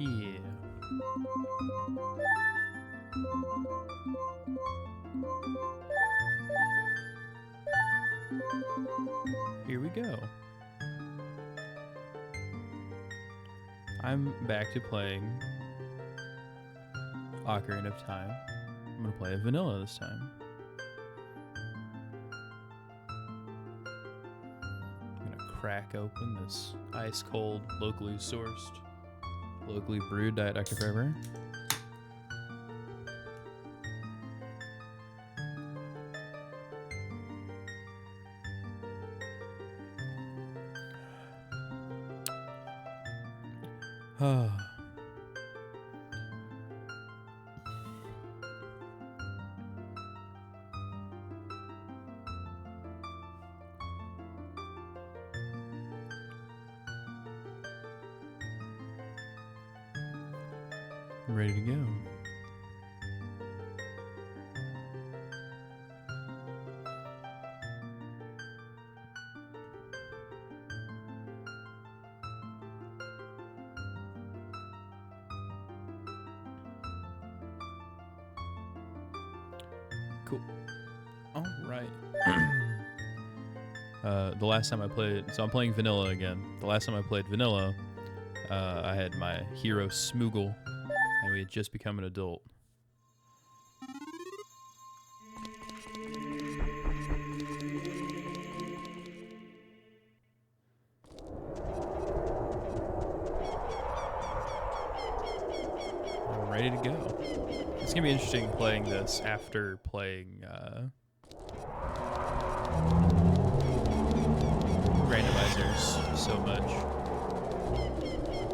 Yeah. Here we go. I'm back to playing Ocarina of Time. I'm gonna play a vanilla this time. I'm gonna crack open this ice cold, locally sourced, locally brewed Diet Dr. Pepper. I'm ready to go. Cool. All right. The last time I played, so I'm playing vanilla again. The last time I played vanilla, I had my hero Smoogle, and we had just become an adult. I'm ready to go. It's gonna be interesting playing this after playing randomizers so much.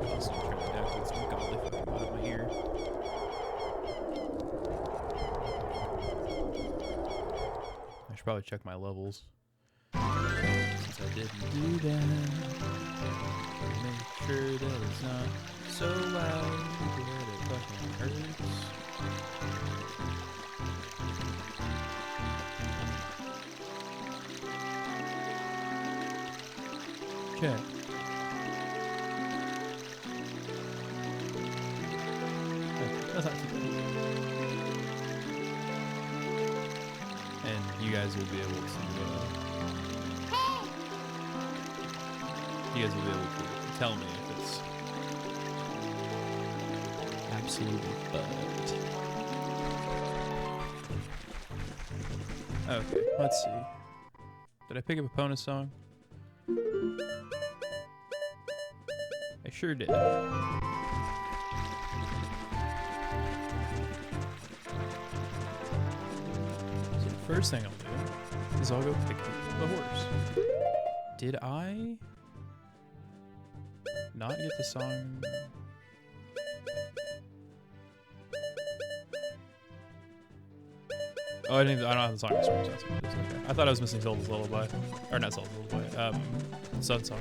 Also turn it down to some godly fucking out of my ear. I should probably check my levels. Since I didn't do that. Make sure that it's not so loud that it fucking hurts. Check. That's not too bad. And you guys will be able to, you guys will be able to tell me if it's absolutely bugged. Okay, let's see. Did I pick up a Epona song? I sure did. So the first thing I'll do is I'll go pick up the horse. Did I not get the song? Oh, I don't have the song instructions. That's what it is. Okay. I thought I was missing Zelda's Lullaby. Or not Zelda's Lullaby. Sun Song.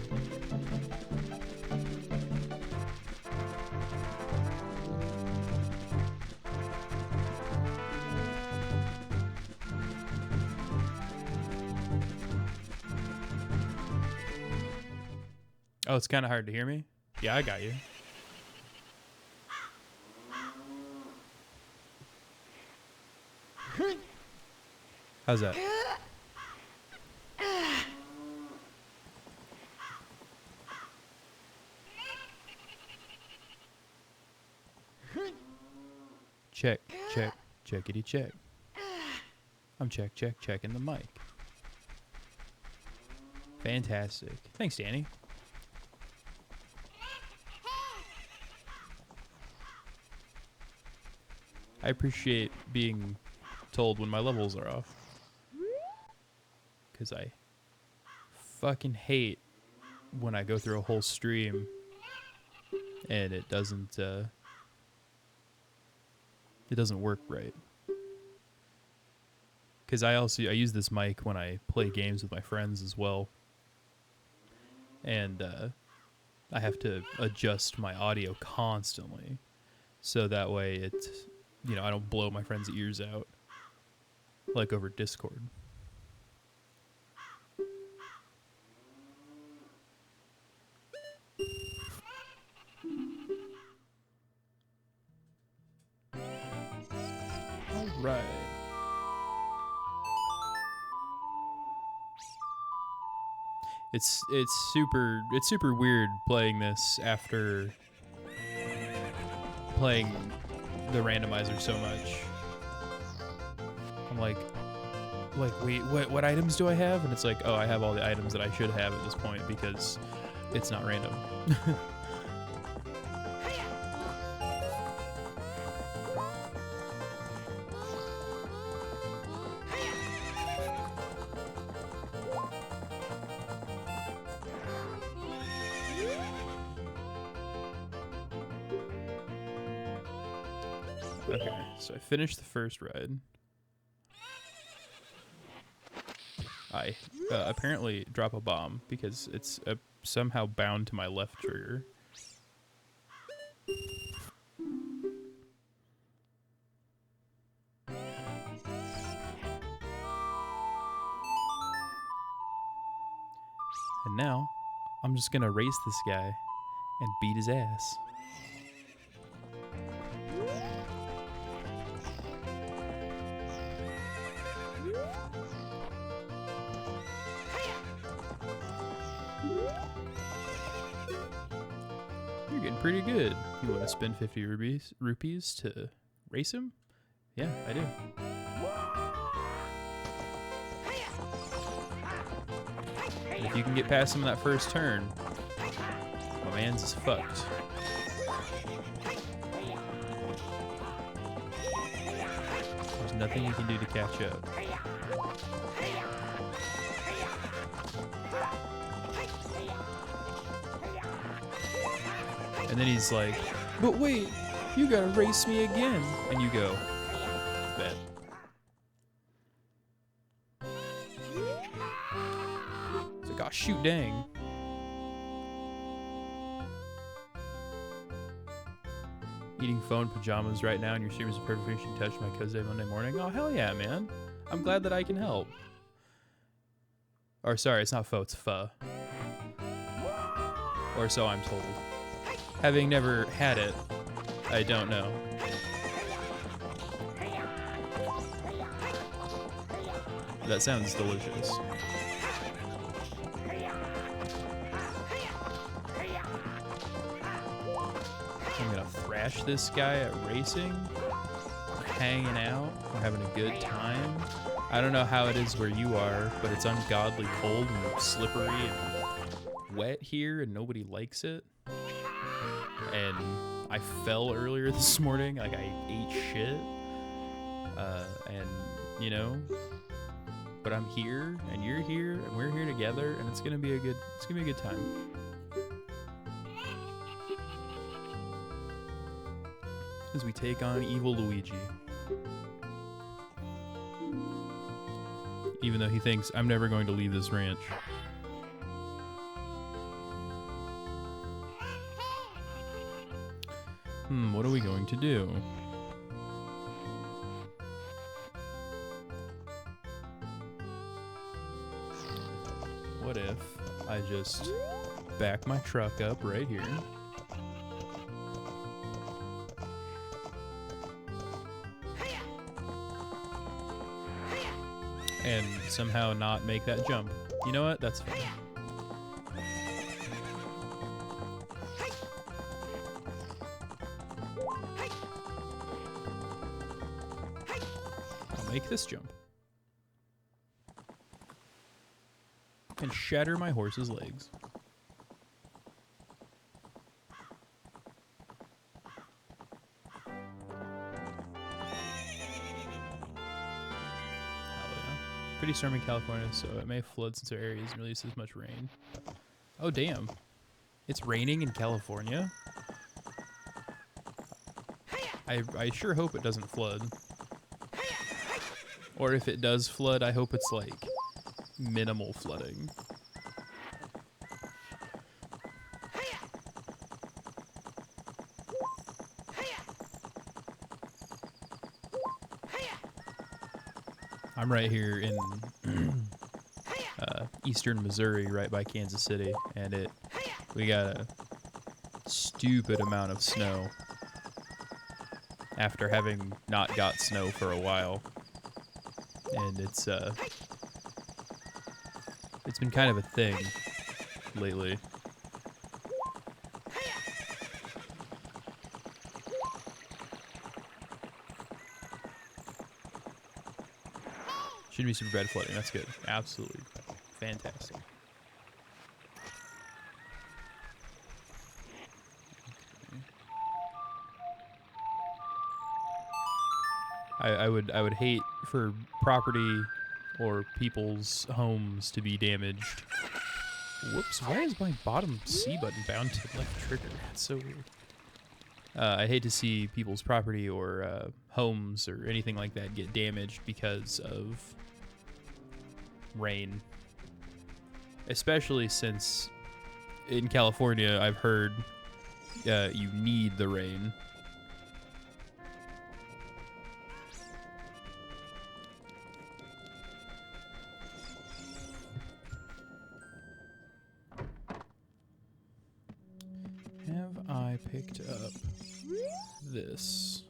Oh, it's kind of hard to hear me? Yeah, I got you. How's that? Check, check, checkity check. I'm checking the mic. Fantastic. Thanks, Danny. I appreciate being told when my levels are off. Because I fucking hate when I go through a whole stream and it doesn't work right. Because I use this mic when I play games with my friends as well. And I have to adjust my audio constantly. So that way it, I don't blow my friends' ears out. Like over Discord. It's super weird playing this after playing the randomizer so much. I'm like, wait, what items do I have? And it's like, oh, I have all the items that I should have at this point because it's not random. Okay, so I finished the first ride. I apparently drop a bomb because it's somehow bound to my left trigger. And now, I'm just gonna race this guy and beat his ass. You're getting pretty good. You want to spend 50 rupees to race him? Yeah, I do. And if you can get past him in that first turn, my man's is fucked. There's nothing you can do to catch up. And then he's like, but wait, you gotta race me again. And you go, bet. It's like, oh shoot, dang. Eating phone pajamas right now and your stream is a perfect finishing touch to my Tuesday, Monday morning. Oh, hell yeah, man. I'm glad that I can help. Or sorry, it's not pho, it's pho. Or so I'm told. Having never had it, I don't know. That sounds delicious. I'm gonna thrash this guy at racing. We're hanging out. We're having a good time. I don't know how it is where you are, but it's ungodly cold and slippery and wet here and nobody likes it. And I fell earlier this morning, like I ate shit, and you know, but I'm here, and you're here, and we're here together, and it's gonna be a good time. As we take on evil Luigi, even though he thinks I'm never going to leave this ranch. What are we going to do? What if I just back my truck up right here? And somehow not make that jump. You know what? That's fine. Make this jump and shatter my horse's legs. Hell yeah. Pretty stormy in California, so it may flood since our area doesn't release as much rain. Oh damn. It's raining in California? I sure hope it doesn't flood. Or if it does flood, I hope it's like minimal flooding. I'm right here in eastern Missouri, right by Kansas City, and we got a stupid amount of snow after having not got snow for a while. And it's been kind of a thing lately. Should be super bad flooding. That's good. Absolutely fantastic. I would hate for property or people's homes to be damaged. Whoops, why is my bottom C button bound to the left trigger? That's so weird. I hate to see people's property or homes or anything like that get damaged because of rain. Especially since in California, I've heard you need the rain. Have I picked up this?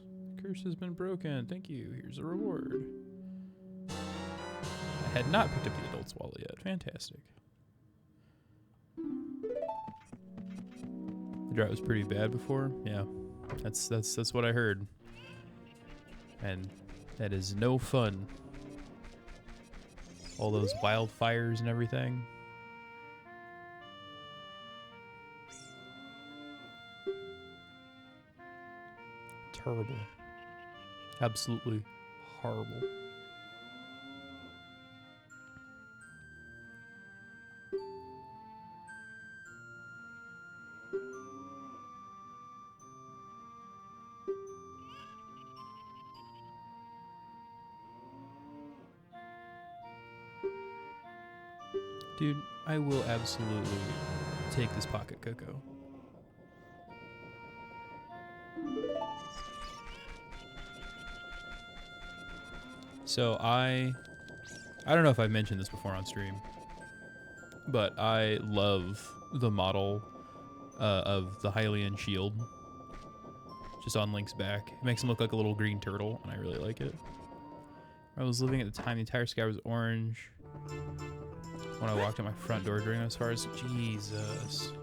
Curse has been broken. Thank you. Here's a reward. I had not picked up the adult's wallet yet. Fantastic. The drought was pretty bad before. Yeah, that's what I heard. And that is no fun. All those wildfires and everything. Terrible. Absolutely horrible. Dude, I will absolutely take this pocket cocoa. So I don't know if I've mentioned this before on stream, but I love the model of the Hylian shield. Just on Link's back. It makes him look like a little green turtle, and I really like it. I was living at the time, the entire sky was orange. When I walked out my front door during those fires, Jesus.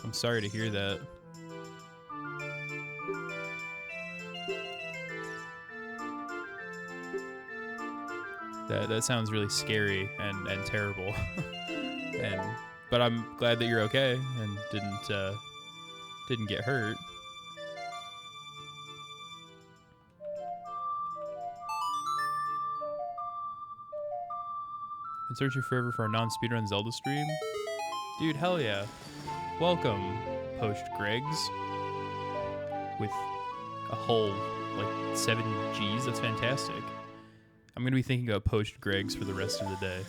I'm sorry to hear that. That sounds really scary and terrible. But I'm glad that you're okay and didn't get hurt. Been searching forever for a non-speedrun Zelda stream. Dude, hell yeah. Welcome, Post Greg's. With a whole, like, 7 Gs. That's fantastic. I'm going to be thinking about Post Greg's for the rest of the day.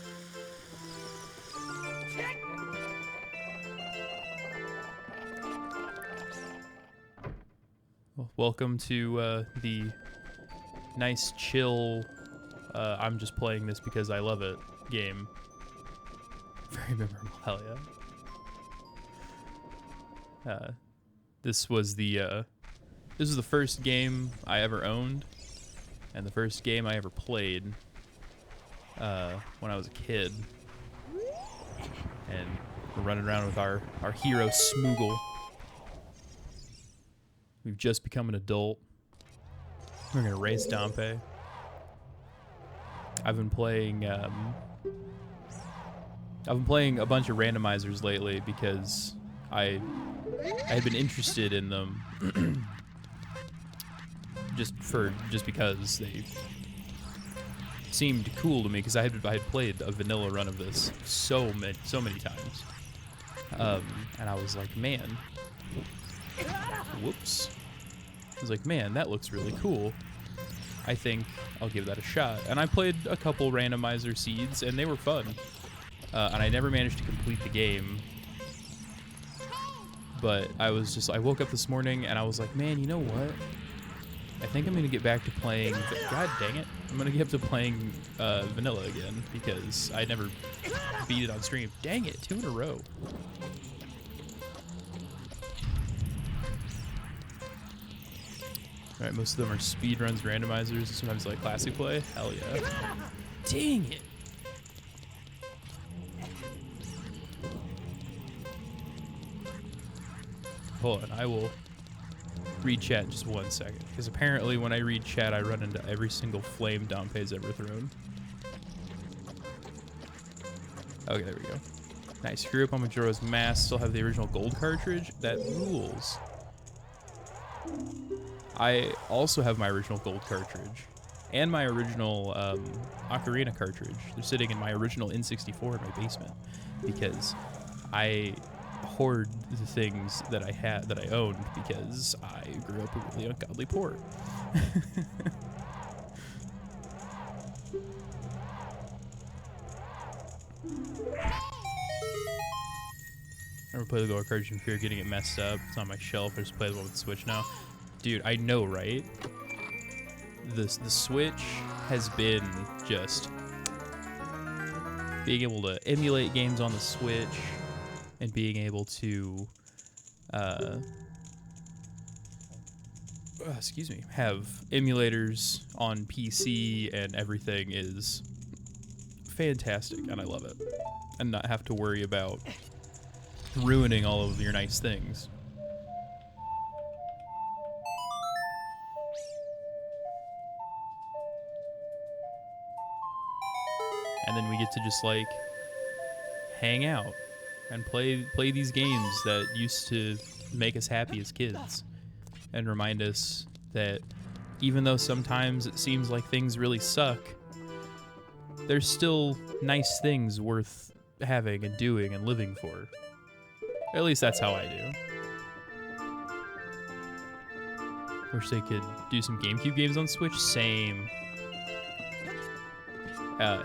Well, welcome to the nice, chill, I'm just playing this because I love it game. Very memorable, hell yeah. This was the first game I ever owned, and the first game I ever played when I was a kid. And we're running around with our hero Smoogle. We've just become an adult. We're gonna race Dompe. I've been playing a bunch of randomizers lately because I had been interested in them just because they seemed cool to me, because I had played a vanilla run of this so many times, and I was like, man, whoops, I was like, man, that looks really cool. I think I'll give that a shot. And I played a couple randomizer seeds, and they were fun. And I never managed to complete the game. But I woke up this morning, and I was like, man, you know what? I think I'm going to get back to playing... God dang it. I'm going to get up to playing vanilla again, because I never beat it on stream. Dang it, 2 in a row. Alright, most of them are speedruns, randomizers, sometimes like classic play. Hell yeah. Dang it! Hold on, I will read chat just 1 second. Because apparently when I read chat, I run into every single flame Dompe's ever thrown. Okay, there we go. Nice. Grew up on Majora's Mask. Still have the original gold cartridge. That rules. I also have my original gold cartridge. And my original Ocarina cartridge. They're sitting in my original N64 in my basement. Because I hoard the things that I had, that I owned, because I grew up really ungodly poor. I never played the gold cartridge in fear of getting it messed up. It's on my shelf. I just play the one with the Switch now. Dude, I know, right? The Switch has been just being able to emulate games on the Switch and being able to excuse me, have emulators on PC and everything is fantastic, and I love it. And not have to worry about ruining all of your nice things. And then we get to just like hang out and play these games that used to make us happy as kids and remind us that even though sometimes it seems like things really suck, there's still nice things worth having and doing and living for. At least that's how I do. Wish they could do some GameCube games on Switch. Same.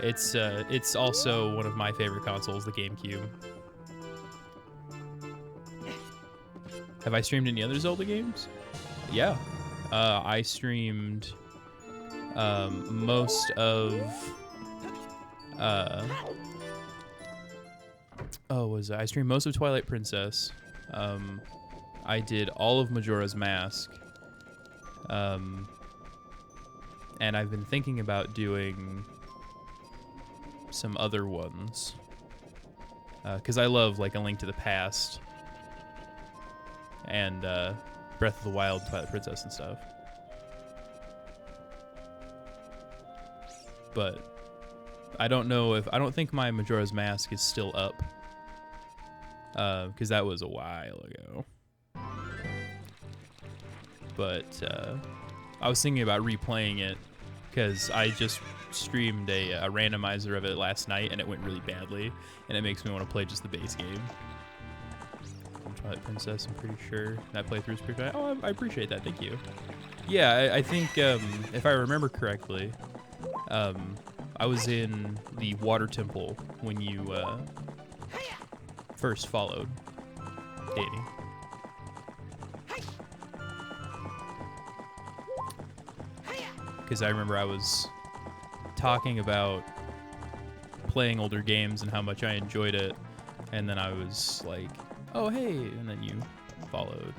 It's also one of my favorite consoles, the GameCube. Have I streamed any other Zelda games? Yeah. I streamed most of I streamed most of Twilight Princess. I did all of Majora's Mask. And I've been thinking about doing some other ones. Because I love like A Link to the Past and Breath of the Wild, Twilight Princess and stuff. But I don't think my Majora's Mask is still up. Because that was a while ago. But I was thinking about replaying it because I just streamed a randomizer of it last night and it went really badly, and it makes me want to play just the base game. Twilight Princess, I'm pretty sure that playthrough is pretty fun. Oh, I appreciate that. Thank you. Yeah, I think if I remember correctly, I was in the water temple when you first followed Katie. Because I remember I was talking about playing older games and how much I enjoyed it, and then I was like, oh hey, and then you followed.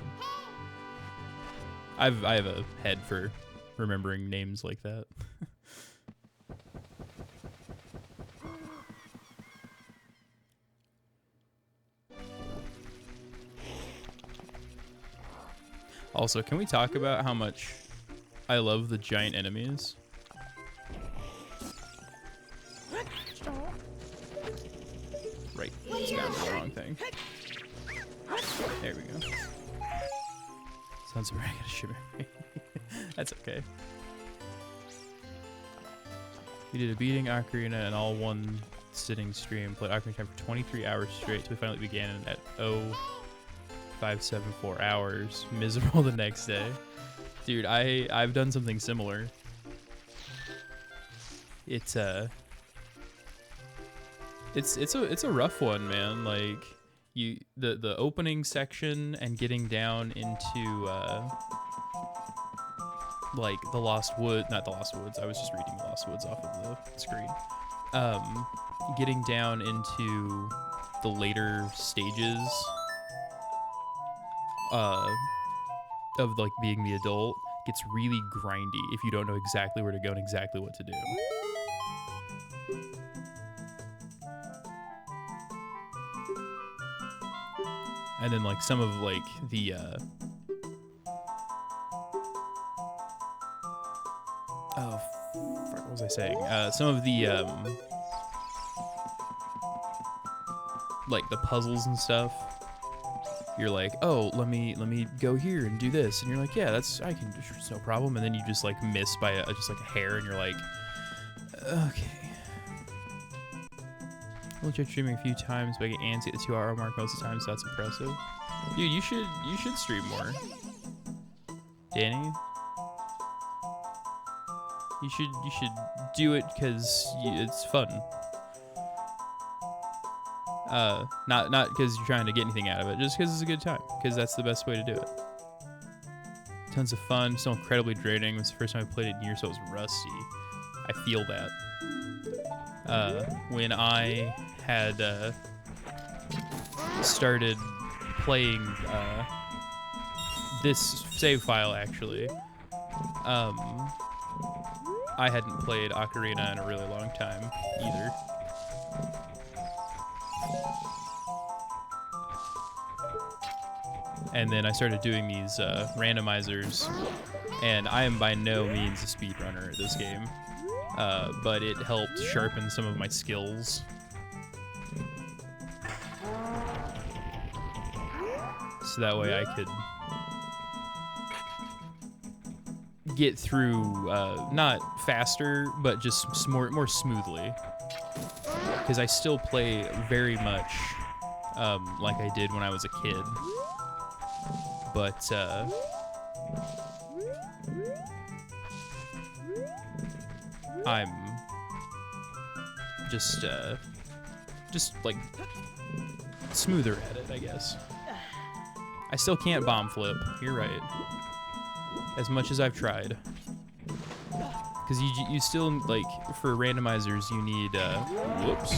I have a head for remembering names like that. Also, can we talk about how much I love the giant enemies? Right, it's down to the wrong thing. There we go. Sounds like I gotta shimmer. That's okay. We did a beating Ocarina and all one sitting stream. Played Ocarina time for 23 hours straight till we finally began at 0574 hours. Miserable the next day. Dude, I've done something similar. It's a rough one, man. Like the opening section and getting down into like the Lost Wood, not the Lost Woods. I was just reading the Lost Woods off of the screen. Getting down into the later stages of like being the adult gets really grindy if you don't know exactly where to go and exactly what to do. And then like some of like the oh fuck, what was I saying? Some of the like the puzzles and stuff. You're like, oh, let me go here and do this, and you're like, yeah, I can, it's no problem. And then you just like miss by just like a hair, and you're like, okay. I'll try streaming a few times, but I get antsy at the 2-hour mark most of the time, so that's impressive. Dude, you should stream more. Danny, you should do it because it's fun. Not because you're trying to get anything out of it, just because it's a good time, because that's the best way to do it. Tons of fun, still incredibly draining. It was the first time I played it in years, so it was rusty. I feel that. When I had started playing this save file, actually, I hadn't played Ocarina in a really long time either. And then I started doing these randomizers, and I am by no means a speedrunner at this game, but it helped sharpen some of my skills. So that way I could get through, not faster, but just more smoothly. Because I still play very much like I did when I was a kid. But I'm just like smoother at it, I guess. I still can't bomb flip. You're right. As much as I've tried, because you still, like, for randomizers you need whoops.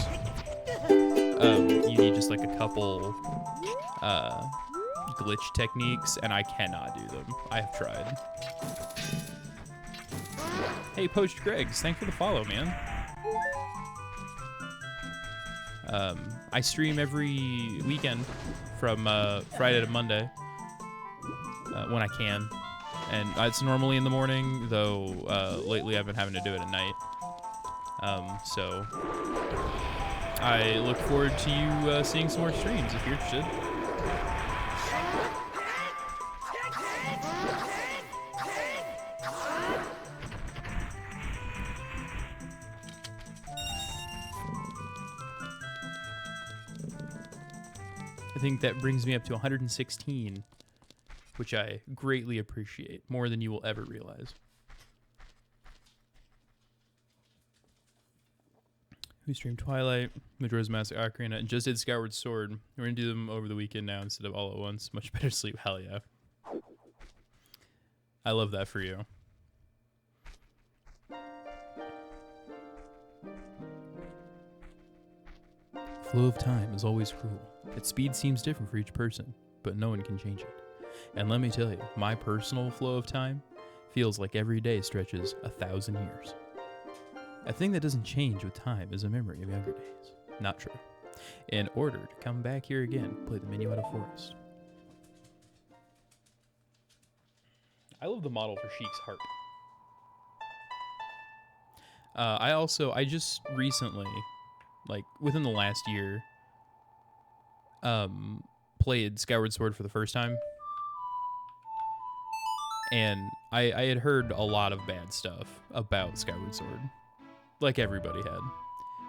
You need just like a couple glitch techniques, and I cannot do them. I have tried. Hey, Poached Greggs, thanks for the follow, man. I stream every weekend from Friday to Monday when I can, and it's normally in the morning, though lately I've been having to do it at night. So I look forward to you seeing some more streams if you're interested. I think that brings me up to 116, which I greatly appreciate, more than you will ever realize. We streamed Twilight, Majora's Mask, Ocarina, and just did Skyward Sword. We're gonna do them over the weekend now instead of all at once. Much better sleep, hell yeah. I love that for you. Flow of time is always cruel. Its speed seems different for each person, but no one can change it. And let me tell you, my personal flow of time feels like every day stretches 1,000 years. A thing that doesn't change with time is a memory of younger days. Not true. In order to come back here again, play the Minuet of Forest. I love the model for Sheik's harp. I just recently, like within the last year, played Skyward Sword for the first time. And I had heard a lot of bad stuff about Skyward Sword. Like everybody had.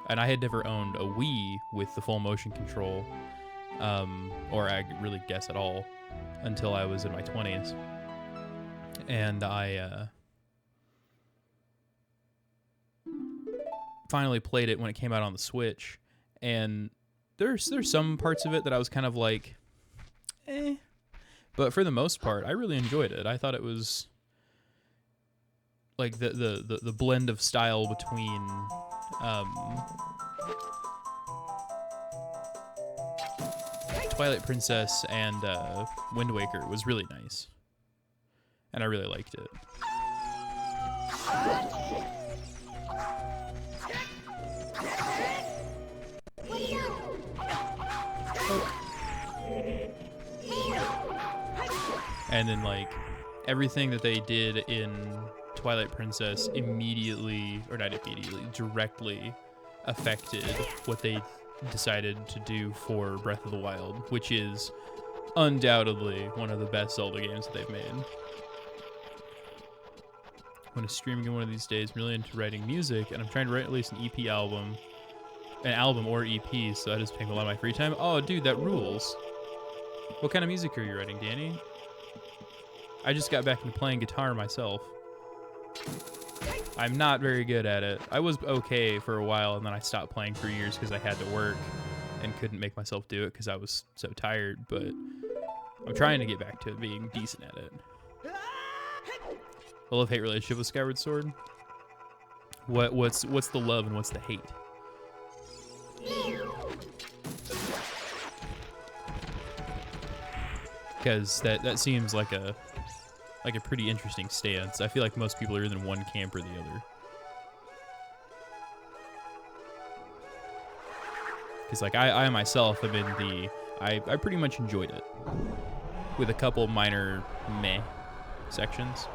And I had never owned a Wii with the full motion control, or I really guess at all, until I was in my 20s. And I finally played it when it came out on the Switch, and there's some parts of it that I was kind of like, eh. But for the most part, I really enjoyed it. I thought it was like the blend of style between Twilight Princess and Wind Waker was really nice, and I really liked it. And then like everything that they did in Twilight Princess immediately, or not immediately, directly affected what they decided to do for Breath of the Wild, which is undoubtedly one of the best Zelda games that they've made. I'm going to stream again one of these days. I'm really into writing music, and I'm trying to write at least an album or EP, so that is taking a lot of my free time. Oh, dude, that rules. What kind of music are you writing, Danny? I just got back into playing guitar myself. I'm not very good at it. I was okay for a while, and then I stopped playing for years because I had to work and couldn't make myself do it because I was so tired, but I'm trying to get back to being decent at it. A love-hate relationship with Skyward Sword? What's the love and what's the hate? Because that seems like a pretty interesting stance. I feel like most people are either in one camp or the other. Because like I myself am in the I pretty much enjoyed it, with a couple minor meh sections.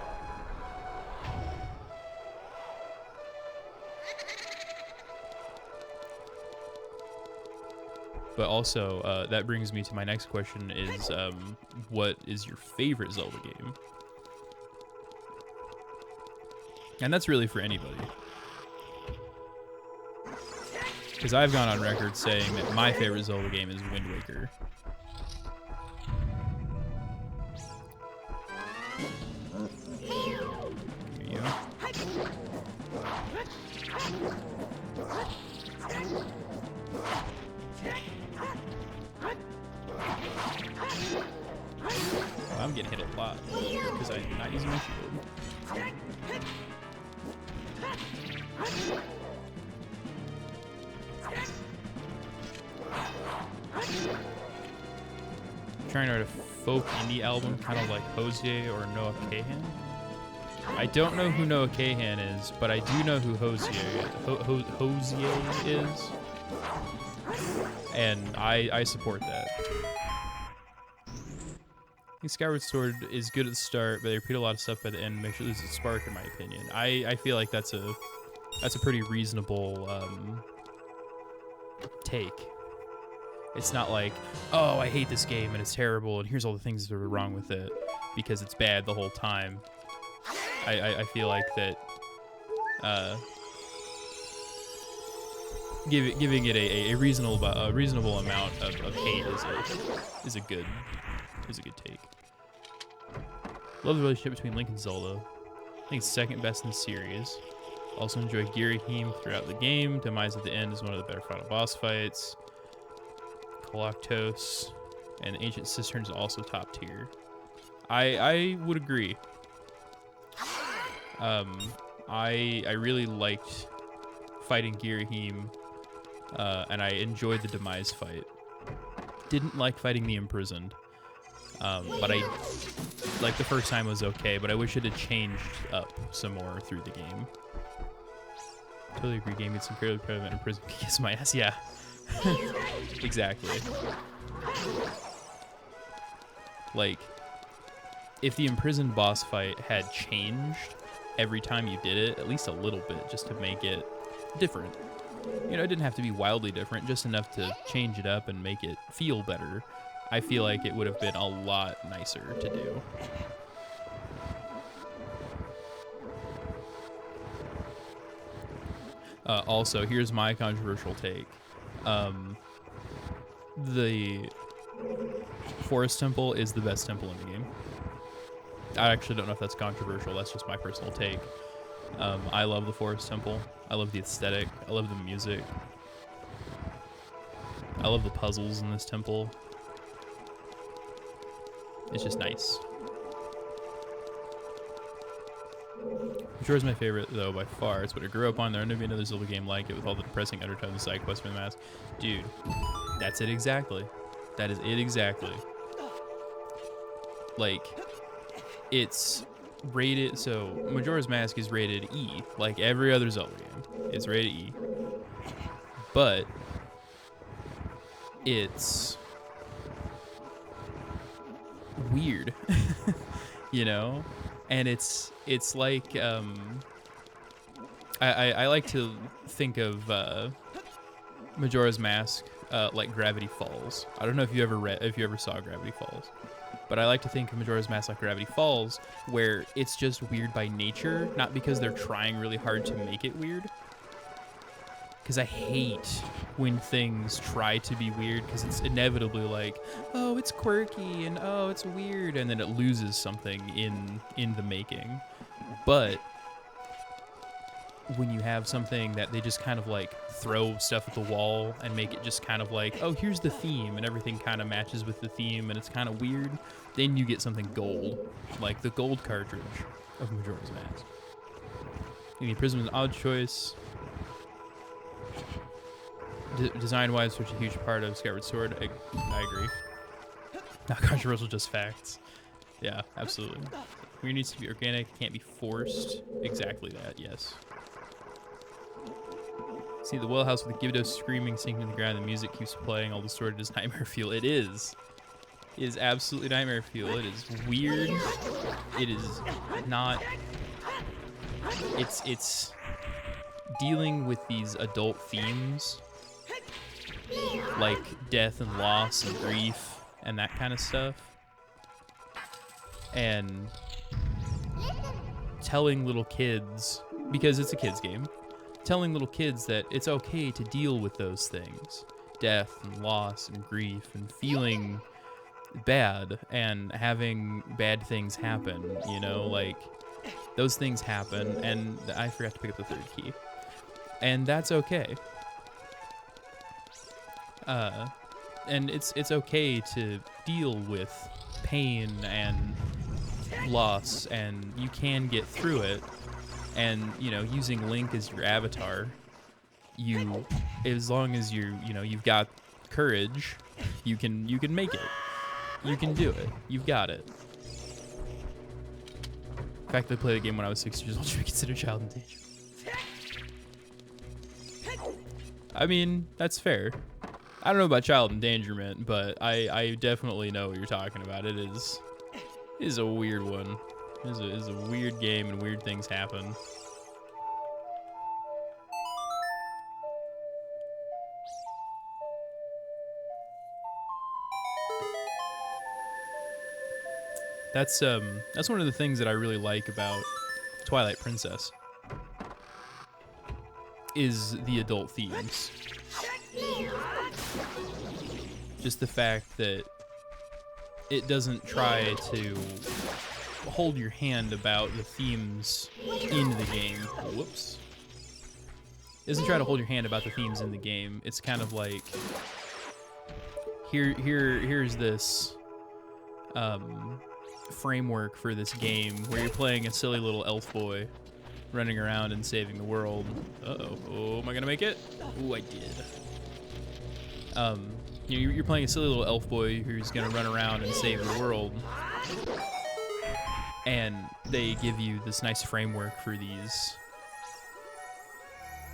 But also, that brings me to my next question is, what is your favorite Zelda game? And that's really for anybody. Because I've gone on record saying that my favorite Zelda game is Wind Waker. Here you go. Well, I'm getting hit a lot because I'm not using my shield. I'm trying to write a folk indie album, kind of like Hosier or Noah Kahan. I don't know who Noah Kahan is, but I do know who Hosier is. And I support that. I think Skyward Sword is good at the start, but they repeat a lot of stuff by the end, makes it lose its spark, in my opinion. I feel like that's a pretty reasonable take. It's not like, oh, I hate this game and it's terrible and here's all the things that are wrong with it because it's bad the whole time. I feel like that giving it a reasonable amount of hate is a good take. Love the relationship between Link and Zelda. I think it's second best in the series. Also enjoy Girahim throughout the game. Demise at the end is one of the better final boss fights. Galactos and the Ancient Cisterns also top tier. I would agree. I really liked fighting Girahim, and I enjoyed the Demise fight. Didn't like fighting the Imprisoned, but I like the first time was okay, but I wish it had changed up some more through the game. Totally agree, game gets incredibly prevalent in prison. Kiss my ass, yeah. Exactly. Like, if the Imprisoned boss fight had changed every time you did it, at least a little bit, just to make it different. You know, it didn't have to be wildly different, just enough to change it up and make it feel better. I feel like it would have been a lot nicer to do. Also, here's my controversial take. The Forest Temple is the best temple in the game. I actually don't know if that's controversial. That's just my personal take. I love the Forest Temple. I love the aesthetic. I love the music. I love the puzzles in this temple. It's just nice. Majora's my favorite, though, by far. It's what I grew up on. There'll never be another Zelda game like it with all the depressing undertones and side quests for the mask. Dude, that's it exactly. That is it exactly. Like, it's rated, so Majora's Mask is rated E, like every other Zelda game. It's rated E. But weird, you know? And it's like, I like to think of Majora's Mask like Gravity Falls. I don't know if you ever saw Gravity Falls, but I like to think of Majora's Mask like Gravity Falls, where it's just weird by nature, not because they're trying really hard to make it weird. Because I hate when things try to be weird, because it's inevitably like, oh, it's quirky and oh, it's weird, and then it loses something in the making. But when you have something that they just kind of like throw stuff at the wall and make it just kind of like, oh, here's the theme, and everything kind of matches with the theme and it's kind of weird, then you get something gold, like the gold cartridge of Majora's Mask. Any Prism is an odd choice. Design-wise, such a huge part of Skyward Sword. I agree. Not controversial, just facts. Yeah, absolutely. Weird needs to be organic, can't be forced. Exactly that, yes. See the well house with the Gibdo screaming, sinking to the ground, the music keeps playing, all distorted as nightmare fuel. It is. It is absolutely nightmare fuel. It is weird. It is not... It's dealing with these adult themes, like death and loss and grief and that kind of stuff, and telling little kids, because it's a kids game, telling little kids that it's okay to deal with those things, death and loss and grief and feeling bad and having bad things happen, you know, like those things happen, and I forgot to pick up the third key, and that's okay. And it's okay to deal with pain and loss, and you can get through it. And you know, using Link as your avatar, as long as you've got courage, you can make it. You can do it. You've got it. In fact, I played the game when I was 6 years old. Should be considered child endangerment. I mean, that's fair. I don't know about child endangerment, but I definitely know what you're talking about. It is a weird one. It is a weird game, and weird things happen. That's one of the things that I really like about Twilight Princess, is the adult themes. Just the fact that it doesn't try to hold your hand about the themes in the game. Whoops. It doesn't try to hold your hand about the themes in the game. It's kind of like, here's this framework for this game where you're playing a silly little elf boy running around and saving the world. Uh-oh. Oh, am I gonna make it? Oh, I did. You're playing a silly little elf boy who's gonna run around and save the world, and they give you this nice framework for these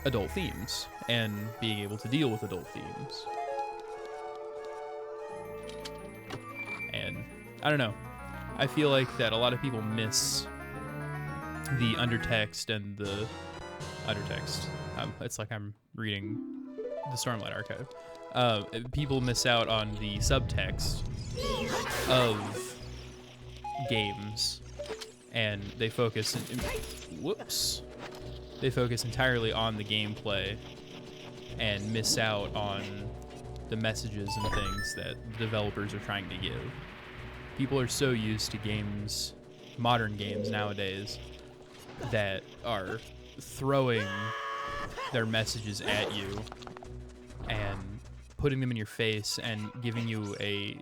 adult themes and being able to deal with adult themes. And I don't know, I feel like that a lot of people miss the undertext and the undertext. It's like I'm reading the Stormlight Archive. People miss out on the subtext of games, and they focus they focus entirely on the gameplay and miss out on the messages and things that the developers are trying to give. People are so used to games, modern games nowadays, that are throwing their messages at you and putting them in your face and giving you a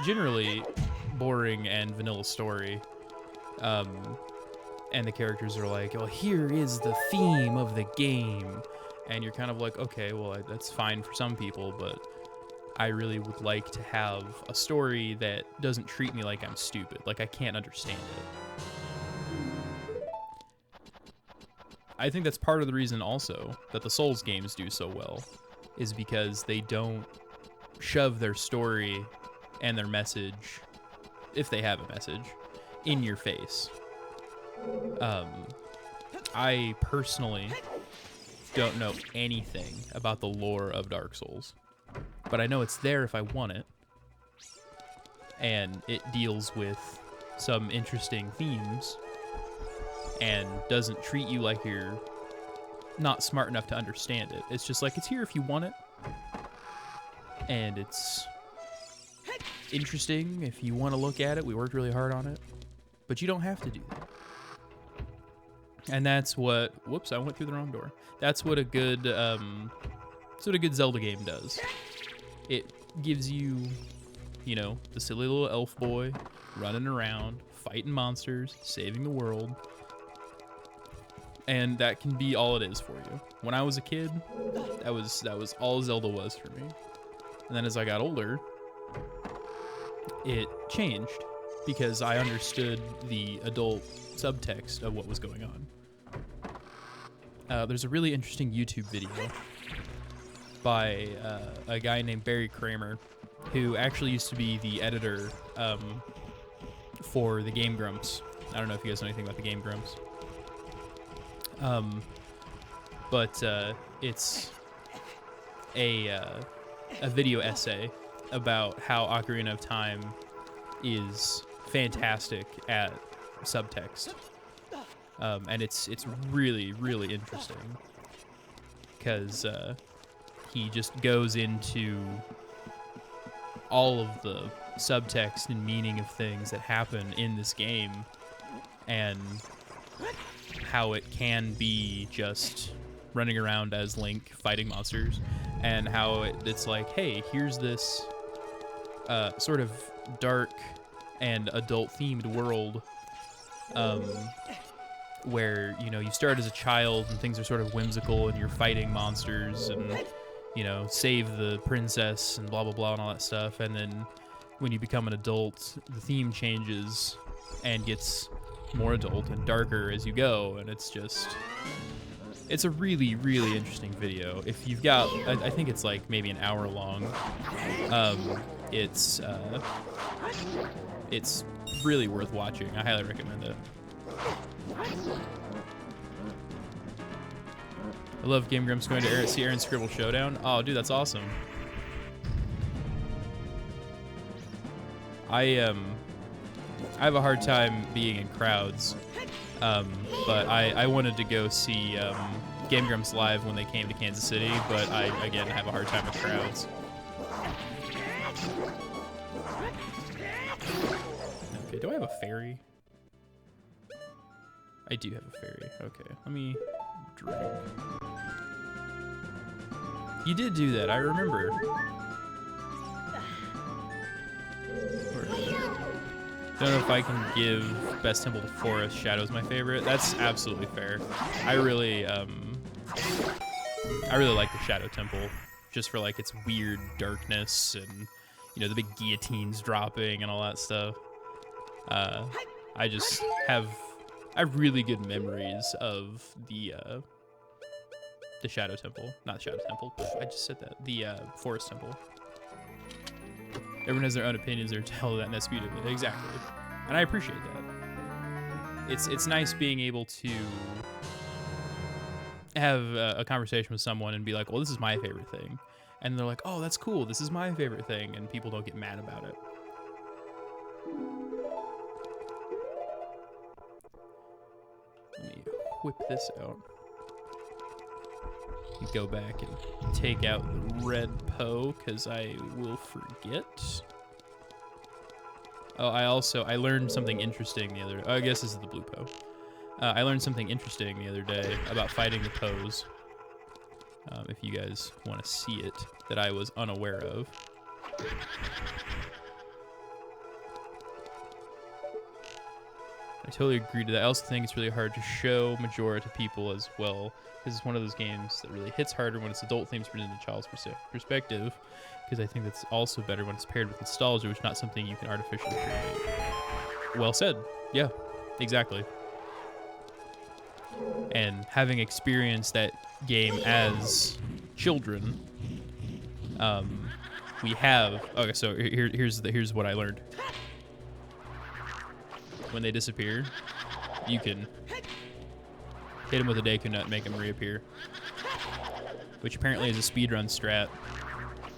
generally boring and vanilla story. And the characters are like, well, here is the theme of the game. And you're kind of like, okay, well, that's fine for some people, but I really would like to have a story that doesn't treat me like I'm stupid, like I can't understand it. I think that's part of the reason also that the Souls games do so well, is because they don't shove their story and their message if they have a message, in your face. I personally don't know anything about the lore of Dark Souls, but I know it's there if I want it, and it deals with some interesting themes and doesn't treat you like you're not smart enough to understand it. It's just like, it's here if you want it, and it's interesting if you want to look at it. We worked really hard on it, but you don't have to do that. And that's what, whoops, I went through the wrong door. That's what a good Zelda game does. It gives you, you know, the silly little elf boy running around, fighting monsters, saving the world. And that can be all it is for you. When I was a kid, that was all Zelda was for me. And then as I got older, it changed because I understood the adult subtext of what was going on. There's a really interesting YouTube video by a guy named Barry Kramer, who actually used to be the editor for the Game Grumps. I don't know if you guys know anything about the Game Grumps. But it's a video essay about how Ocarina of Time is fantastic at subtext. And it's really, really interesting because he just goes into all of the subtext and meaning of things that happen in this game and how it can be just running around as Link fighting monsters, and how it's like, hey, here's this sort of dark and adult themed world where, you know, you start as a child and things are sort of whimsical and you're fighting monsters and, you know, save the princess and blah blah blah and all that stuff, and then when you become an adult, the theme changes and gets more adult and darker as you go, and it's a really, really interesting video. If you've got, I think it's like maybe an hour long. It's really worth watching. I highly recommend it. I love Game Grumps going to see Aaron's Scribble Showdown. Oh, dude, that's awesome. I have a hard time being in crowds, but I wanted to go see Game Grumps live when they came to Kansas City, but I, again, have a hard time with crowds. Okay, do I have a fairy? I do have a fairy. Okay, let me drink. You did do that, I remember. Don't know if I can give Best Temple to Forest. Shadow's my favorite. That's absolutely fair. I really like the Shadow Temple, just for like its weird darkness and, you know, the big guillotines dropping and all that stuff. I just have really good memories of the Shadow Temple, not the Shadow Temple. I just said that. The Forest Temple. Everyone has their own opinions. They're entitled to that, and that's beautiful. Exactly, and I appreciate that. It's nice being able to have a conversation with someone and be like, "Well, this is my favorite thing," and they're like, "Oh, that's cool. This is my favorite thing," and people don't get mad about it. Let me whip this out. Go back and take out the red Poe, because I will forget. Oh, I learned something interesting the other... Oh, I guess this is the blue Poe. I learned something interesting the other day about fighting the Poes. If you guys want to see it, that I was unaware of. I totally agree to that. I also think it's really hard to show Majora to people as well, because it's one of those games that really hits harder when it's adult themes presented in a child's perspective, because I think that's also better when it's paired with nostalgia, which is not something you can artificially create. Well said. Yeah, exactly. And having experienced that game as children, we have... Okay, so here's what I learned. when they disappear, you can hit them with a Deku Nut and make them reappear. Which apparently is a speedrun strat,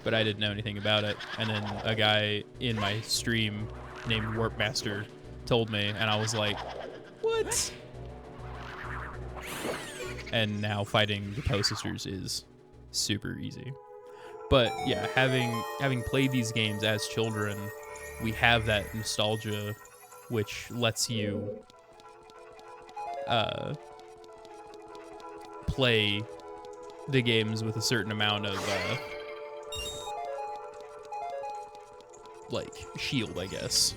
but I didn't know anything about it. And then a guy in my stream named Warpmaster told me, and I was like, what? And now fighting the Poe Sisters is super easy. But yeah, having played these games as children, we have that nostalgia, which lets you play the games with a certain amount of like shield, I guess.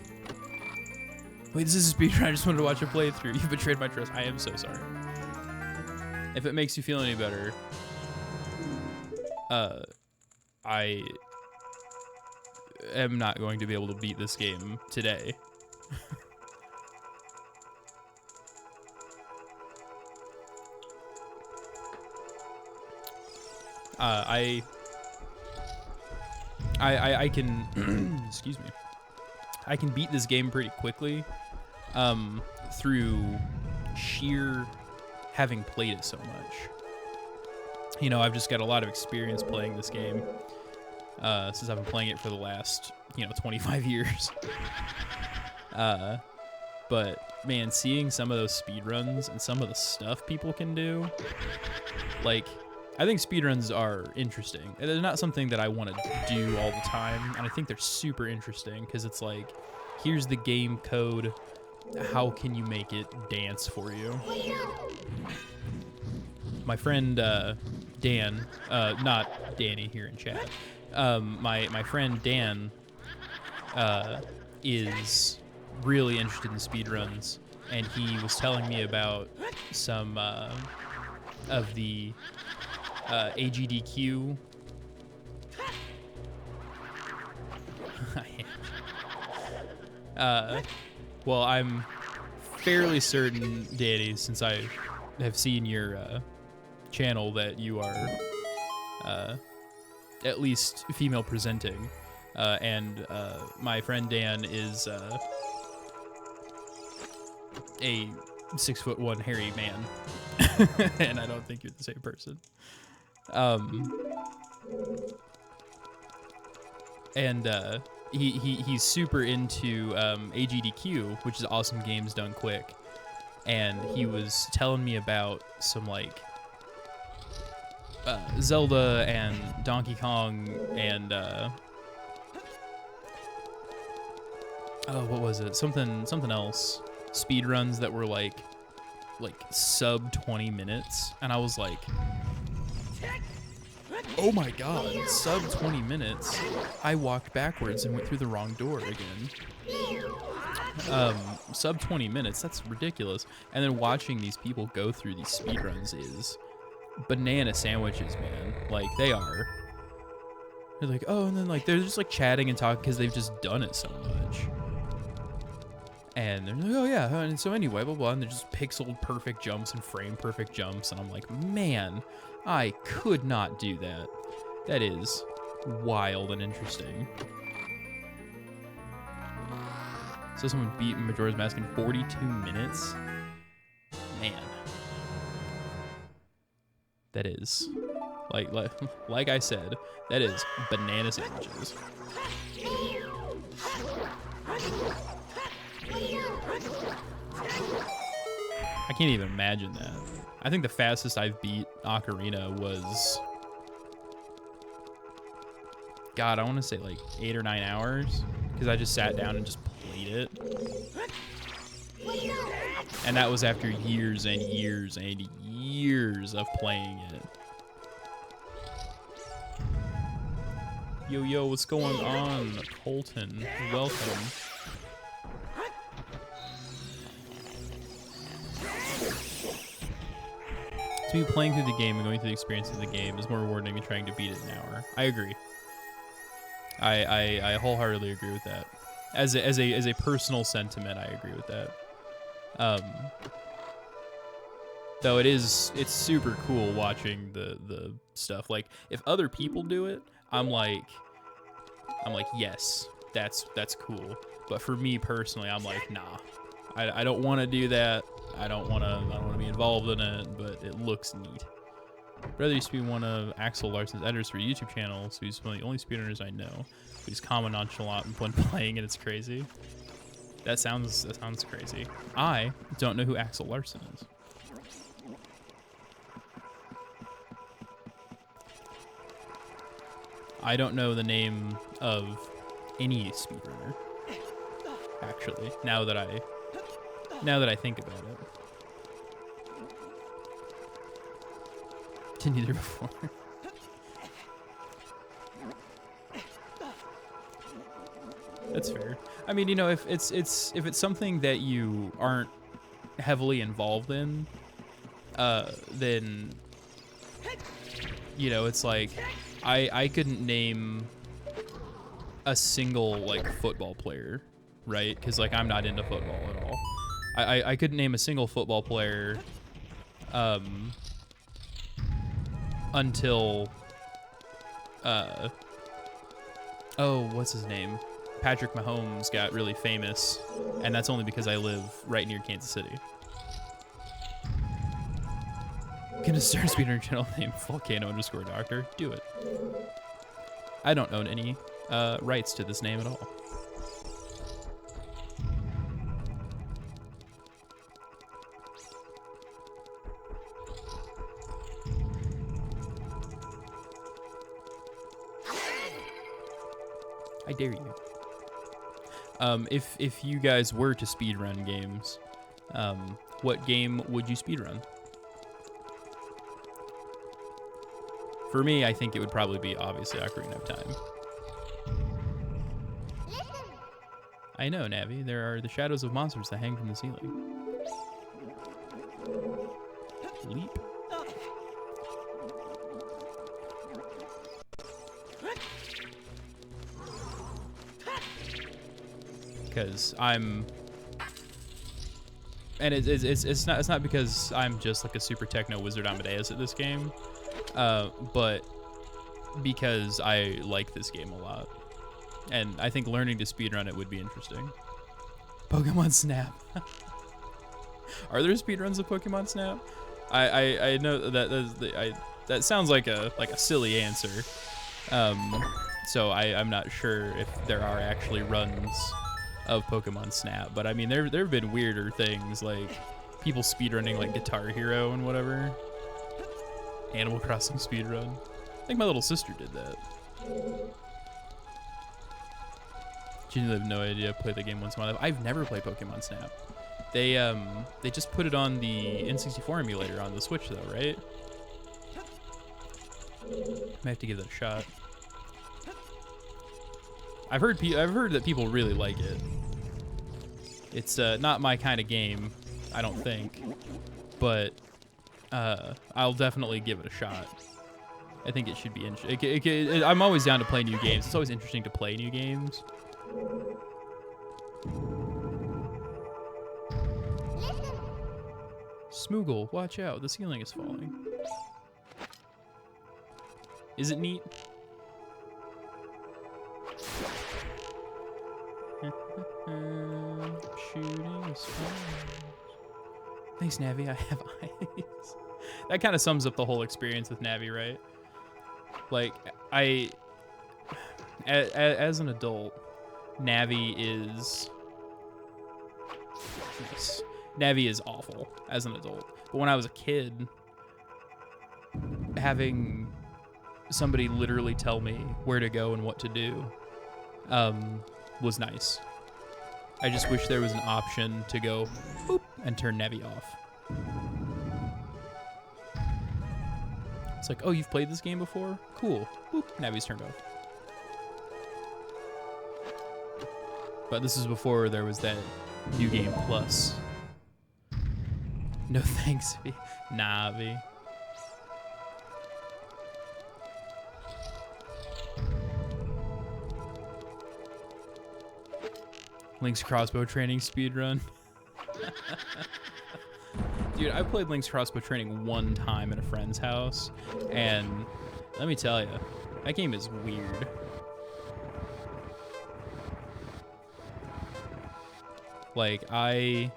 Wait, this is a speedrun. I just wanted to watch a playthrough. You betrayed my trust. I am so sorry. If it makes you feel any better, I am not going to be able to beat this game today. I can excuse me. I can beat this game pretty quickly through sheer having played it so much. You know, I've just got a lot of experience playing this game since I've been playing it for the last, 25 years. But man, seeing some of those speedruns and some of the stuff people can do, like, I think speedruns are interesting. They're not something that I want to do all the time, and I think they're super interesting because it's like, here's the game code. How can you make it dance for you? My friend Dan, not Danny here in chat, my friend Dan is really interested in speedruns, and he was telling me about some of the AGDQ. Well, I'm fairly certain, Danny, since I have seen your channel, that you are at least female presenting, and my friend Dan is a 6'1" hairy man, and I don't think you're the same person. And he's super into AGDQ, which is Awesome Games Done Quick, and he was telling me about some like Zelda and Donkey Kong and what was it? Something else. Speedruns that were like sub 20 minutes, and I was like, oh my god, sub 20 minutes. I walked backwards and went through the wrong door again. Sub 20 minutes, that's ridiculous. And then watching these people go through these speedruns is banana sandwiches, man. Like, they are. They're like, oh, and then like they're just like chatting and talking because they've just done it so much. And they're like, oh yeah, and so anyway, blah blah, and they're just pixeled perfect jumps and frame perfect jumps, and I'm like, man, I could not do that. That is wild and interesting. So someone beat Majora's Mask in 42 minutes? Man. That is, like I said, that is banana sandwiches. I can't even imagine that. I think the fastest I've beat Ocarina was, God, I want to say like 8 or 9 hours, because I just sat down and just played it. And that was after years and years and years of playing it. Yo, what's going on, Colton? Welcome. To be playing through the game and going through the experience of the game is more rewarding than trying to beat it in an hour. I agree. I wholeheartedly agree with that. As a personal sentiment, I agree with that. Though it's super cool watching the stuff. Like, if other people do it, I'm like, yes, that's cool. But for me personally, I'm like, nah, I don't want to do that. I don't want to be involved in it, but it looks neat. Brother used to be one of Axel Larson's editors for a YouTube channel, so he's one of the only speedrunners I know. He's calm and nonchalant when playing, and it's crazy. That sounds crazy. I don't know who Axel Larson is. I don't know the name of any speedrunner. Actually, now that I think about it. Didn't either before. That's fair. I mean, you know, if it's something that you aren't heavily involved in, then you know, it's like I couldn't name a single like football player, right? Because like I'm not into football at all. I couldn't name a single football player until oh, what's his name? Patrick Mahomes got really famous, and that's only because I live right near Kansas City. Gonna start a speedrunner channel named Volcano_Doctor. Do it. I don't own any rights to this name at all. I dare you. If you guys were to speedrun games, what game would you speedrun? For me, I think it would probably be obviously Ocarina of Time. I know, Navi. There are the shadows of monsters that hang from the ceiling. Leap. Because I'm, and it's not because I'm just like a super techno wizard Amadeus at this game, but because I like this game a lot, and I think learning to speedrun it would be interesting. Pokemon Snap. Are there speedruns of Pokemon Snap? I know that sounds like a silly answer, so I'm not sure if there are actually runs of Pokemon Snap, but I mean there have been weirder things like people speedrunning like Guitar Hero and whatever. Animal Crossing speedrun. I think my little sister did that. She have no idea. Play the game once in my life. I've never played Pokemon Snap. They just put it on the N64 emulator on the Switch though, right? Might have to give that a shot. I've heard that people really like it. It's not my kind of game, I don't think, but I'll definitely give it a shot. I think it should be interesting. I'm always down to play new games. It's always interesting to play new games. Smoogle, watch out, the ceiling is falling. Is it neat? Shooting stars. Thanks, Navi. I have eyes. That kind of sums up the whole experience with Navi, right? Like, as an adult, Navi is nice. Navi is awful as an adult. But when I was a kid, having somebody literally tell me where to go and what to do was nice. I just wish there was an option to go boop and turn Navi off. It's like, oh, you've played this game before? Cool. Boop, Navi's turned off. But this is before there was that New Game Plus. No thanks, Navi. Link's crossbow training speedrun. Dude, I played Link's crossbow training one time at a friend's house, and let me tell you, that game is weird. Like, I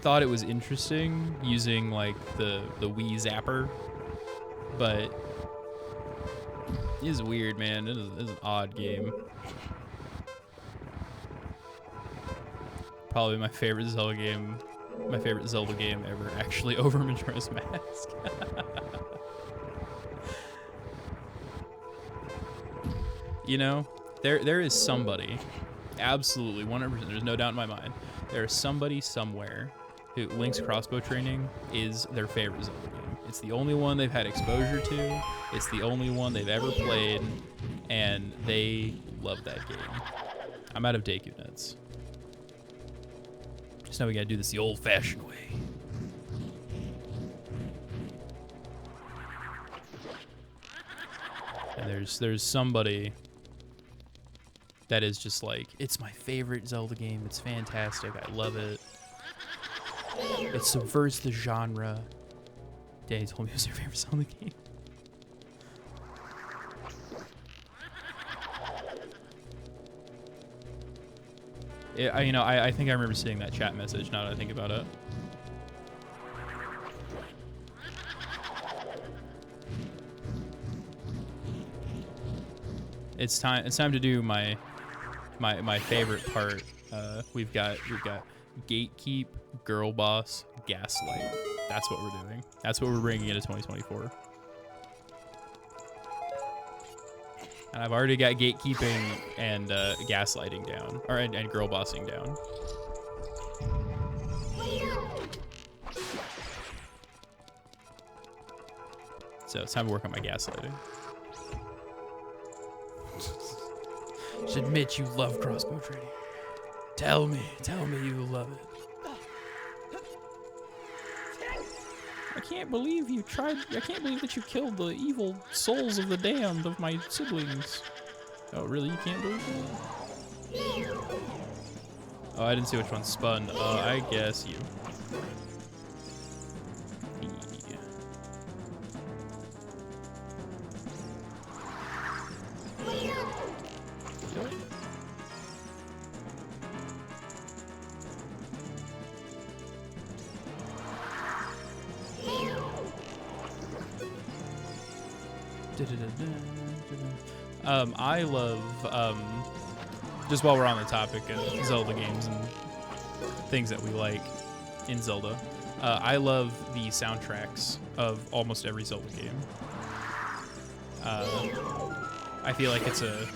thought it was interesting using like the Wii Zapper, but it is weird, man. It is an odd game. Probably my favorite Zelda game ever, actually, over Majora's Mask. You know, there is somebody, absolutely 100%. There's no doubt in my mind. There is somebody somewhere who Link's crossbow training is their favorite Zelda game. It's the only one they've had exposure to. It's the only one they've ever played, and they love that game. I'm out of Deku nuts. Just now we gotta do this the old-fashioned way. And there's somebody that is just like, it's my favorite Zelda game. It's fantastic. I love it. It subverts the genre. Danny told me it was your favorite Zelda game. I think I remember seeing that chat message now that I think about it. It's time to do my favorite part. We've got gatekeep, girl boss, gaslight. That's what we're doing. That's what we're bringing into 2024. And I've already got gatekeeping and gaslighting down, and girl bossing down. So it's time to work on my gaslighting. Just admit you love crossbow training. Tell me you love it. I can't believe that you killed the evil souls of the damned of my siblings. Oh, really? You can't believe that? Oh, I didn't see which one spun. I guess you. I love, just while we're on the topic of Zelda games and things that we like in Zelda, I love the soundtracks of almost every Zelda game. I feel like it's a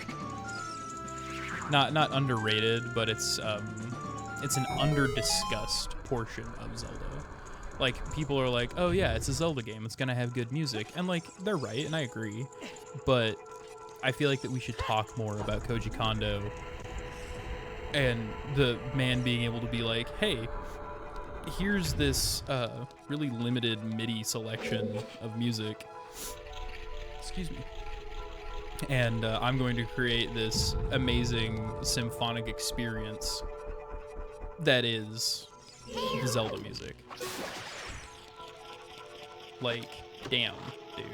not underrated, but it's an under-discussed portion of Zelda. Like, people are like, oh yeah, it's a Zelda game, it's gonna have good music, and like, they're right, and I agree, but I feel like that we should talk more about Koji Kondo and the man being able to be like, hey, here's this really limited MIDI selection of music, excuse me, and I'm going to create this amazing symphonic experience that is the Zelda music. Like, damn, dude.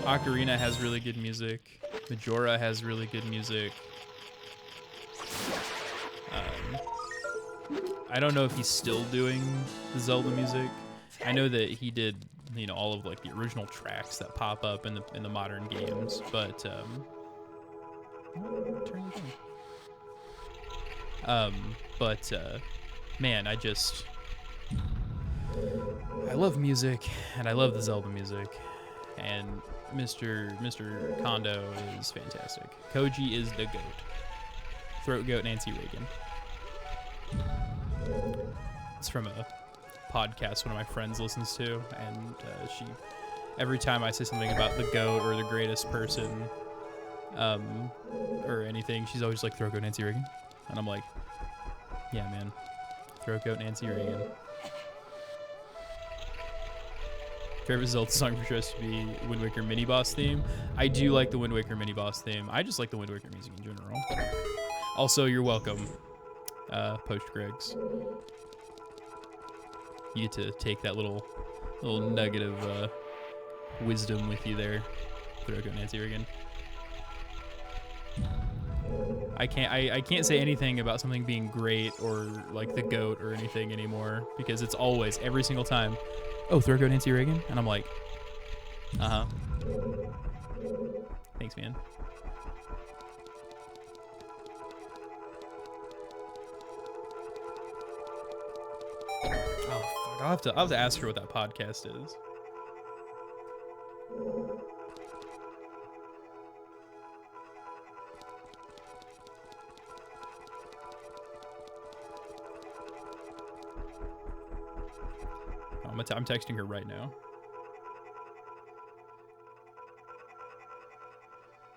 Ocarina has really good music. Majora has really good music. I don't know if he's still doing the Zelda music. I know that he did, all of like the original tracks that pop up in the modern games, but man, I love music, and I love the Zelda music, and Mr. Kondo is fantastic. Koji is the GOAT. Throat Goat Nancy Reagan. It's from a podcast one of my friends listens to, and she, every time I say something about the GOAT or the greatest person, or anything, she's always like, Throat Goat Nancy Reagan. And I'm like, yeah, man. Throat Goat Nancy Reagan. Favorite Zelda song for sure has to be Wind Waker mini boss theme. I do like the Wind Waker mini boss theme. I just like the Wind Waker music in general. Also, you're welcome, Post Gregs. You get to take that little nugget of wisdom with you there. Throw go Nancy Reagan. I can't say anything about something being great or like the GOAT or anything anymore because it's always, every single time, oh, throw go Nancy Reagan? And I'm like, uh-huh. Thanks, man. Oh, fuck. I'll have to ask her what that podcast is. I'm texting her right now.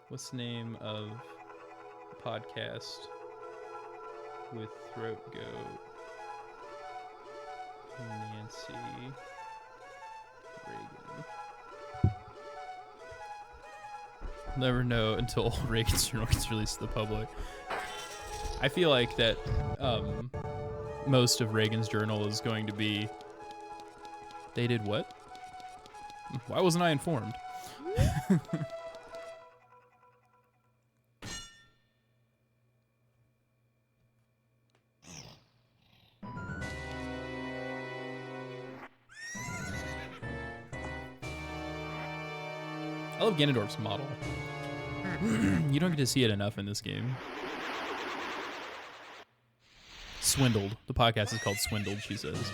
What's the name of the podcast with Throat Goat, Nancy Reagan? Never know until Reagan's journal gets released to the public. I feel like that most of Reagan's journal is going to be, they did what? Why wasn't I informed? I love Ganondorf's model. You don't get to see it enough in this game. Swindled. The podcast is called Swindled, she says.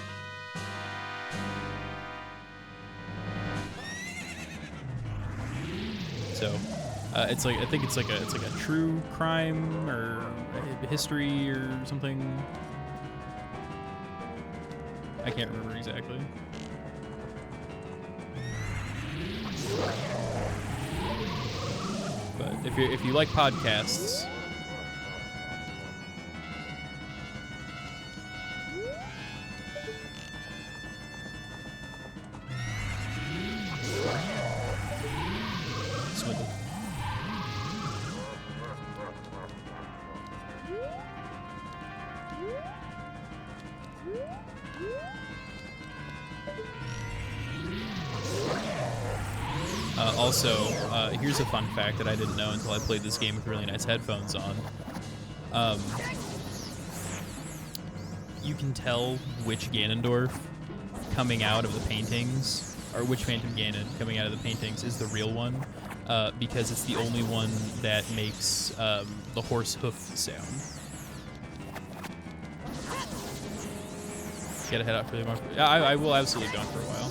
So, it's like, I think it's like a true crime or history or something. I can't remember exactly. But if you like podcasts, Swindled. Also, here's a fun fact that I didn't know until I played this game with really nice headphones on. You can tell which Ganondorf coming out of the paintings, or which Phantom Ganon coming out of the paintings is the real one, because it's the only one that makes the horse hoof sound. Gotta head out for the moment. Yeah, I will absolutely be on for a while.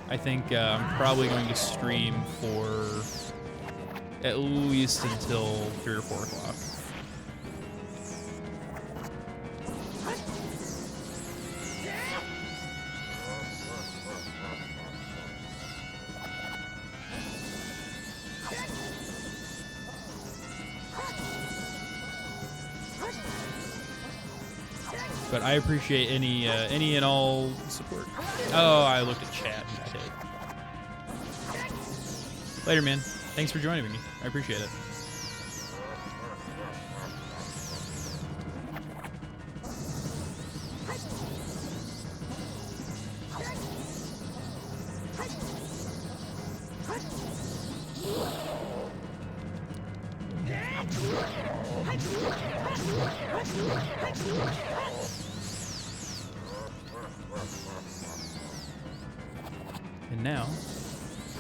I think I'm probably going to stream for at least until 3 or 4 o'clock. But I appreciate any and all support. Oh, I looked at chat and got hit. Later, man. Thanks for joining me. I appreciate it. And now,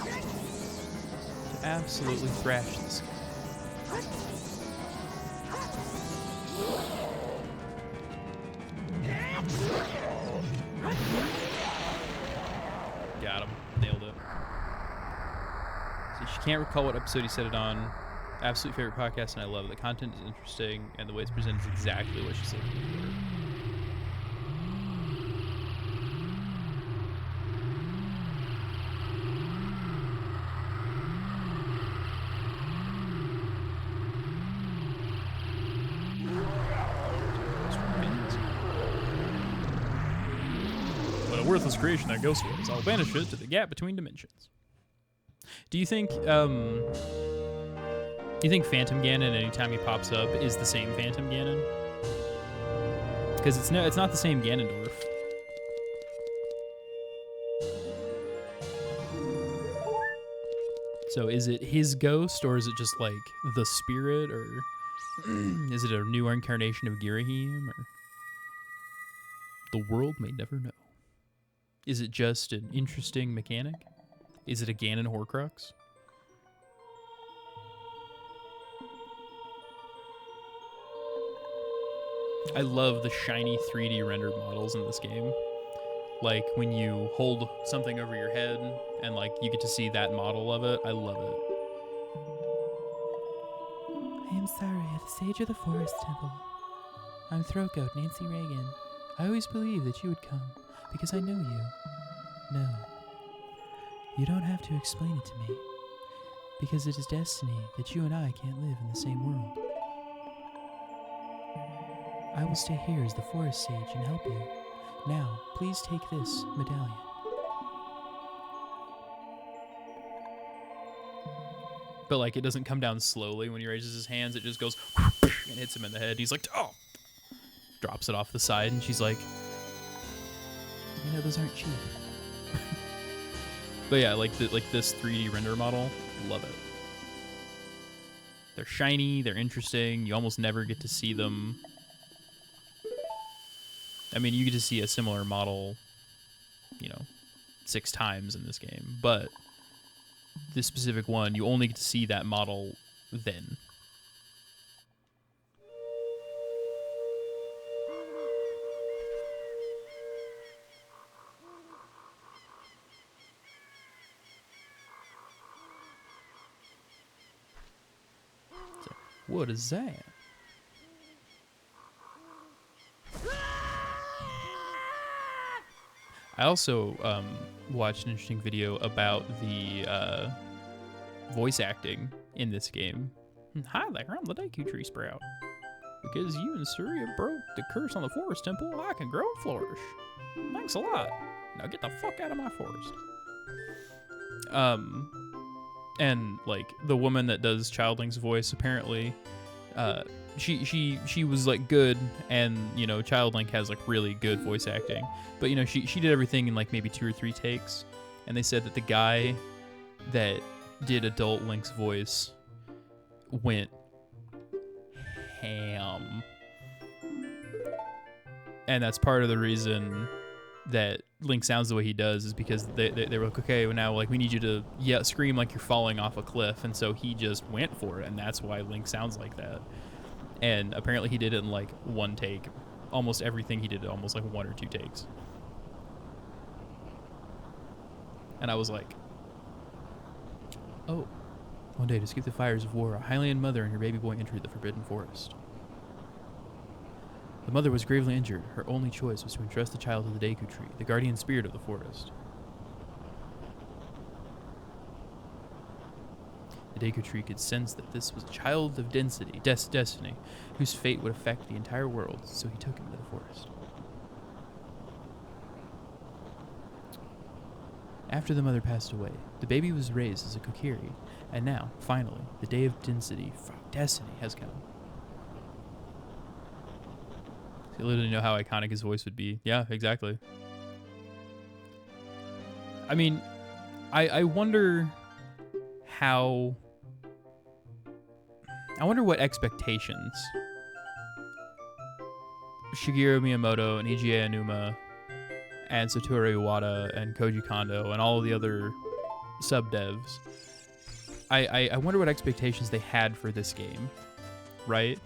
to absolutely thrash this guy. Got him. Nailed it. So she can't recall what episode he said it on. Absolute favorite podcast, and I love it. The content is interesting, and the way it's presented is exactly what she said. What a worthless creation that ghost was. I'll banish it to the gap between dimensions. Do you think Phantom Ganon, anytime he pops up, is the same Phantom Ganon? Because it's not the same Ganondorf. So is it his ghost, or is it just like the spirit, or Is it a new incarnation of Girahim, or the world may never know? Is it just an interesting mechanic? Is it a Ganon Horcrux? I love the shiny 3D rendered models in this game. Like when you hold something over your head and like you get to see that model of it. I love it. I am sorry, at the Sage of the Forest Temple. I'm Throat Goat Nancy Reagan. I always believed that you would come, because I know you. No. You don't have to explain it to me, because it is destiny that you and I can't live in the same world. I will stay here as the Forest Sage and help you. Now, please take this medallion. But like it doesn't come down slowly when he raises his hands. It just goes and hits him in the head. He's like, oh, drops it off the side, and she's like, You know, those aren't cheap. but yeah, like this 3D render model, love it. They're shiny, they're interesting. You almost never get to see them. I mean, you get to see a similar model, 6 times in this game, but this specific one, you only get to see that model then. So, what is that? I also watched an interesting video about the voice acting in this game. Hi there, I'm the Deku Tree Sprout. Because you and Surya broke the curse on the Forest Temple, I can grow and flourish. Thanks a lot. Now get the fuck out of my forest. And like the woman that does Childlink's voice, apparently, she was like good, and Childlink has like really good voice acting, but she did everything in like maybe 2 or 3 takes, and they said that the guy that did adult Link's voice went ham, and that's part of the reason that Link sounds the way he does, is because they were like, okay, well now like we need you to scream like you're falling off a cliff, and so he just went for it, and that's why Link sounds like that. And apparently he did it in like 1 take. Almost everything he did almost like 1 or 2 takes. And I was like, oh. One day, to escape the fires of war, a Hylian mother and her baby boy entered the Forbidden Forest. The mother was gravely injured. Her only choice was to entrust the child to the Deku Tree, the guardian spirit of the forest. The Deku Tree could sense that this was a child of destiny, whose fate would affect the entire world, so he took him to the forest. After the mother passed away, the baby was raised as a Kokiri, and now, finally, the day of destiny has come. You literally know how iconic his voice would be. Yeah, exactly. I mean, I wonder how... I wonder what expectations Shigeru Miyamoto and Eiji Aonuma and Satoru Iwata and Koji Kondo and all of the other sub-devs, I wonder what expectations they had for this game, right?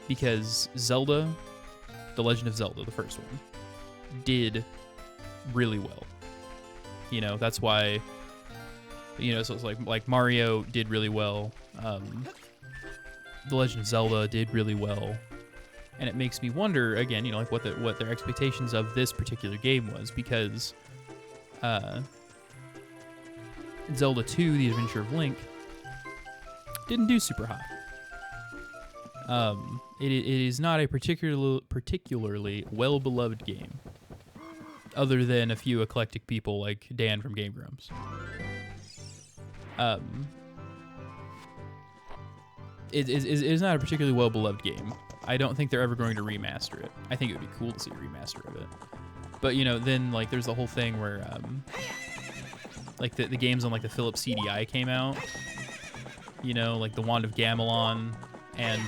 Because Zelda, The Legend of Zelda, the first one, did really well. That's why, so it's like Mario did really well. The Legend of Zelda did really well. And it makes me wonder, again, like what their expectations of this particular game was, because Zelda 2, The Adventure of Link, didn't do super hot. It is not a particularly well-beloved game, other than a few eclectic people like Dan from Game Grumps. It is not a particularly well-beloved game. I don't think they're ever going to remaster it. I think it would be cool to see a remaster of it. But, then, like, there's the whole thing where, like, the games on, like, the Philips CDI came out. Like, the Wand of Gamelon and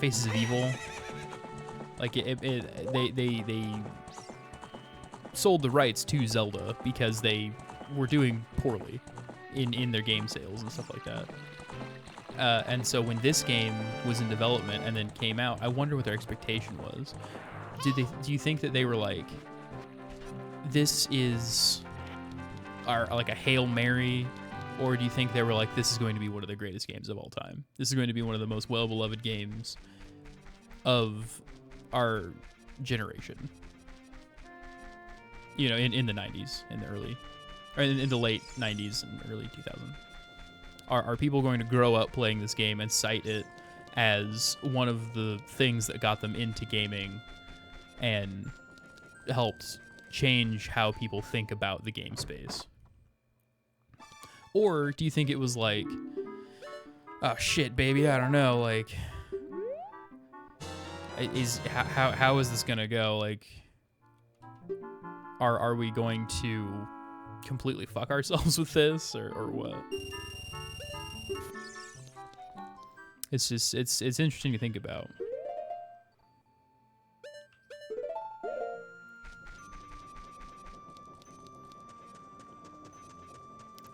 Faces of Evil. Like they sold the rights to Zelda because they were doing poorly in their game sales and stuff like that. And so when this game was in development and then came out, I wonder what their expectation was. Do you think that they were like, this is like a Hail Mary, or do you think they were like, this is going to be one of the greatest games of all time? This is going to be one of the most well-beloved games of our generation. You know, in the 90s, in the early, or in the late 90s and early 2000s. Are people going to grow up playing this game and cite it as one of the things that got them into gaming and helped change how people think about the game space? Or do you think it was like, oh shit, baby, I don't know, like, how is this gonna go? Like, are we going to completely fuck ourselves with this, or what? It's just, it's interesting to think about.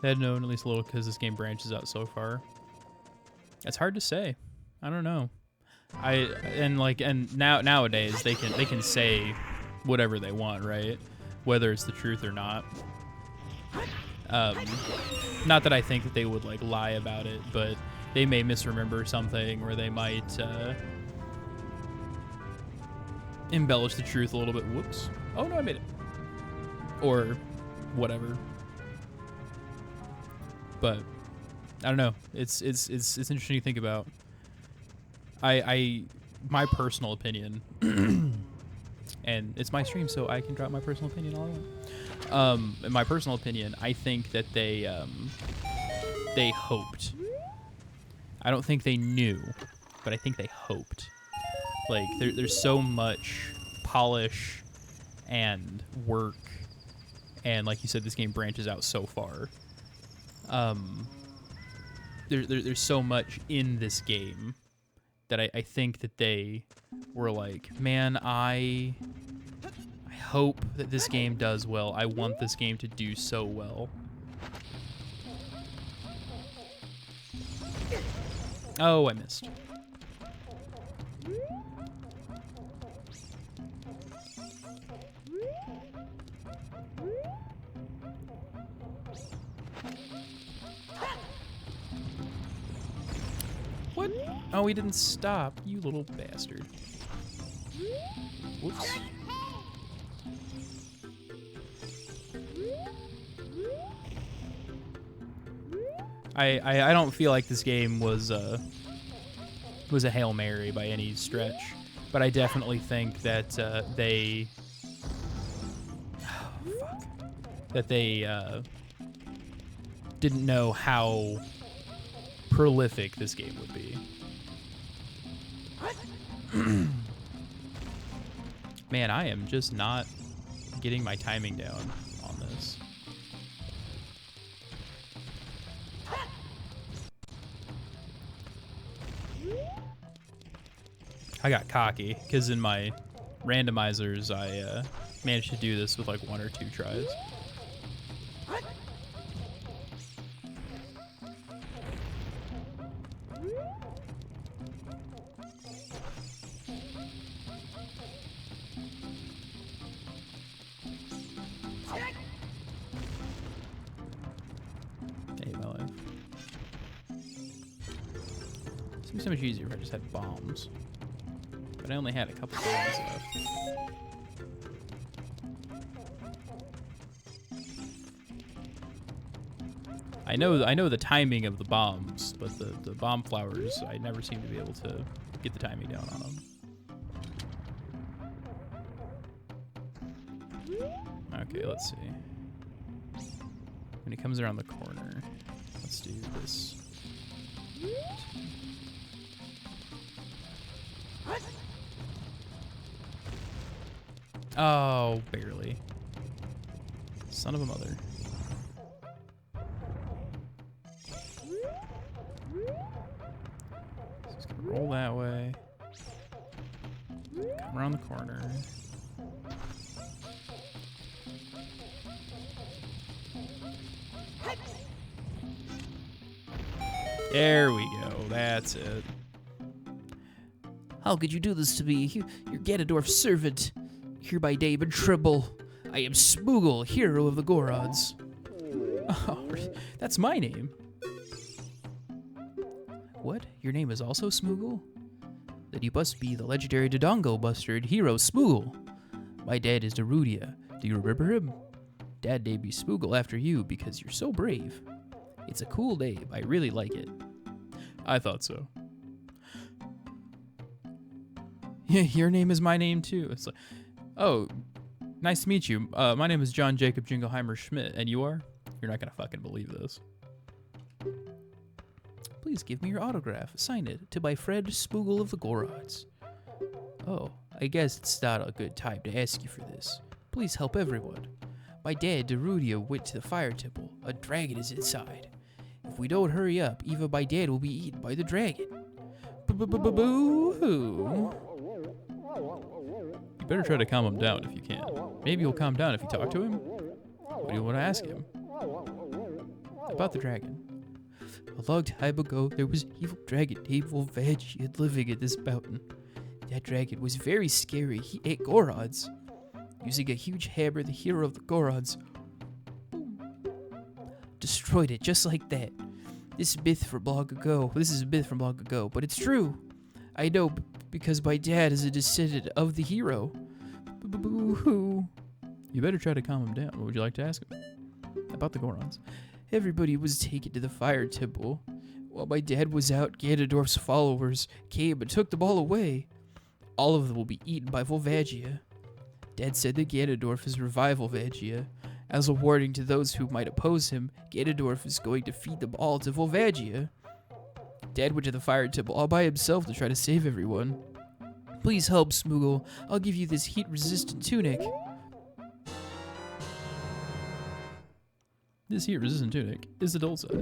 They had known at least a little because this game branches out so far. It's hard to say. I don't know. And nowadays they can say whatever they want, right? Whether it's the truth or not. Not that I think that they would like lie about it, but they may misremember something, or they might embellish the truth a little bit. Whoops. Oh no, I made it. Or whatever. But I don't know. It's interesting to think about. My personal opinion, and it's my stream, so I can drop my personal opinion all I want. In my personal opinion, I think that they hoped. I don't think they knew, but I think they hoped. Like there's so much polish and work, and like you said, this game branches out so far. There's so much in this game that I think that they were like, man, I hope that this game does well. I want this game to do so well. Oh, I missed. What? Oh, he didn't stop, you little bastard. Whoops. I don't feel like this game was a Hail Mary by any stretch, but I definitely think that they didn't know how prolific this game would be. Man, I am just not getting my timing down on this. I got cocky because in my randomizers I managed to do this with like 1 or 2 tries. So much easier if I just had bombs. But I only had a couple bombs left. I know the timing of the bombs, but the bomb flowers, I never seem to be able to get the timing down on them. Okay, let's see. When he comes around the corner, let's do this. Oh, barely. Son of a mother. Come around the corner. There we go. That's it. How could you do this to me? Your Ganondorf servant. Here by day but tremble. I am Smoogle, hero of the Gorods. Oh, that's my name. What? Your name is also Smoogle? Then you must be the legendary Dodongo Bustard hero Smoogle. My dad is Darudia. Do you remember him? Dad named me Smoogle after you because you're so brave. It's a cool name. I really like it. I thought so. Yeah, your name is my name too. It's like, oh, nice to meet you. My name is John Jacob Jingleheimer Schmidt, and you are? You're not gonna fucking believe this. Please give me your autograph. Sign it to my friend Smoogle of the Gorods. Oh, I guess it's not a good time to ask you for this. Please help everyone. My dad, Darudia, went to the fire temple. A dragon is inside. If we don't hurry up, even my dad will be eaten by the dragon. Boo-hoo. You better try to calm him down if you can. Maybe he'll calm down if you talk to him. What do you want to ask him? About the dragon. A long time ago, there was an evil dragon named Volvagian living in this mountain. That dragon was very scary. He ate Gorods. Using a huge hammer, the hero of the Gorods destroyed it just like that. This is a myth from long ago, but it's true. I know because my dad is a descendant of the hero. Boo-hoo. You better try to calm him down. What would you like to ask him? About the Gorons. Everybody was taken to the fire temple. While my dad was out, Ganondorf's followers came and took them all away. All of them will be eaten by Volvagia. Dad said that Ganondorf is revival Volvagia. As a warning to those who might oppose him, Ganondorf is going to feed them all to Volvagia. Dad went to the fire temple all by himself to try to save everyone. Please help, Smoogle. I'll give you this heat-resistant tunic. This heat-resistant tunic is adult size.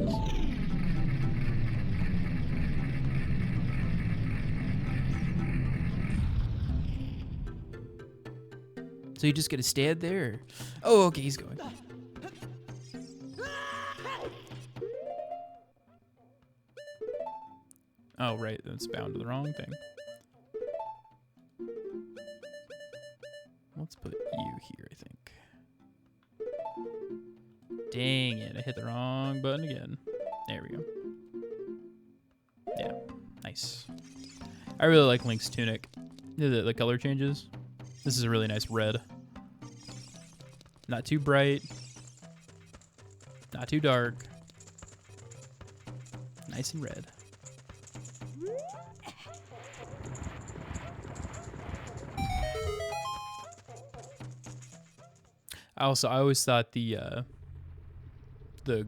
So you're just gonna stand there? Oh, okay, he's going. Oh, right, that's bound to the wrong thing. Let's put you here, I think. Dang it, I hit the wrong button again. There we go. Yeah, nice. I really like Link's tunic. The color changes. This is a really nice red. Not too bright. Not too dark. Nice and red. I always thought the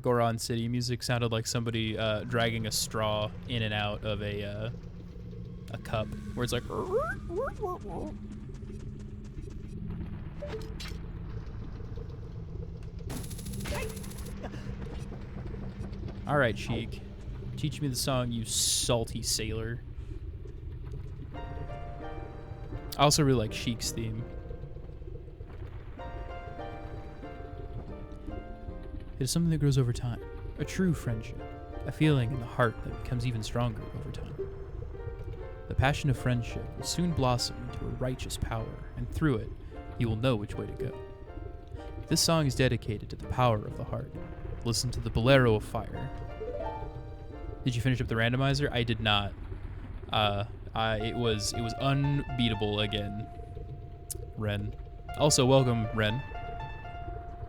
Goron City music sounded like somebody dragging a straw in and out of a cup, where it's like. All right, Sheik, teach me the song, you salty sailor. I also really like Sheik's theme. It is something that grows over time, a true friendship, a feeling in the heart that becomes even stronger over time. The passion of friendship will soon blossom into a righteous power, and through it, you will know which way to go. This song is dedicated to the power of the heart. Listen to the Bolero of Fire. Did you finish up the randomizer? I did not. It was unbeatable again. Ren. Also, welcome, Ren,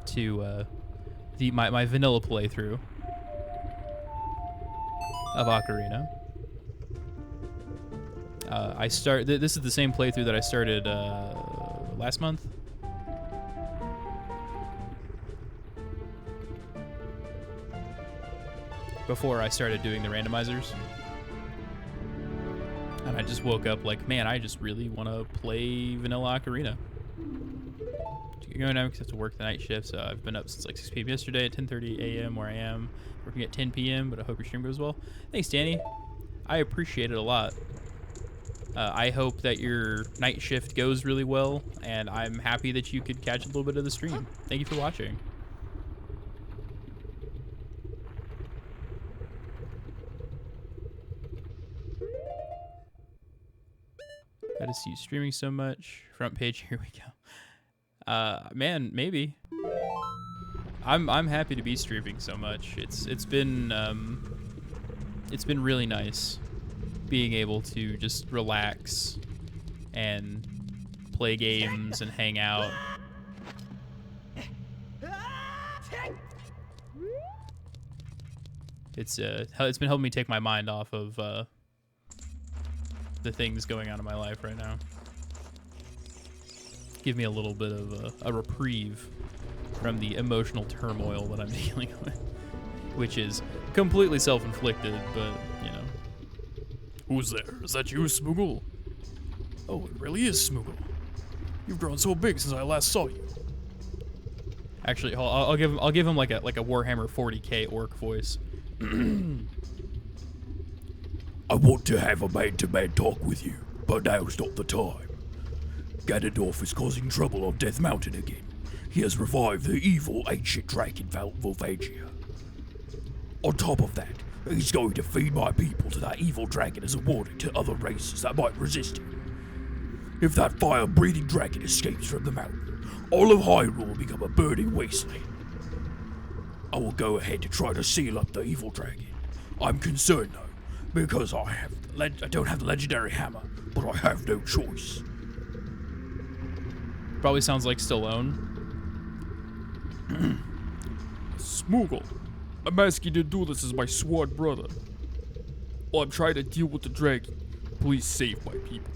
to my vanilla playthrough of Ocarina. This is the same playthrough that I started last month. Before I started doing the randomizers. And I just woke up like, man, I just really want to play vanilla Ocarina. Going now because I have to work the night shift, so I've been up since like 6 p.m. yesterday at 10:30 a.m. where I am, working at 10 p.m., but I hope your stream goes well. Thanks, Danny. I appreciate it a lot. I hope that your night shift goes really well, and I'm happy that you could catch a little bit of the stream. Thank you for watching. Glad to see you streaming so much. Front page, here we go. Man, maybe. I'm happy to be streaming so much. It's been really nice being able to just relax and play games and hang out. It's been helping me take my mind off of the things going on in my life right now. Give me a little bit of a reprieve from the emotional turmoil that I'm dealing with, which is completely self-inflicted, but, you know. Who's there? Is that you, Smoogle? Oh, it really is Smoogle. You've grown so big since I last saw you. Actually, I'll give him like a Warhammer 40k orc voice. I want to have a man-to-man talk with you, but now's not the time. Ganondorf is causing trouble on Death Mountain again. He has revived the evil ancient dragon Volvagia. On top of that, he's going to feed my people to that evil dragon as a warning to other races that might resist him. If that fire-breathing dragon escapes from the mountain, all of Hyrule will become a burning wasteland. I will go ahead to try to seal up the evil dragon. I'm concerned though, because I don't have the legendary hammer, but I have no choice. Probably sounds like Stallone. Smoogle, I'm asking you to do this as my sworn brother. While I'm trying to deal with the dragon, please save my people.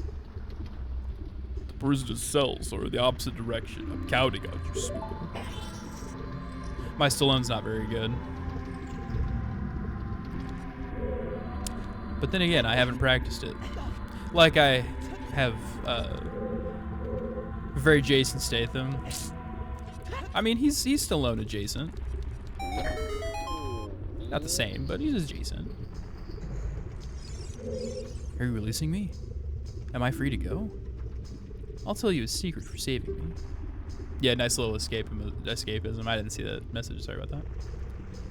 The prisoner's cells are in the opposite direction. I'm counting on you, Smoogle. My Stallone's not very good. But then again, I haven't practiced it. Like I have very Jason Statham. I mean, he's Stallone adjacent. Not the same, but he's adjacent. Are you releasing me? Am I free to go? I'll tell you a secret for saving me. Yeah, nice little escapism. I didn't see that message. Sorry about that.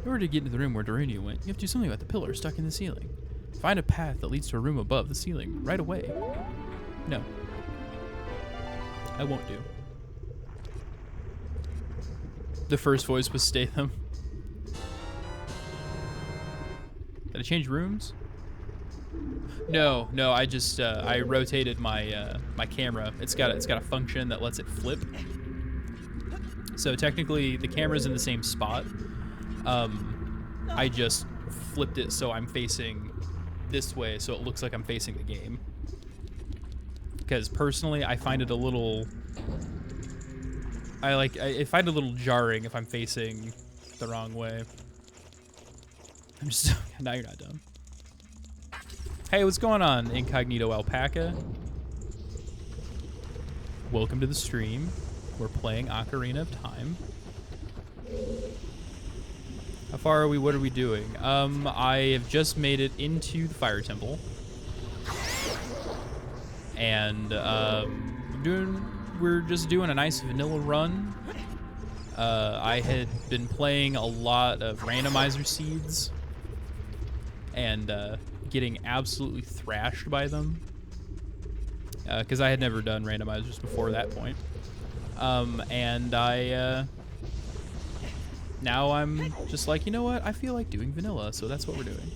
In order to get into the room where Dorania went, you have to do something about the pillar stuck in the ceiling. Find a path that leads to a room above the ceiling right away. No. I won't do. The first voice was Statham. Did I change rooms? No, I just I rotated my my camera. It's got a function that lets it flip. So technically the camera's in the same spot. I just flipped it so I'm facing this way, so it looks like I'm facing the game. Because personally, I find it a little. I find it a little jarring if I'm facing the wrong way. I'm just. Now you're not done. Hey, what's going on, Incognito Alpaca? Welcome to the stream. We're playing Ocarina of Time. How far are we? What are we doing? I have just made it into the Fire Temple. And we're just doing a nice vanilla run. I had been playing a lot of randomizer seeds and getting absolutely thrashed by them because I had never done randomizers before that point. And now I'm just like, you know what? I feel like doing vanilla, so that's what we're doing.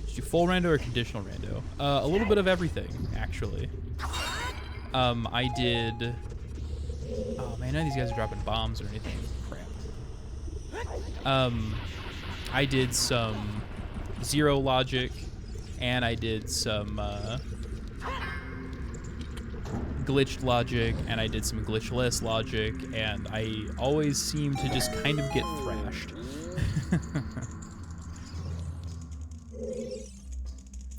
Did you full rando or conditional rando? A little bit of everything, actually. I did. Oh man, none of these guys are dropping bombs or anything. Crap. I did some zero logic, and I did some glitched logic, and I did some glitchless logic, and I always seem to just kind of get thrashed.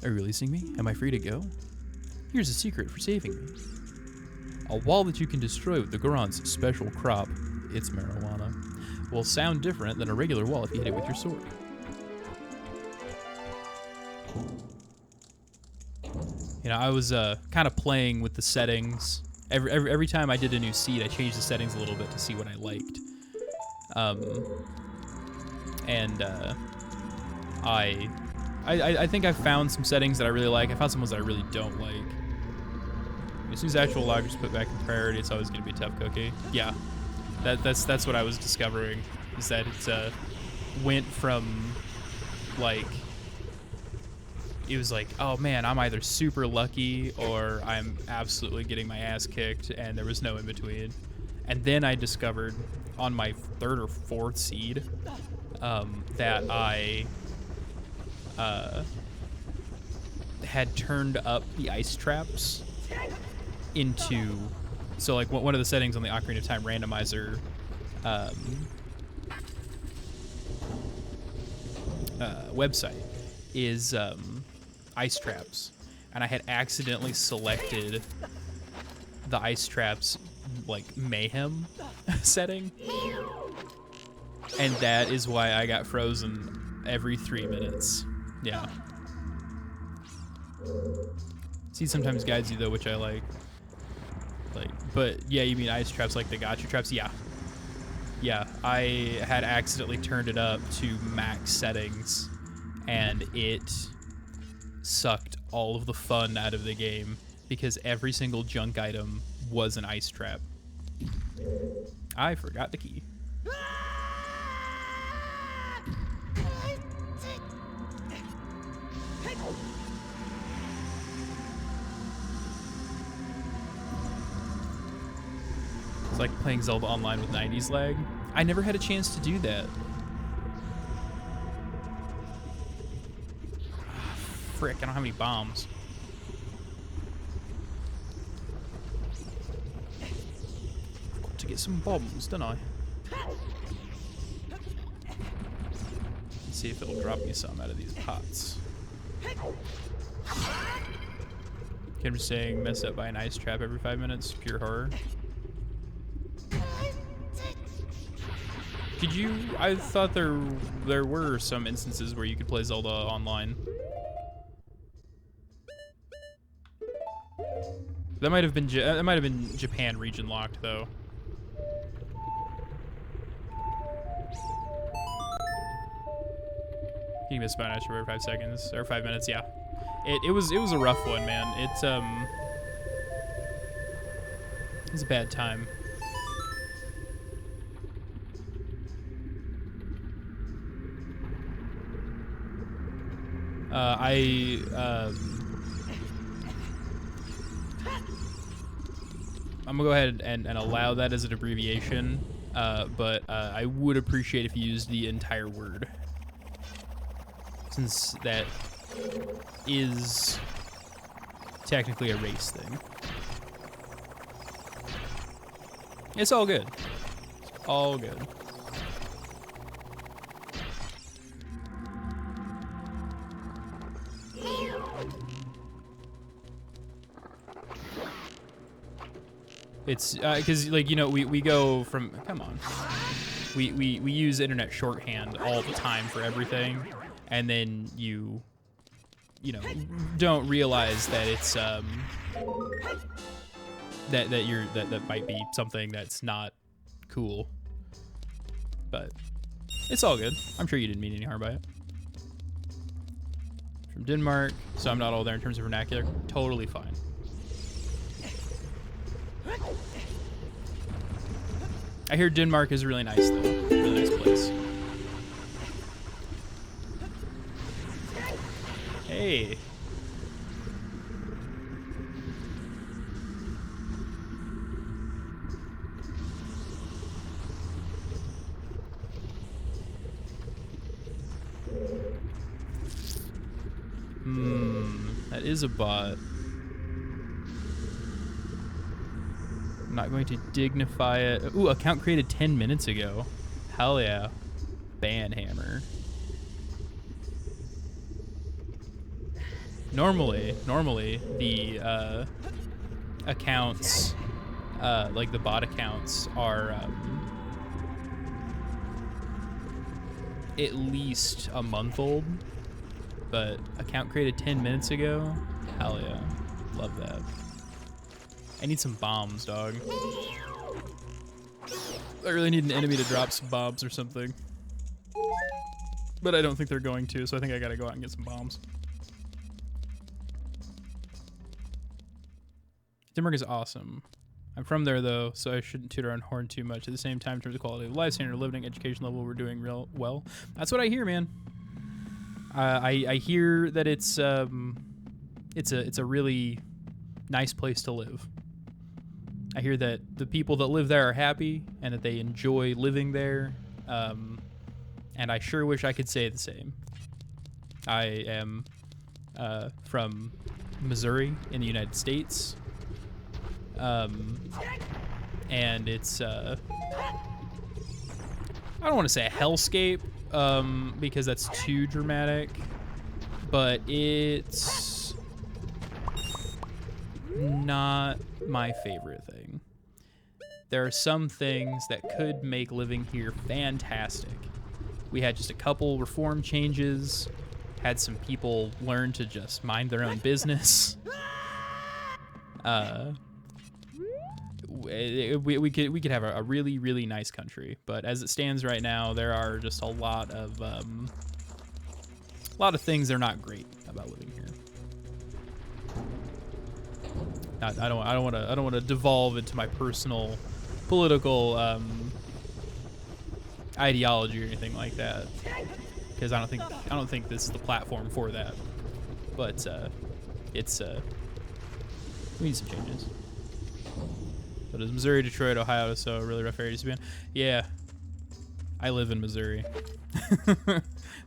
Are you releasing me? Am I free to go? Here's a secret for saving me. A wall that you can destroy with the Goron's special crop, it's marijuana, will sound different than a regular wall if you hit it with your sword. You know, I was kind of playing with the settings. Every time I did a new seed, I changed the settings a little bit to see what I liked. I think I found some settings that I really like. I found some ones that I really don't like. As soon as actual log is put back in priority, it's always going to be a tough cookie. Yeah, that's what I was discovering, is that it went from, like, it was like, oh man, I'm either super lucky or I'm absolutely getting my ass kicked, and there was no in between. And then I discovered on my third or fourth seed that I had turned up the ice traps into, so like one of the settings on the Ocarina of Time randomizer website is ice traps, and I had accidentally selected the ice traps like mayhem setting, and that is why I got frozen every 3 minutes. Yeah. See, sometimes guides you though, which I like, but yeah, you mean ice traps like the gotcha traps? Yeah, I had accidentally turned it up to max settings, and it sucked all of the fun out of the game because every single junk item was an ice trap. I forgot the key. It's like playing Zelda Online with 90s lag. I never had a chance to do that. Frick, I don't have any bombs. Got to get some bombs, don't I? Let's see if it'll drop me some out of these pots. I'm just saying, mess up by an ice trap every 5 minutes. Pure horror. Could you? I thought there were some instances where you could play Zelda online. That might have been Japan region locked though. You miss about every 5 seconds or 5 minutes. Yeah, it was a rough one, man. It was a bad time. I'm gonna go ahead and allow that as an abbreviation, but I would appreciate if you used the entire word, since that is technically a race thing. It's all good. All good. It's because, like, you know, we go from, come on, we use internet shorthand all the time for everything, and then you know, don't realize that it's that might be something that's not cool, but it's all good. I'm sure you didn't mean any harm by it. From Denmark, so I'm not all there in terms of vernacular. Totally fine. I hear Denmark is really nice though. Really nice place. Hey. That is a bot. I'm not going to dignify it. Ooh, account created 10 minutes ago. Hell yeah. Banhammer. Normally the accounts, like the bot accounts, are at least a month old. But account created 10 minutes ago? Hell yeah. Love that. I need some bombs, dog. I really need an enemy to drop some bombs or something. But I don't think they're going to, so I think I gotta go out and get some bombs. Denmark is awesome. I'm from there though, so I shouldn't toot our own horn too much. At the same time, in terms of quality of life, standard of living, education level, we're doing real well. That's what I hear, man. I hear that it's a really nice place to live. I hear that the people that live there are happy and that they enjoy living there. And I sure wish I could say the same. I am from Missouri in the United States. And it's, I don't want to say a hellscape, because that's too dramatic, but it's not my favorite thing. There are some things that could make living here fantastic. We had just a couple reform changes, had some people learn to just mind their own business. We could have a really, really nice country, but as it stands right now, there are just a lot of things that are not great about living here. I don't want to devolve into my personal political ideology or anything like that, because I don't think this is the platform for that. But we need some changes. So does Missouri, Detroit, Ohio, so really rough areas to be in? Yeah, I live in Missouri.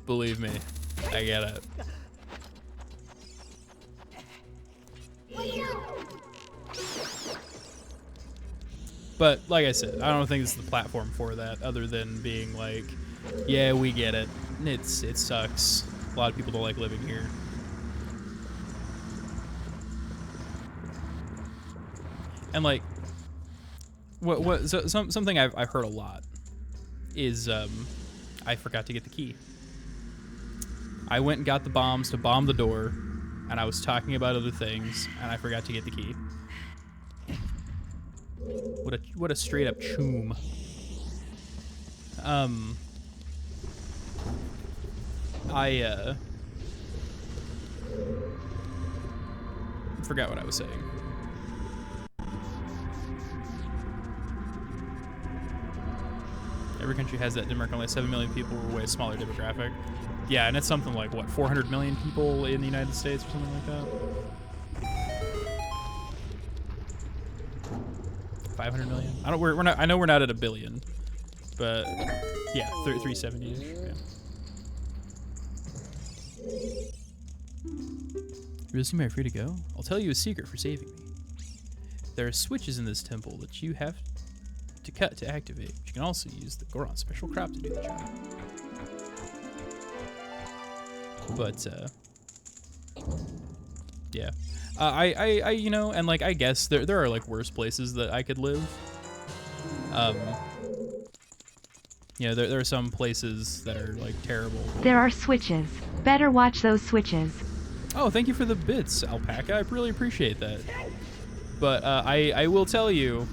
Believe me, I get it. But like I said, I don't think this is the platform for that, other than being like, yeah, we get it. It sucks. A lot of people don't like living here. And like, something I've heard a lot is I forgot to get the key. I went and got the bombs to bomb the door, and I was talking about other things, and I forgot to get the key. What a straight up choom. I forgot what I was saying. Every country has that. Denmark only has 7 million people, we're way smaller demographic. Yeah, and it's something like, what, 400 million people in the United States or something like that? 500 million? I know we're not at a billion, but yeah, 370. Yeah. You assume I'm free to go? I'll tell you a secret for saving me. There are switches in this temple that you have to cut to activate. But you can also use the Goron special crop to do the job. But yeah. I you know, and like I guess there are like worse places that I could live. You know, there are some places that are like terrible. There are switches. Better watch those switches. Oh, thank you for the bits, Alpaca. I really appreciate that. But I will tell you,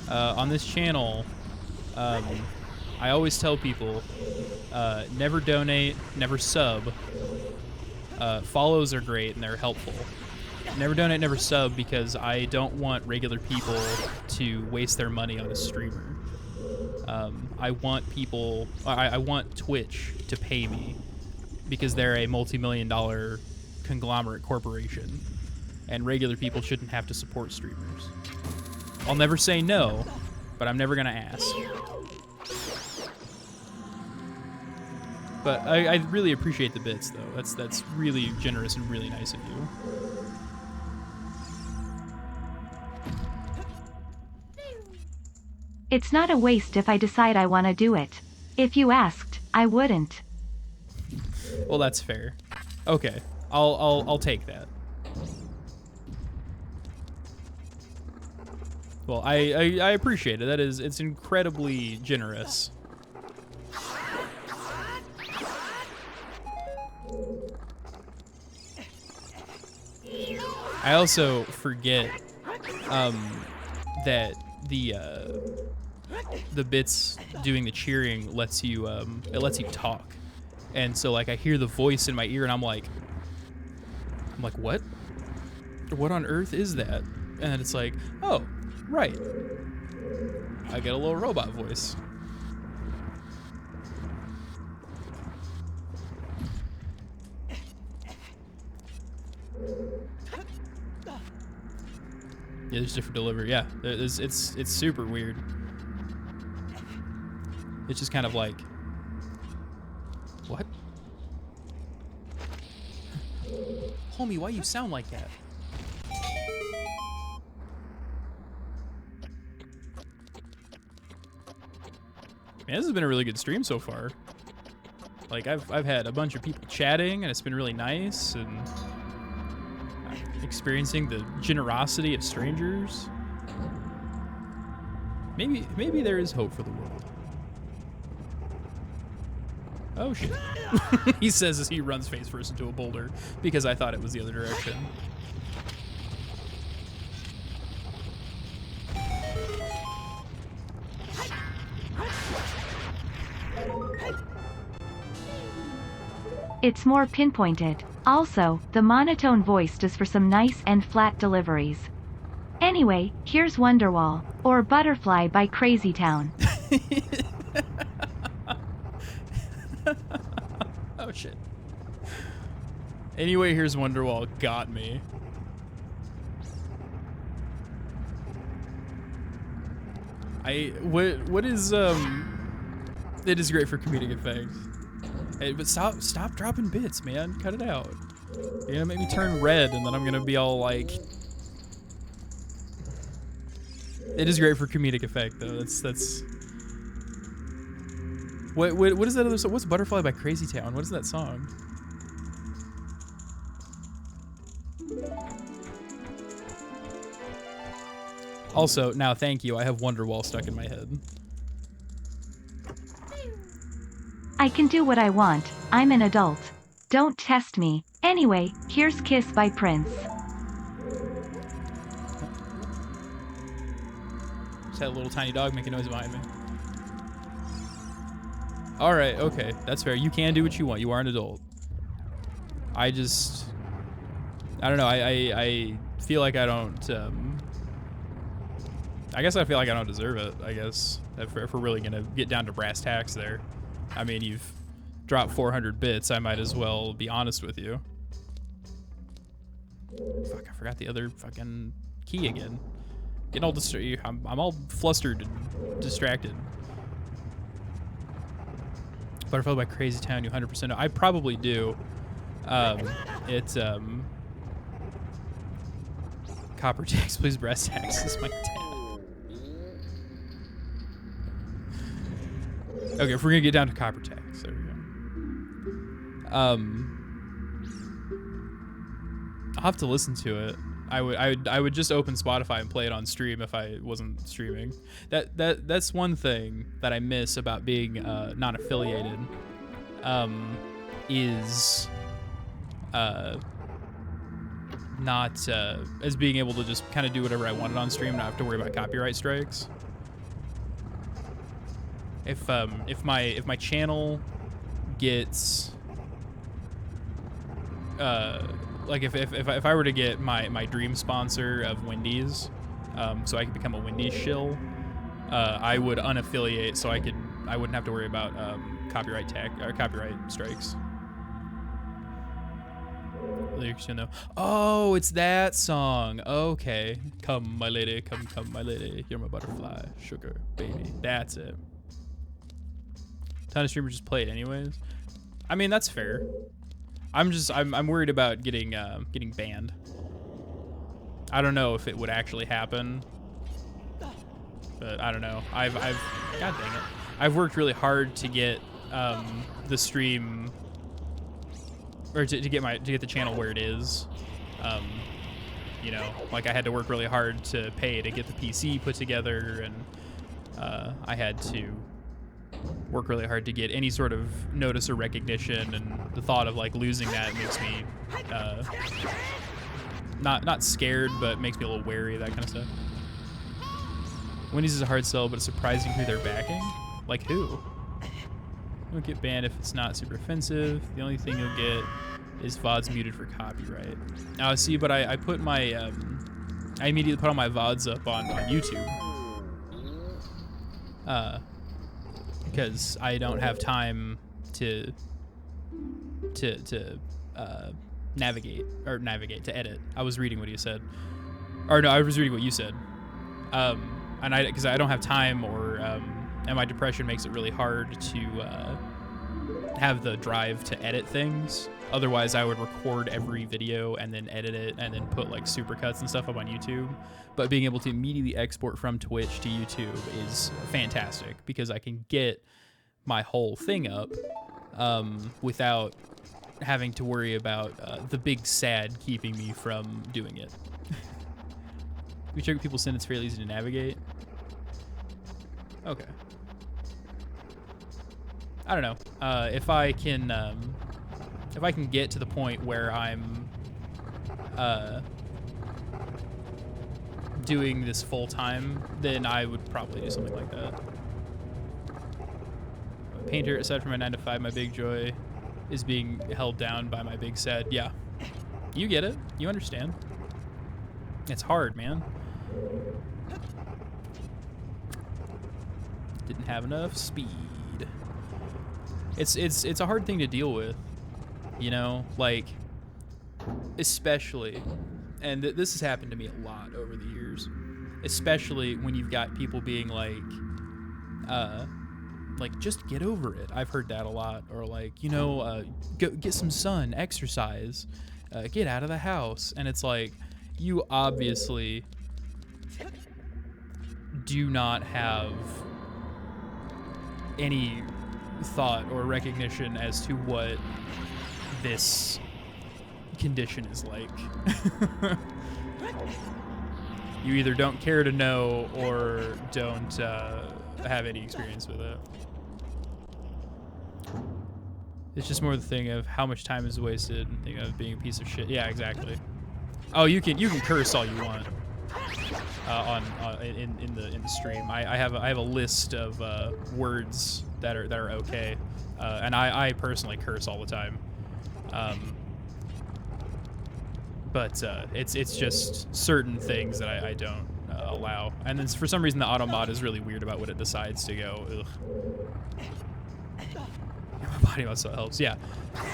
on this channel, I always tell people, never donate, never sub. Follows are great and they're helpful. Never donate, never sub, because I don't want regular people to waste their money on a streamer. I want people, I want Twitch to pay me because they're a multi-million-dollar conglomerate corporation, and regular people shouldn't have to support streamers. I'll never say no, but I'm never gonna ask. But I really appreciate the bits, though. That's really generous and really nice of you. It's not a waste if I decide I want to do it. If you asked, I wouldn't. Well, that's fair. Okay, I'll take that. Well, I appreciate it. It's incredibly generous. I also forget that the bits doing the cheering lets you it lets you talk, and so like I hear the voice in my ear and I'm like what on earth is that? And it's like, oh right, I get a little robot voice. Yeah, there's different delivery. Yeah, it's super weird. It's just kind of like, what? Homie, why you sound like that? Man, this has been a really good stream so far. Like I've had a bunch of people chatting and it's been really nice, and experiencing the generosity of strangers. Maybe there is hope for the world. Oh shit. He says as he runs face first into a boulder because I thought it was the other direction. It's more pinpointed. Also, the monotone voice does for some nice and flat deliveries. Anyway, here's Wonderwall, or Butterfly by Crazy Town. Oh shit. Anyway, here's Wonderwall. Got me. What is it is great for comedic effect. Hey, but stop dropping bits, man. Cut it out. You're gonna make me turn red, and then I'm gonna be all like. It is great for comedic effect, though. That's. What is that other song? What's Butterfly by Crazy Town? What is that song? Also, now thank you. I have Wonderwall stuck in my head. I can do what I want. I'm an adult. Don't test me. Anyway, here's Kiss by Prince. Just had a little tiny dog making noise behind me. All right, okay, that's fair. You can do what you want. You are an adult. I don't know. I feel like I don't. I guess I feel like I don't deserve it. I guess if we're really gonna get down to brass tacks there. I mean, you've dropped 400 bits. I might as well be honest with you. Fuck, I forgot the other fucking key again. Getting all I'm all flustered and distracted. Butterfly by Crazy Town, you 100% know. I probably do. It's Copper Jacks, please brass tacks. This is my dad. Okay, if we're gonna get down to Copper Tax, there we go. I'll have to listen to it. I would just open Spotify and play it on stream if I wasn't streaming. That's one thing that I miss about being non-affiliated. Is not as being able to just kind of do whatever I wanted on stream, not have to worry about copyright strikes. If my channel gets like if I were to get my dream sponsor of Wendy's, so I could become a Wendy's shill, I would unaffiliate so I wouldn't have to worry about copyright strikes. Lyrics, you know. Oh, it's that song. Okay, come my lady, come my lady, you're my butterfly, sugar baby. That's it. Ton of streamers just play it anyways. I mean, that's fair. I'm worried about getting banned. I don't know if it would actually happen, but I don't know. God dang it. I've worked really hard to get the stream, or to get the channel where it is. You know, like I had to work really hard to pay to get the PC put together, and I had to work really hard to get any sort of notice or recognition, and the thought of like losing that makes me not scared, but makes me a little wary of that kind of stuff. Wendy's is a hard sell, but it's surprising who they're backing. Like who? You won't get banned if it's not super offensive. The only thing you'll get is VODs muted for copyright. Now see, but I put my I immediately put all my VODs up on YouTube. Because I don't have time to to edit. I was reading what you said, or no, I was reading what you said. And because I don't have time, or and my depression makes it really hard to have the drive to edit things. Otherwise, I would record every video and then edit it and then put like supercuts and stuff up on YouTube. But being able to immediately export from Twitch to YouTube is fantastic because I can get my whole thing up without having to worry about the big sad keeping me from doing it. We check what people send, it's fairly easy to navigate. Okay. I don't know. If I can get to the point where I'm doing this full time, then I would probably do something like that. Painter, aside from my 9 to 5, my big joy is being held down by my big sad. Yeah, you get it. You understand. It's hard, man. Didn't have enough speed. It's a hard thing to deal with, you know, like, especially, and this has happened to me a lot over the years, especially when you've got people being like, just get over it. I've heard that a lot. Or like, you know, go get some sun, exercise, get out of the house. And it's like, you obviously do not have any thought or recognition as to what this condition is like. You either don't care to know or don't have any experience with it. It's just more the thing of how much time is wasted and thing of being a piece of shit. Yeah, exactly. Oh, you can curse all you want in the stream. I have a list of words that are okay, and I personally curse all the time. But it's just certain things that I don't allow. And then for some reason the auto mod is really weird about what it decides to go. Ugh. My body also helps. Yeah,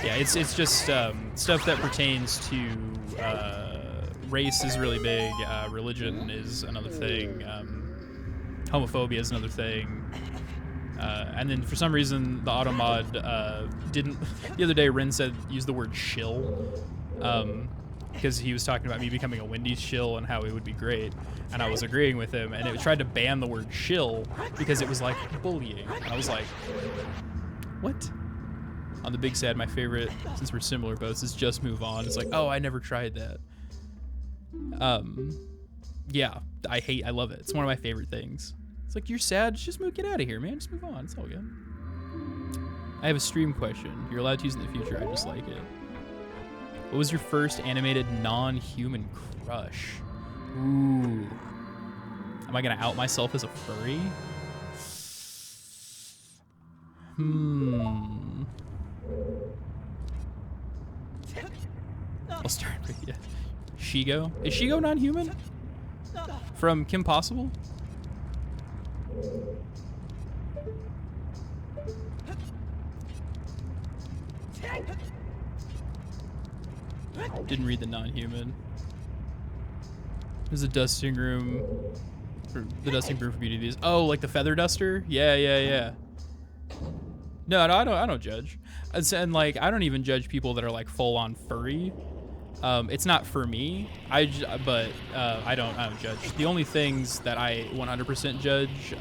it's just stuff that pertains to race is really big. Religion is another thing. Homophobia is another thing. And then for some reason the auto mod didn't. The other day Rin said use the word shill. Because he was talking about me becoming a Wendy's shill and how it would be great, and I was agreeing with him, and it tried to ban the word shill because it was like bullying, and I was like, what? On the big sad, my favorite, since we're similar boats, is Just Move On. It's like, oh, I never tried that. Yeah, I love it. It's one of my favorite things. It's like, you're sad, just get out of here, man. Just move on, it's all good. I have a stream question. You're allowed to use it in the future, I just like it. What was your first animated non-human crush? Ooh. Am I gonna out myself as a furry? I'll start with you. Shigo? Is Shigo non-human? From Kim Possible? Didn't read the non-human. There's a dusting room. The dusting room for beauty of these. Oh, like the feather duster? Yeah. No, I don't judge. And like, I don't even judge people that are like full on furry. It's not for me. I don't judge. The only things that I 100% judge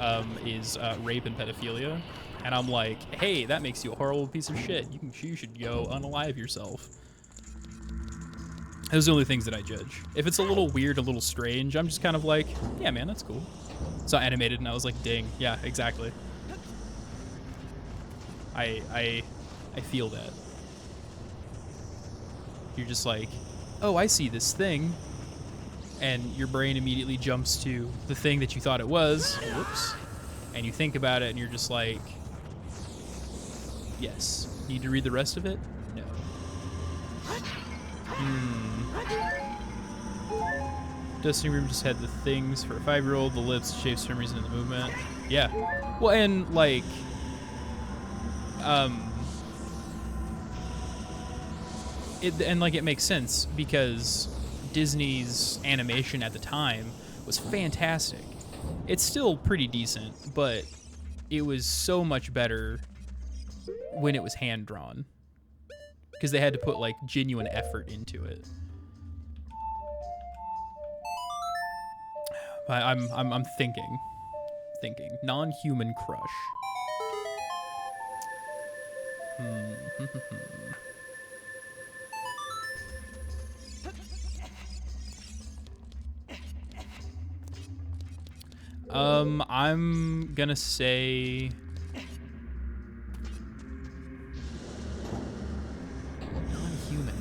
is rape and pedophilia. And I'm like, hey, that makes you a horrible piece of shit. You should go unalive yourself. Those are the only things that I judge. If it's a little weird, a little strange, I'm just kind of like, yeah, man, that's cool. It's not animated, and I was like, dang, yeah, exactly. I feel that. You're just like, oh, I see this thing. and your brain immediately jumps to the thing that you thought it was. Whoops. And you think about it, and you're just like, yes. Need to read the rest of it? No. Dusting room just had the things for a 5-year-old, the lips, shapes, for some reason in the movement. Yeah. Well, and like, it makes sense because Disney's animation at the time was fantastic. It's still pretty decent, but it was so much better when it was hand drawn because they had to put like genuine effort into it. I'm thinking non-human crush. I'm gonna say non-human.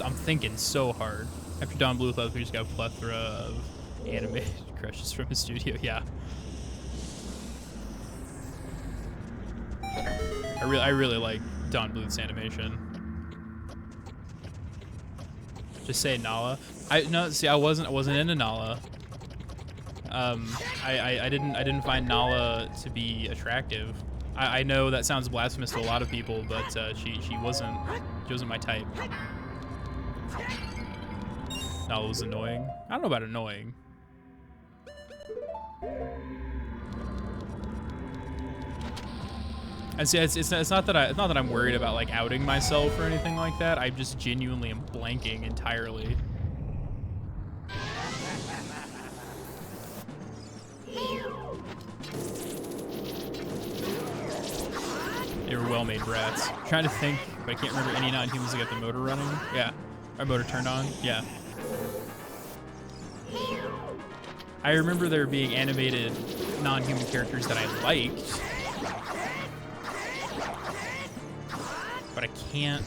I'm thinking so hard. After Don Bluth left, we just got a plethora of animated crushes from his studio. Yeah. I really like Don Bluth's animation. Just say Nala. I wasn't into Nala. I didn't find Nala to be attractive. I know that sounds blasphemous to a lot of people, but she wasn't my type. Nala was annoying. I don't know about annoying. And see, it's not that I'm worried about like outing myself or anything like that. I just genuinely am blanking entirely. They were well-made brats. I'm trying to think, but I can't remember any non-humans that got the motor running. Yeah, our motor turned on. Yeah. I remember there being animated non-human characters that I liked. But I can't.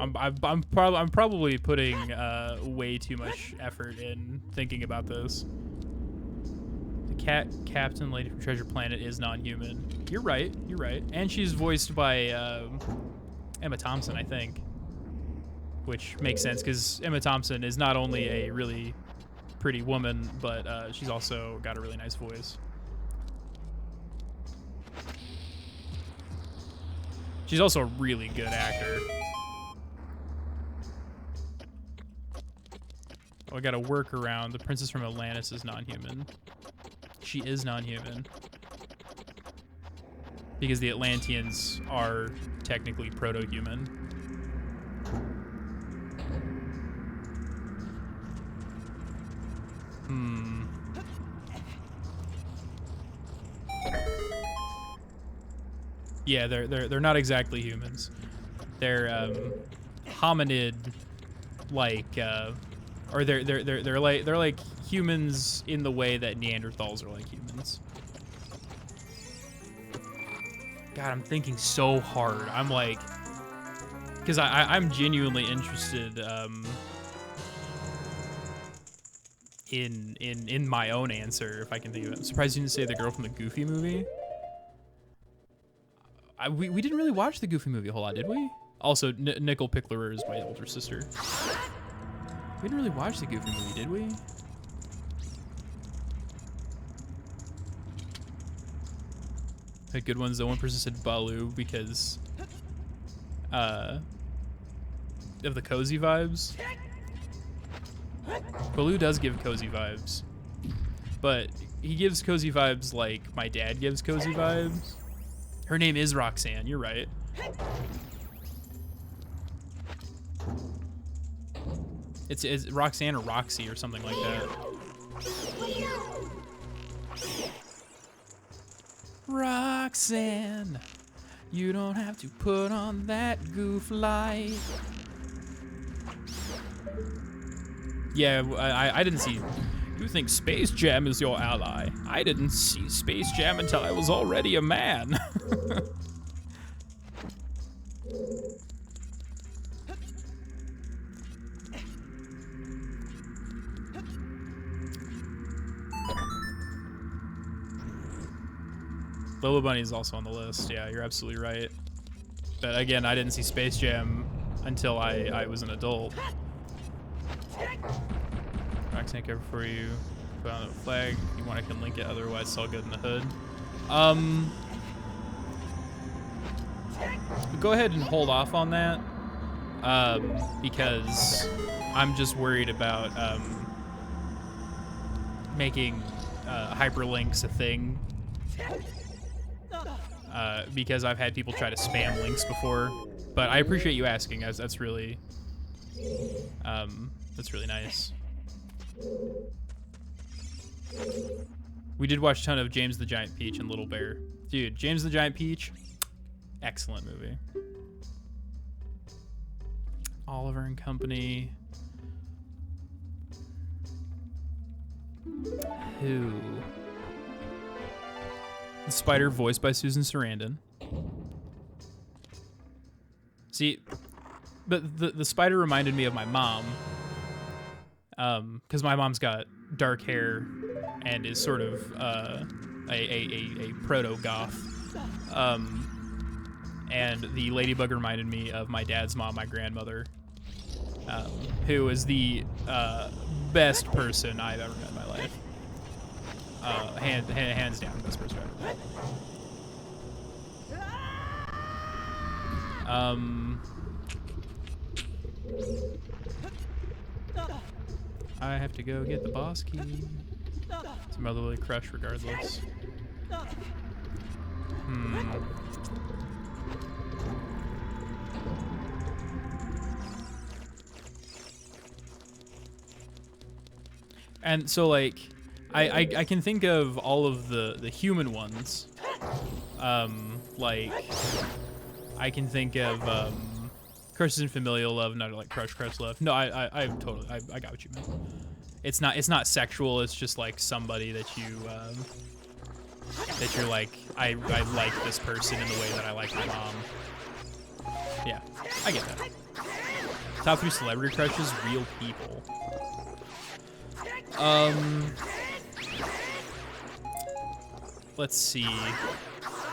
I'm probably putting way too much effort in thinking about this. The captain lady from Treasure Planet is non-human. You're right. And she's voiced by Emma Thompson, I think. Which makes sense because Emma Thompson is not only a really pretty woman, but she's also got a really nice voice. She's also a really good actor. Oh, I got a workaround. The princess from Atlantis is non-human. She is non-human. Because the Atlanteans are technically proto-human. Yeah, they're not exactly humans. They're hominid like or they're like humans in the way that Neanderthals are like humans. God, I'm thinking so hard. I'm like, because I'm genuinely interested in my own answer if I can think of it. I'm surprised you didn't say the girl from the Goofy movie. We didn't really watch the Goofy movie a whole lot, did we? Also, Nicole Picklerer is my older sister. We didn't really watch the Goofy movie, did we? The good ones, the one person said Baloo because of the cozy vibes. Baloo does give cozy vibes, but he gives cozy vibes like my dad gives cozy vibes. Her name is Roxanne, you're right. It's Roxanne or Roxy or something like that. Roxanne, You don't have to put on that goof light. Yeah, I didn't see. You think Space Jam is your ally? I didn't see Space Jam until I was already a man. Lola Bunny is also on the list. Yeah, you're absolutely right. But again, I didn't see Space Jam until I was an adult. Rock tank over for you. Put on the flag. You want, I can link it. Otherwise, it's all good in the hood. Go ahead and hold off on that. Because I'm just worried about making hyperlinks a thing. Because I've had people try to spam links before, but I appreciate you asking. That's really nice. We did watch a ton of James the Giant Peach and Little Bear. Dude, James the Giant Peach, excellent movie. Oliver and Company. Who? The Spider, voiced by Susan Sarandon. See, but the spider reminded me of my mom. Because my mom's got dark hair and is sort of a proto-goth. And the ladybug reminded me of my dad's mom, my grandmother, who is the best person I've ever met in my life. Hands down, best person I've ever met. I have to go get the boss key. It's motherly crush regardless. And so, like, I can think of all of the human ones. Like, I can think of crushes and familial love, not like crush love. No, I totally I got what you meant. It's not sexual. It's just like somebody that you that you're like, I like this person in the way that I like my mom. Yeah, I get that. Top 3 celebrity crushes, real people. Let's see.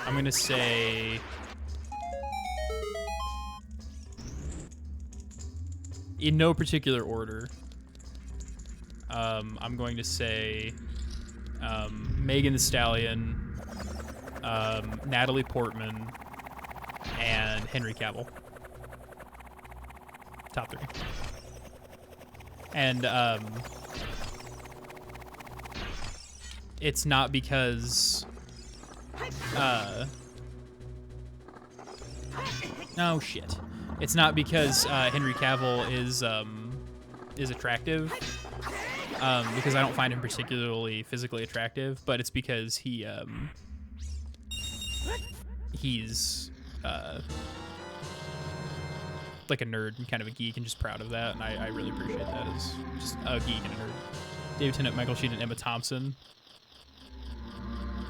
I'm gonna say in no particular order. I'm going to say Megan Thee Stallion, Natalie Portman, and Henry Cavill. Top 3. And it's not because no shit. It's not because Henry Cavill is attractive, because I don't find him particularly physically attractive, but it's because he's like a nerd and kind of a geek and just proud of that, and I really appreciate that as just a geek and a nerd. David Tennant, Michael Sheen, and Emma Thompson.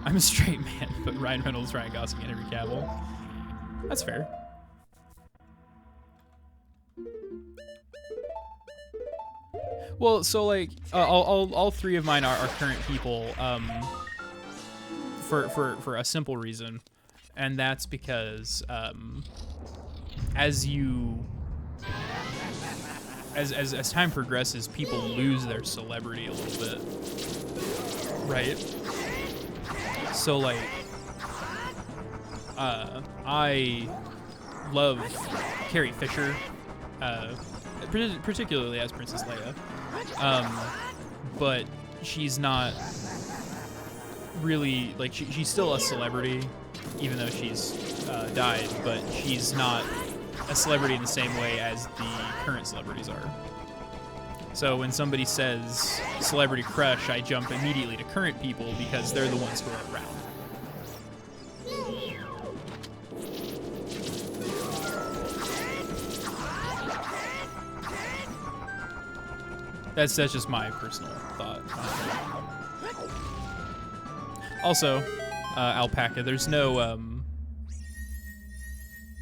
I'm a straight man, but Ryan Reynolds, Ryan Gosling, and Henry Cavill. That's fair. Well, so like all 3 of mine are current people, for a simple reason, and that's because as time progresses, people lose their celebrity a little bit, right? So like, I love Carrie Fisher, particularly as Princess Leia, but she's not really, like, she's still a celebrity, even though she's died, but she's not a celebrity in the same way as the current celebrities are. So when somebody says celebrity crush, I jump immediately to current people because they're the ones who are around. That's just my personal thought. Also, alpaca. There's no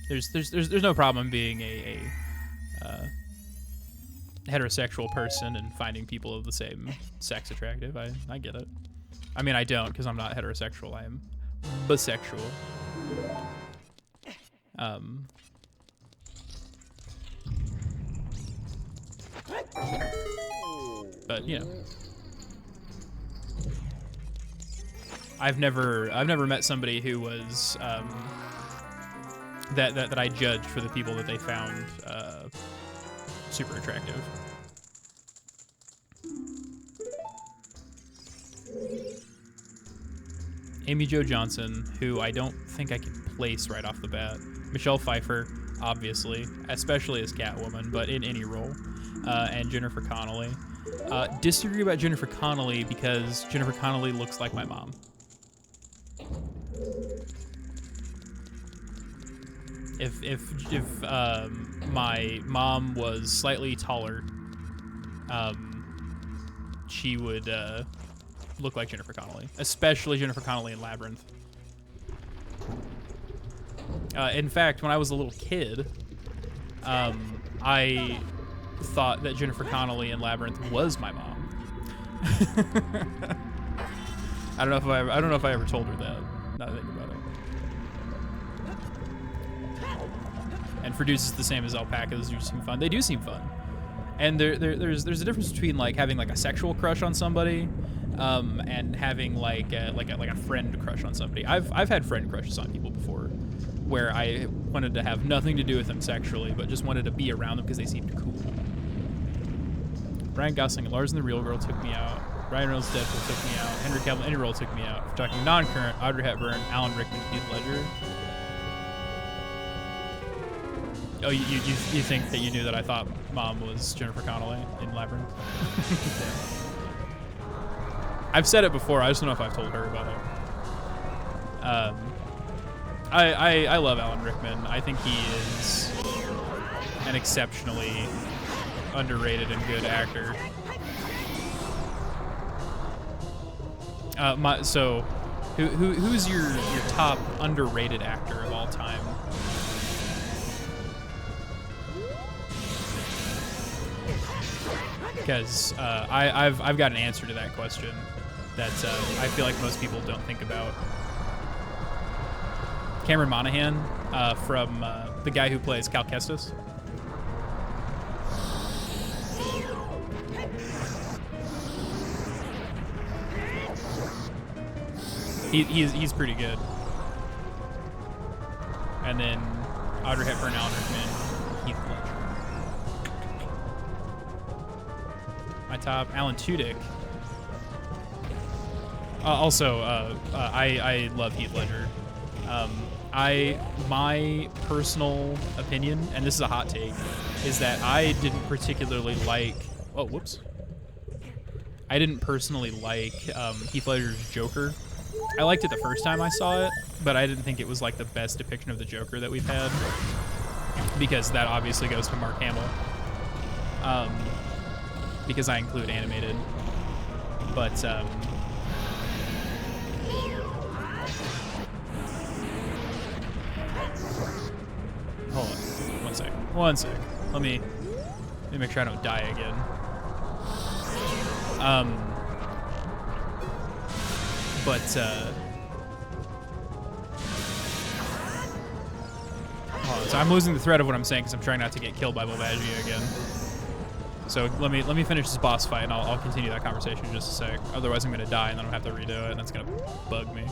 there's no problem being a heterosexual person and finding people of the same sex attractive. I get it. I mean, I don't, because I'm not heterosexual. I am bisexual. But you know, I've never met somebody who was that I judged for the people that they found super attractive. Amy Jo Johnson, who I don't think I can place right off the bat. Michelle Pfeiffer, obviously, especially as Catwoman, but in any role. And Jennifer Connelly. Disagree about Jennifer Connelly because Jennifer Connelly looks like my mom. If my mom was slightly taller, she would look like Jennifer Connelly, especially Jennifer Connelly in Labyrinth. In fact, when I was a little kid, I thought that Jennifer Connelly in Labyrinth was my mom. I don't know if I ever told her that. Now that I think about it. And for dudes, it's the same as alpacas. They seem fun. They do seem fun. And there's a difference between like having like a sexual crush on somebody, and having like a friend crush on somebody. I've had friend crushes on people before, where I wanted to have nothing to do with them sexually, but just wanted to be around them because they seemed cool. Ryan Gosling and Lars and the Real Girl took me out. Ryan Reynolds' Deadpool took me out. Henry Cavill any role took me out. If we're talking non-current, Audrey Hepburn, Alan Rickman, Heath Ledger. Oh, you think that you knew that I thought Mom was Jennifer Connelly in Labyrinth? I've said it before. I just don't know if I've told her about it. I love Alan Rickman. I think he is an exceptionally underrated and good actor. So, who's your top underrated actor of all time? Because I've got an answer to that question that I feel like most people don't think about. Cameron Monaghan, from the guy who plays Cal Kestis. He's pretty good. And then Audrey Hepburn, Alan Rickman, Heath Ledger. My top, Alan Tudyk. I love Heath Ledger. My personal opinion, and this is a hot take, is that I didn't particularly like. Oh, whoops. I didn't personally like Heath Ledger's Joker. I liked it the first time I saw it, but I didn't think it was like the best depiction of the Joker that we've had, because that obviously goes to Mark Hamill. Because I include animated, but hold on, one sec. Let me make sure I don't die again. Hold on, so I'm losing the thread of what I'm saying because I'm trying not to get killed by Volvagia again. So let me finish this boss fight, and I'll continue that conversation in just a sec. Otherwise, I'm gonna die, and then I'll have to redo it, and that's gonna bug me.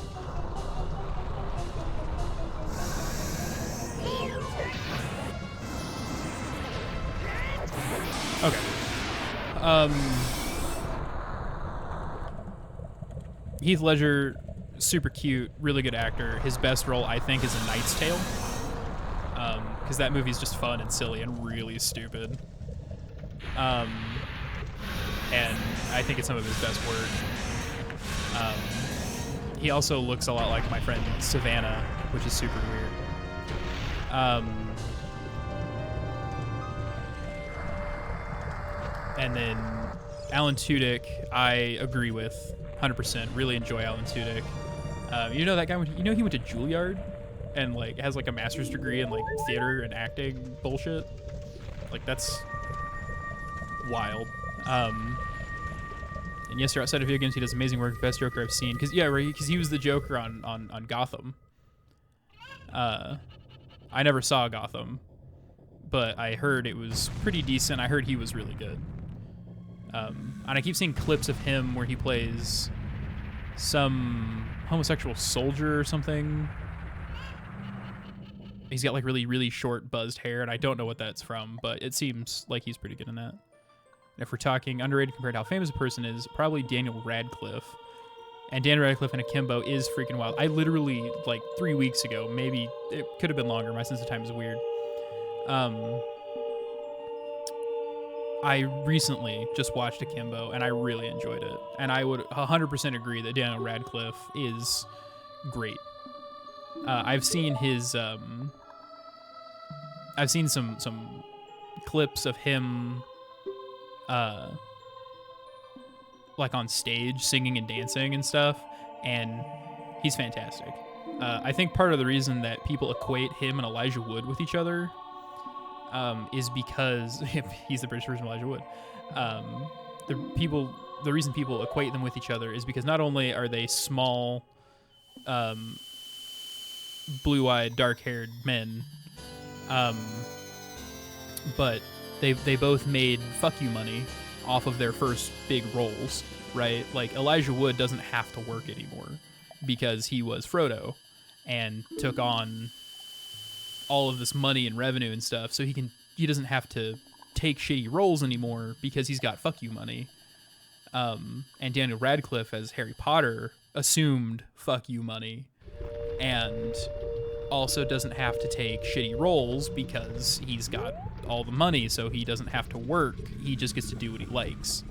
Okay. Heath Ledger, super cute, really good actor. His best role, I think, is A Knight's Tale, because that movie's just fun and silly and really stupid. And I think it's some of his best work. He also looks a lot like my friend Savannah, which is super weird. And then Alan Tudyk, I agree with 100%. Really enjoy Alan Tudyk. You know that guy? You know he went to Juilliard and like has like a master's degree in like theater and acting bullshit. Like that's wild. And yes, you're outside of video games. He does amazing work. Best Joker I've seen. Because he was the Joker on Gotham. I never saw Gotham, but I heard it was pretty decent. I heard he was really good. And I keep seeing clips of him where he plays some homosexual soldier or something. He's got like really, really short buzzed hair, and I don't know what that's from, but it seems like he's pretty good in that. And if we're talking underrated compared to how famous a person is, probably Daniel Radcliffe. And Daniel Radcliffe in Akimbo is freaking wild. I literally, like 3 weeks ago, maybe it could have been longer. My sense of time is weird. I recently just watched Akimbo, and I really enjoyed it. And I would 100% agree that Daniel Radcliffe is great. I've seen his, I've seen some clips of him, like on stage singing and dancing and stuff, and he's fantastic. I think part of the reason that people equate him and Elijah Wood with each other is because he's the British version of Elijah Wood. The reason people equate them with each other is because not only are they small, blue-eyed, dark-haired men, but they both made fuck you money off of their first big roles, right? Like Elijah Wood doesn't have to work anymore because he was Frodo and took on all of this money and revenue and stuff, so he doesn't have to take shitty roles anymore because he's got fuck you money. And Daniel Radcliffe as Harry Potter assumed fuck you money and also doesn't have to take shitty roles because he's got all the money, so he doesn't have to work. He just gets to do what he likes.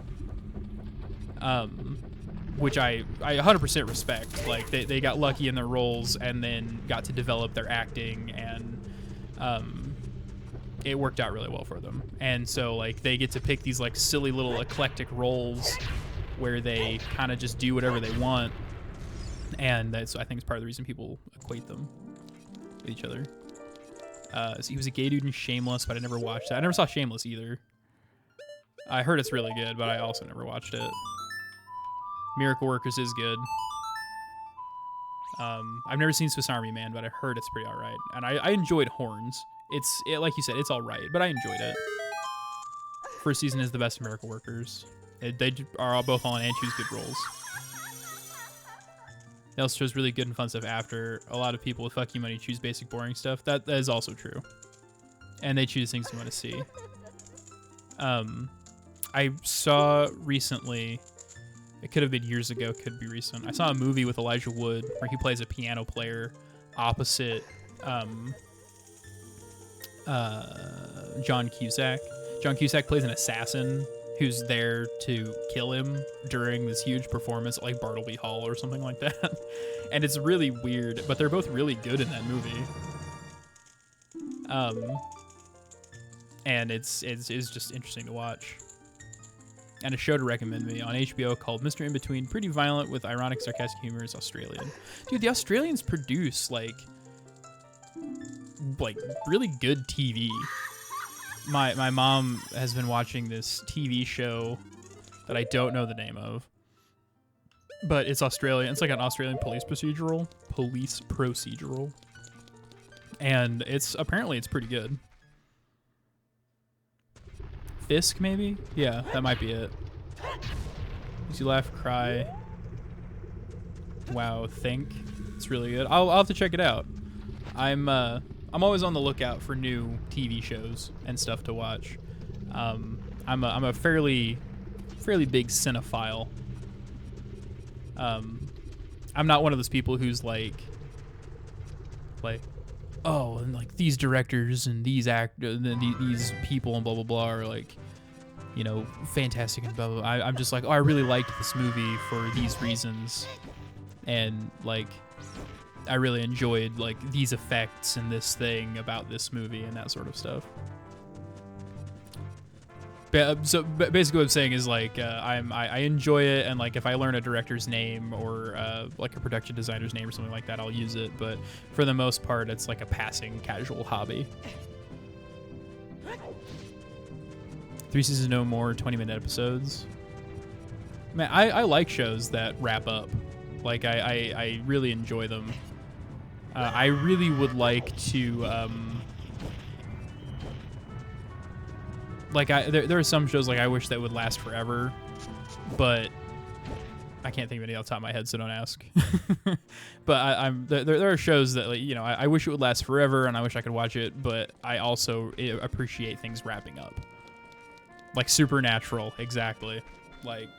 Which I 100% respect. Like, they got lucky in their roles and then got to develop their acting, and it worked out really well for them. And so, like, they get to pick these, like, silly little eclectic roles where they kind of just do whatever they want. And that's, I think, is part of the reason people equate them with each other. So he was a gay dude in Shameless, but I never watched that. I never saw Shameless either. I heard it's really good, but I also never watched it. Miracle Workers is good. I've never seen Swiss Army Man, but I heard it's pretty alright. And I enjoyed Horns. Like you said, it's alright, but I enjoyed it. First season is the best of Miracle Workers. They are all both on and choose good roles. They also chose really good and fun stuff after. A lot of people with fuck you money choose basic boring stuff. That is also true. And they choose things you want to see. I saw recently, it could have been years ago, could be recent. I saw a movie with Elijah Wood where he plays a piano player opposite John Cusack. John Cusack plays an assassin who's there to kill him during this huge performance at like Bartleby Hall or something like that. And it's really weird, but they're both really good in that movie. And it's just interesting to watch. And a show to recommend me on HBO called Mr. In Between. Pretty violent with ironic, sarcastic humor. Is Australian. Dude, the Australians produce like really good TV. My mom has been watching this TV show that I don't know the name of, but it's Australian. It's like an Australian police procedural, and apparently it's pretty good. Fisk, maybe? Yeah, that might be it. Makes you laugh, cry. Wow, think. It's really good. I'll have to check it out. I'm always on the lookout for new TV shows and stuff to watch. I'm a fairly big cinephile. I'm not one of those people who's like, oh, and like these directors and these actors and these people and blah blah blah are like, you know, fantastic and blah blah blah. I'm just like, oh, I really liked this movie for these reasons, and like, I really enjoyed like these effects and this thing about this movie and that sort of stuff. Basically what I'm saying is like I enjoy it, and like if I learn a director's name or like a production designer's name or something like that, I'll use it. But for the most part, it's like a passing casual hobby. 3 seasons no more, 20-minute episodes. Man, I like shows that wrap up. Like I really enjoy them. I really would like to like there are some shows like I wish that would last forever, but I can't think of any off the top of my head, so don't ask. But there are shows that, like, you know, I wish it would last forever and I wish I could watch it, but I also appreciate things wrapping up. Like Supernatural, exactly. Like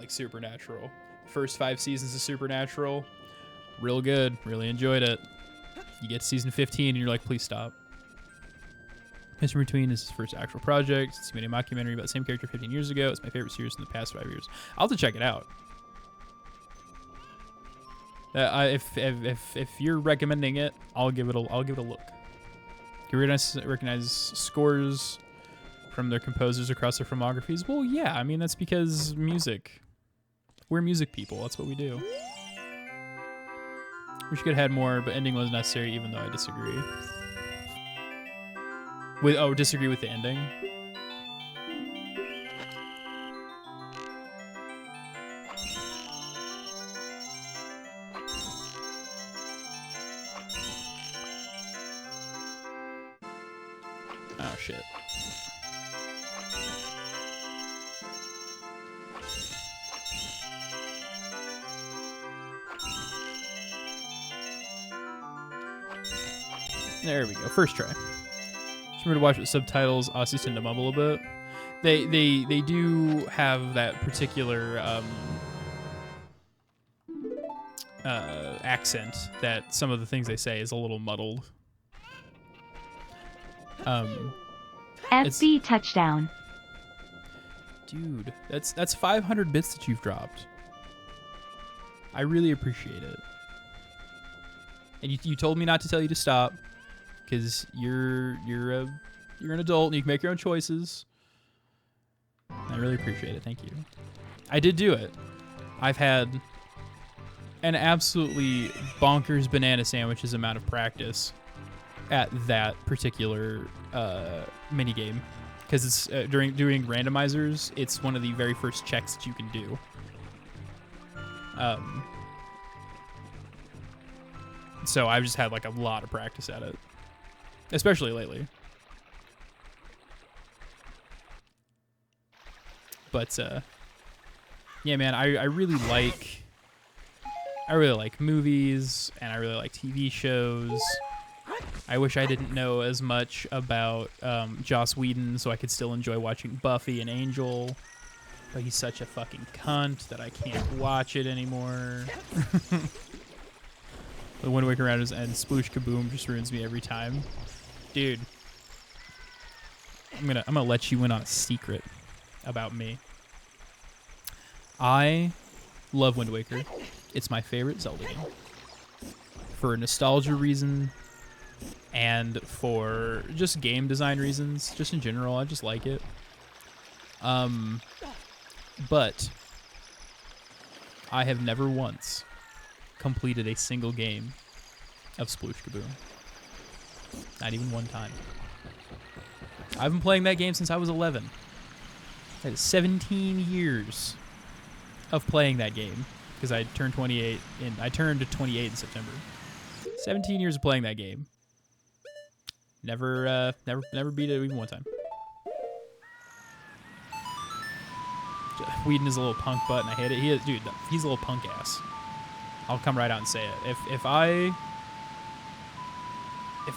Supernatural. First 5 seasons of Supernatural, real good. Really enjoyed it. You get to season 15 and you're like, please stop. Mr. Between is his first actual project. It's made a mockumentary about the same character 15 years ago. It's my favorite series in the past 5 years. I'll have to check it out. If you're recommending it, I'll give it a look. Can you recognize scores from their composers across their filmographies? Well, yeah. I mean, that's because music. We're music people. That's what we do. Wish you could have had more, but ending was necessary, even though I disagree. Disagree with the ending? Oh, shit. There we go. First try. Just remember to watch with subtitles. Aussies tend to mumble a bit. They do have that particular accent that some of the things they say is a little muddled. FB touchdown. Dude, that's 500 bits that you've dropped. I really appreciate it. And you told me not to tell you to stop, because you're an adult and you can make your own choices. I really appreciate it. Thank you. I did do it. I've had an absolutely bonkers banana sandwiches amount of practice at that particular mini game, because it's during doing randomizers. It's one of the very first checks that you can do. So I've just had like a lot of practice at it, especially lately. But yeah, man, I really like movies, and I really like TV shows. I wish I didn't know as much about Joss Whedon, so I could still enjoy watching Buffy and Angel. But he's such a fucking cunt that I can't watch it anymore. The Wind Waker and Sploosh Kaboom just ruins me every time. Dude, I'm gonna let you in on a secret about me. I love Wind Waker. It's my favorite Zelda game. For nostalgia reason and for just game design reasons, just in general, I just like it. But I have never once completed a single game of Sploosh Kaboom. Not even one time. I've been playing that game since I was 11. That is 17 years of playing that game, because I turned 28 and I turned 28 in September. 17 years of playing that game. Never beat it even one time. Whedon is a little punk butt, and I hate it. Dude, he's a little punk ass. I'll come right out and say it. If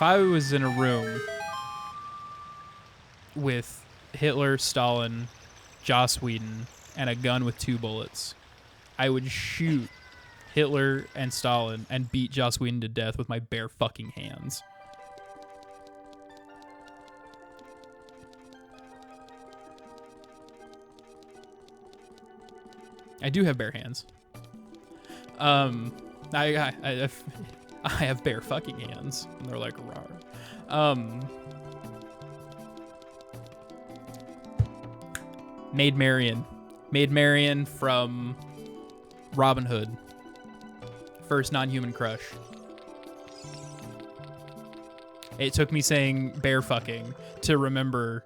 I was in a room with Hitler, Stalin, Joss Whedon, and a gun with 2 bullets, I would shoot Hitler and Stalin and beat Joss Whedon to death with my bare fucking hands. I do have bare hands. I have bare fucking hands, and they're like rawr. Maid Marian. Maid Marian from Robin Hood. First non-human crush. It took me saying bear fucking to remember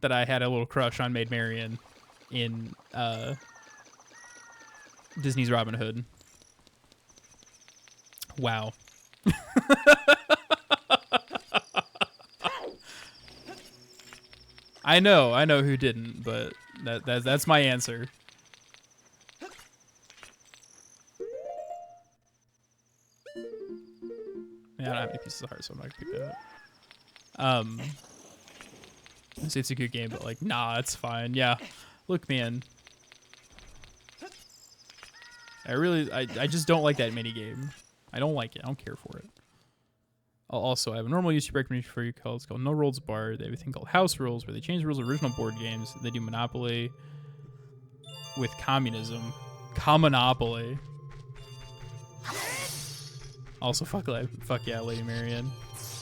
that I had a little crush on Maid Marian in Disney's Robin Hood. Wow. I know who didn't, but that's my answer. Yeah, I don't have any pieces of heart, so I'm not gonna pick that up. It's a good game, but like, nah, it's fine. Yeah, look, man. I just don't like that mini game. I don't like it. I don't care for it. Also, I have a normal YouTube recommendation for you called, it's called No Rules Barred. They have a thing called House Rules, where they change the rules of original board games. They do Monopoly with communism. Commonopoly. Also, fuck yeah, Lady Marian.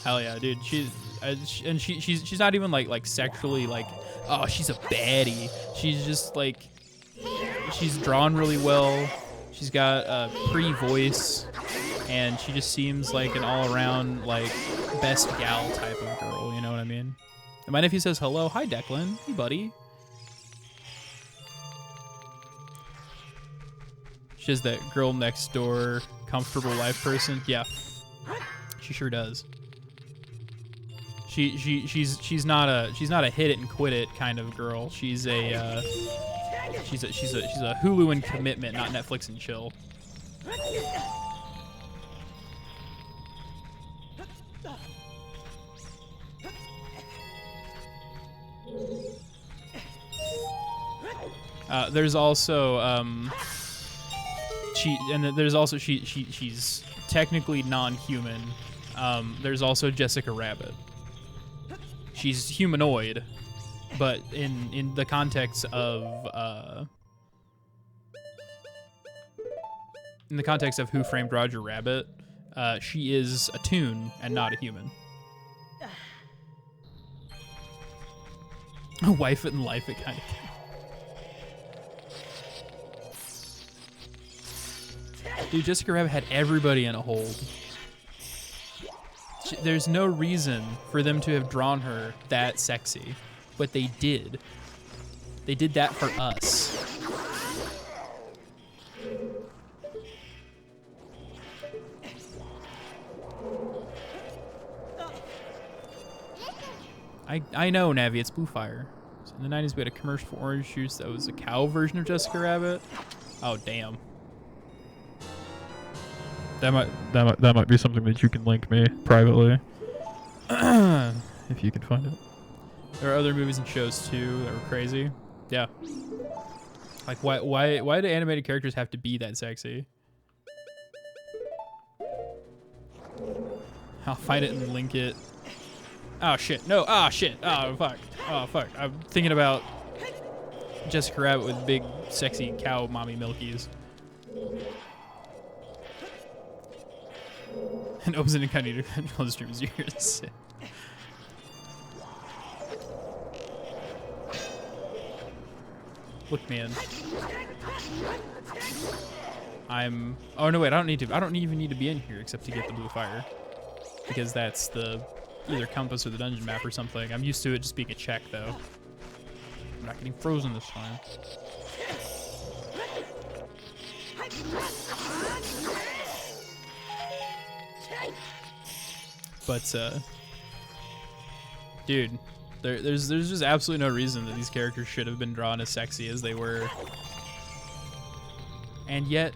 Hell yeah, dude. She's not even like sexually like, oh, she's a baddie. She's just like, she's drawn really well. She's got a pretty voice, and she just seems like an all-around like best gal type of girl. You know what I mean? And my nephew says hello. Hi, Declan. Hey, buddy. She has that girl next door, comfortable life person. Yeah, she sure does. She's not a hit it and quit it kind of girl. She's a Hulu and commitment, not Netflix and chill. There's also she's technically non-human. There's also Jessica Rabbit. She's humanoid, but in the context of Who Framed Roger Rabbit, she is a toon and not a human. A wife it and life it kind of thing. Dude, Jessica Rabbit had everybody in a hold. There's no reason for them to have drawn her that sexy, but they did. They did that for us. I know, Navi, it's Blue Fire. So in the 90s, we had a commercial for orange juice that was a cow version of Jessica Rabbit. Oh, damn. That might be something that you can link me privately, if you can find it. There are other movies and shows too that were crazy. Yeah. Like why do animated characters have to be that sexy? I'll find it and link it. Oh shit! No! Ah shit! Oh fuck! Oh fuck! I'm thinking about Jessica Rabbit with big, sexy cow mommy milkies. And opens an incognito control the stream's ears. Look, man. Oh no, wait! I don't even need to be in here except to get the blue fire, because that's the either compass or the dungeon map or something. I'm used to it just being a check, though. I'm not getting frozen this time. But, dude, there's just absolutely no reason that these characters should have been drawn as sexy as they were. And yet,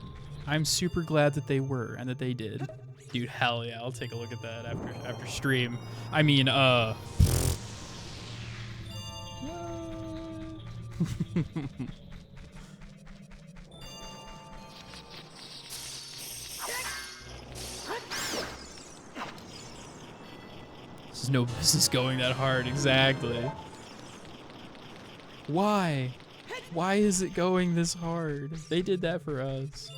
I'm super glad that they were and that they did. Dude, hell yeah, I'll take a look at that after stream. I mean, This is no business going that hard, exactly. Why? Why is it going this hard? They did that for us.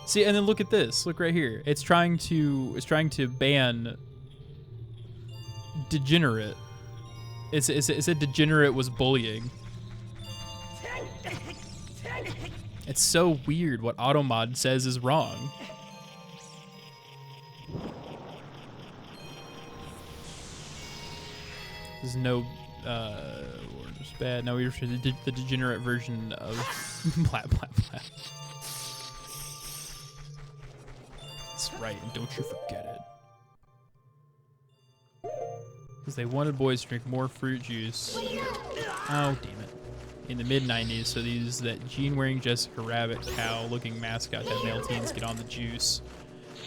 See, and then look at this. Look right here. It's trying to ban degenerate. It said degenerate was bullying. It's so weird what Automod says is wrong. There's no, orders bad. No, we were the degenerate version of blah, blah, blah. That's right, and don't you forget it. Because they wanted boys to drink more fruit juice. Oh, damn it. In the mid-90s, so that jean-wearing Jessica Rabbit cow-looking mascot had male teens get on the juice.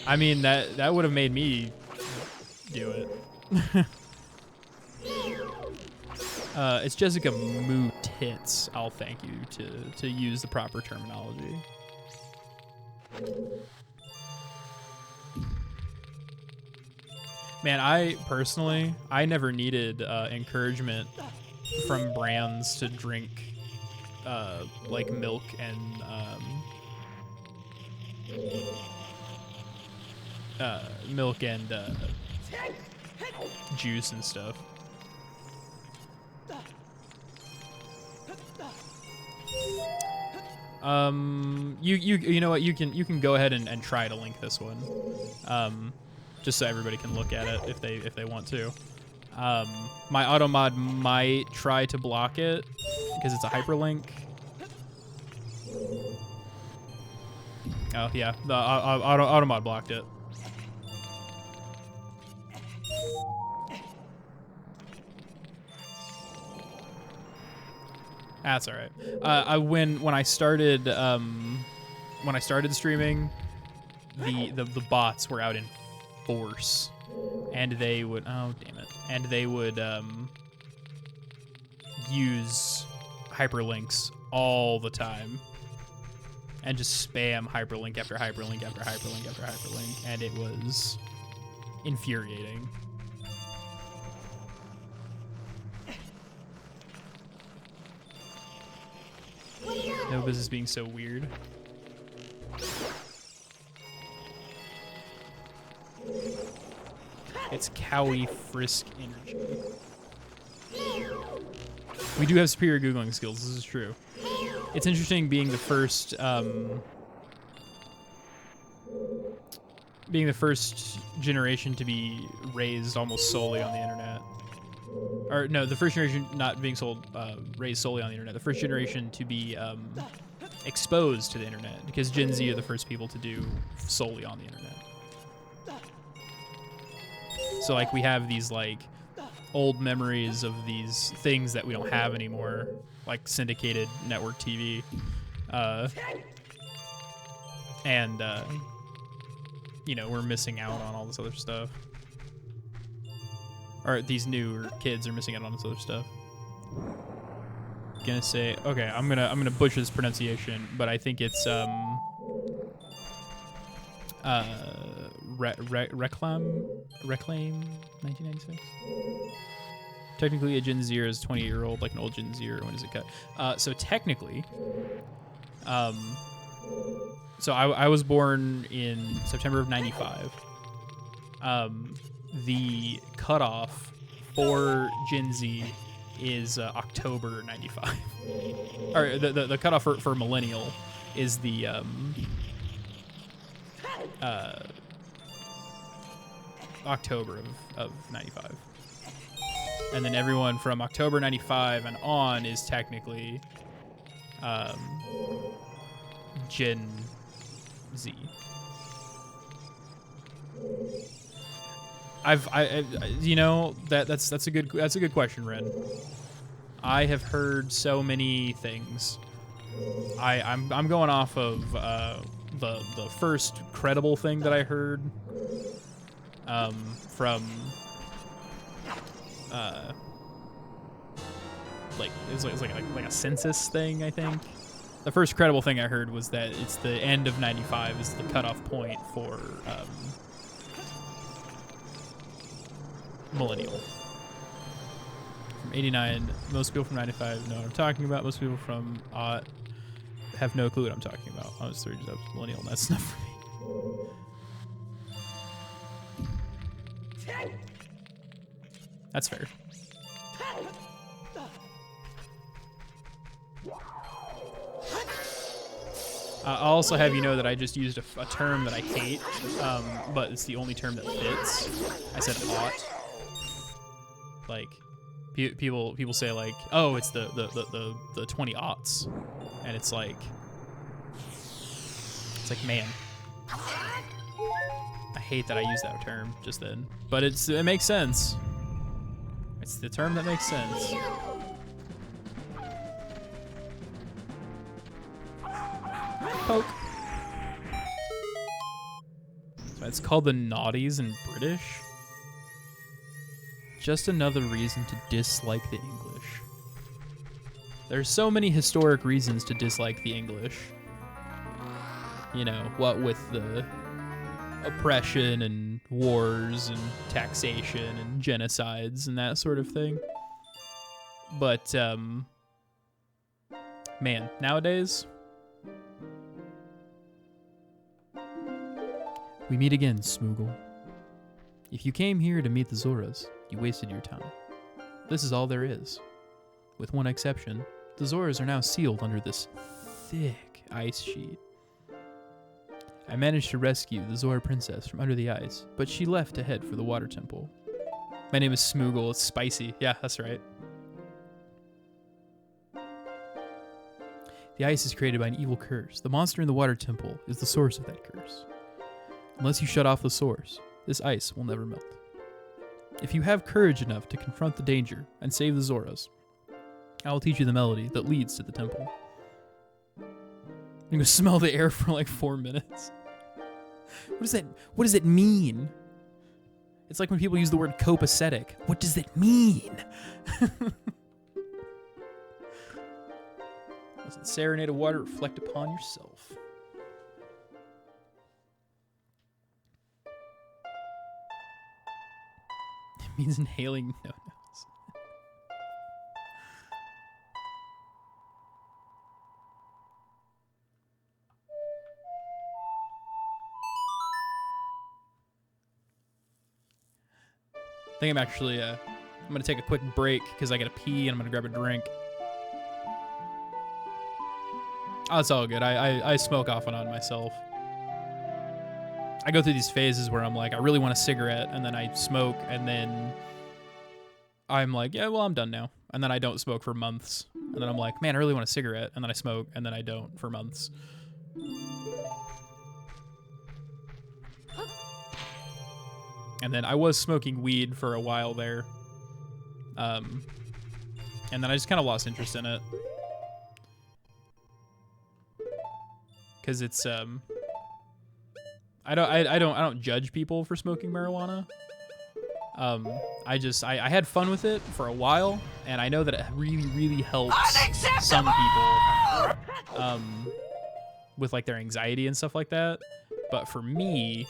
I mean, that would have made me do it. It's Jessica Moo Tits. I'll thank you to use the proper terminology. Man, I never needed encouragement from brands to drink like milk and juice and stuff. You know what, you can go ahead and try to link this one, just so everybody can look at it if they want to. My Automod might try to block it because it's a hyperlink. Oh yeah, the Automod blocked it. That's all right. When I started streaming, the bots were out in force, and they would use hyperlinks all the time, and just spam hyperlink after hyperlink after hyperlink after hyperlink, and it was infuriating. No business being so weird. It's Cowie Frisk Energy. We do have superior Googling skills, this is true. It's interesting being the first generation to be raised almost solely on the internet. Or no, the first generation not being raised solely on the internet. The first generation to be exposed to the internet, because Gen Z are the first people to do solely on the internet. So like we have these like old memories of these things that we don't have anymore, like syndicated network TV, and you know, we're missing out on all this other stuff. Or these newer kids are missing out on this other stuff. Gonna say, okay, I'm gonna butcher this pronunciation, but I think it's Reclaim 1996. Technically, a Gen Zer is 28-year-old, like an old Gen Zer. When does it cut? So technically, so I was born in September of '95. The cutoff for Gen Z is October '95, or the cutoff for millennial is the October of '95, and then everyone from October '95 and on is technically Gen Z. You know, that's a good question, Ren. I have heard so many things. I'm going off of the first credible thing that I heard from like it was like a census thing, I think. The first credible thing I heard was that it's the end of '95 is the cutoff point for millennial. From '89, most people from '95 know what I'm talking about. Most people from have no clue what I'm talking about. I was 30 up millennial, and that's enough for me. That's fair. I'll also have you know that I just used a term that I hate, but it's the only term that fits. I said ought. Like, people say like, oh, it's the 20 aughts, and it's like, man, I hate that I used that term just then, but it makes sense. It's the term that makes sense. Poke. So it's called the naughties in British. Just another reason to dislike the English. There's so many historic reasons to dislike the English. You know, what with the oppression and wars and taxation and genocides and that sort of thing. But, man, nowadays... We meet again, Smoogle. If you came here to meet the Zoras, you wasted your time. This is all there is. With one exception, the Zoras are now sealed under this thick ice sheet. I managed to rescue the Zora princess from under the ice, but she left to head for the water temple. My name is Smoogle, it's spicy. Yeah, that's right. The ice is created by an evil curse. The monster in the water temple is the source of that curse. Unless you shut off the source, this ice will never melt. If you have courage enough to confront the danger and save the Zoras, I will teach you the melody that leads to the temple. You can smell the air for like 4 minutes. What does it mean? It's like when people use the word copacetic. What does it mean? Doesn't serenade of water reflect upon yourself? It means inhaling no-nos. I think I'm actually, I'm gonna take a quick break because I gotta pee and I'm gonna grab a drink. Oh, it's all good. I smoke off and on myself. I go through these phases where I'm like, I really want a cigarette, and then I smoke, and then I'm like, yeah, well, I'm done now. And then I don't smoke for months. And then I'm like, man, I really want a cigarette, and then I smoke, and then I don't for months. And then I was smoking weed for a while there. And then I just kind of lost interest in it. Cause it's I don't judge people for smoking marijuana. I had fun with it for a while, and I know that it really, really helps some people with like their anxiety and stuff like that. But for me,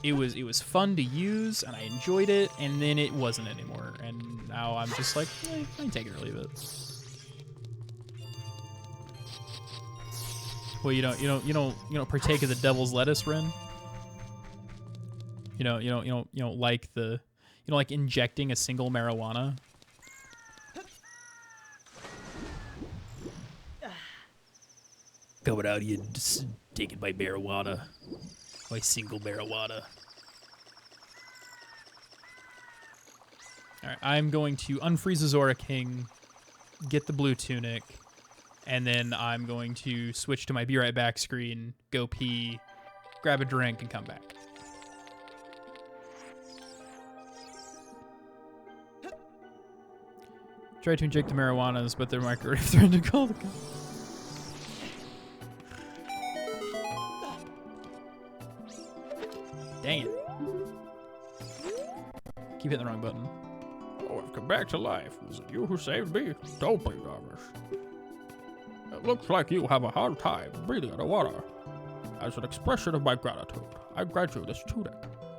it was fun to use, and I enjoyed it, and then it wasn't anymore. And now I'm just like, I can take it or leave it. Well, you don't partake of the devil's lettuce, Ren. You don't like like injecting a single marijuana. Coming out here just taking my marijuana. My single marijuana. Alright, I'm going to unfreeze the Zora King, get the blue tunic, and then I'm going to switch to my be right back screen, go pee, grab a drink, and come back. Try to inject the marijuanas, but their microwave threatened to call the cops. Dang it. Keep hitting the wrong button. Oh, I've come back to life. Was it you who saved me? Don't be nervous. It looks like you have a hard time breathing underwater. As an expression of my gratitude, I grant you this tunic.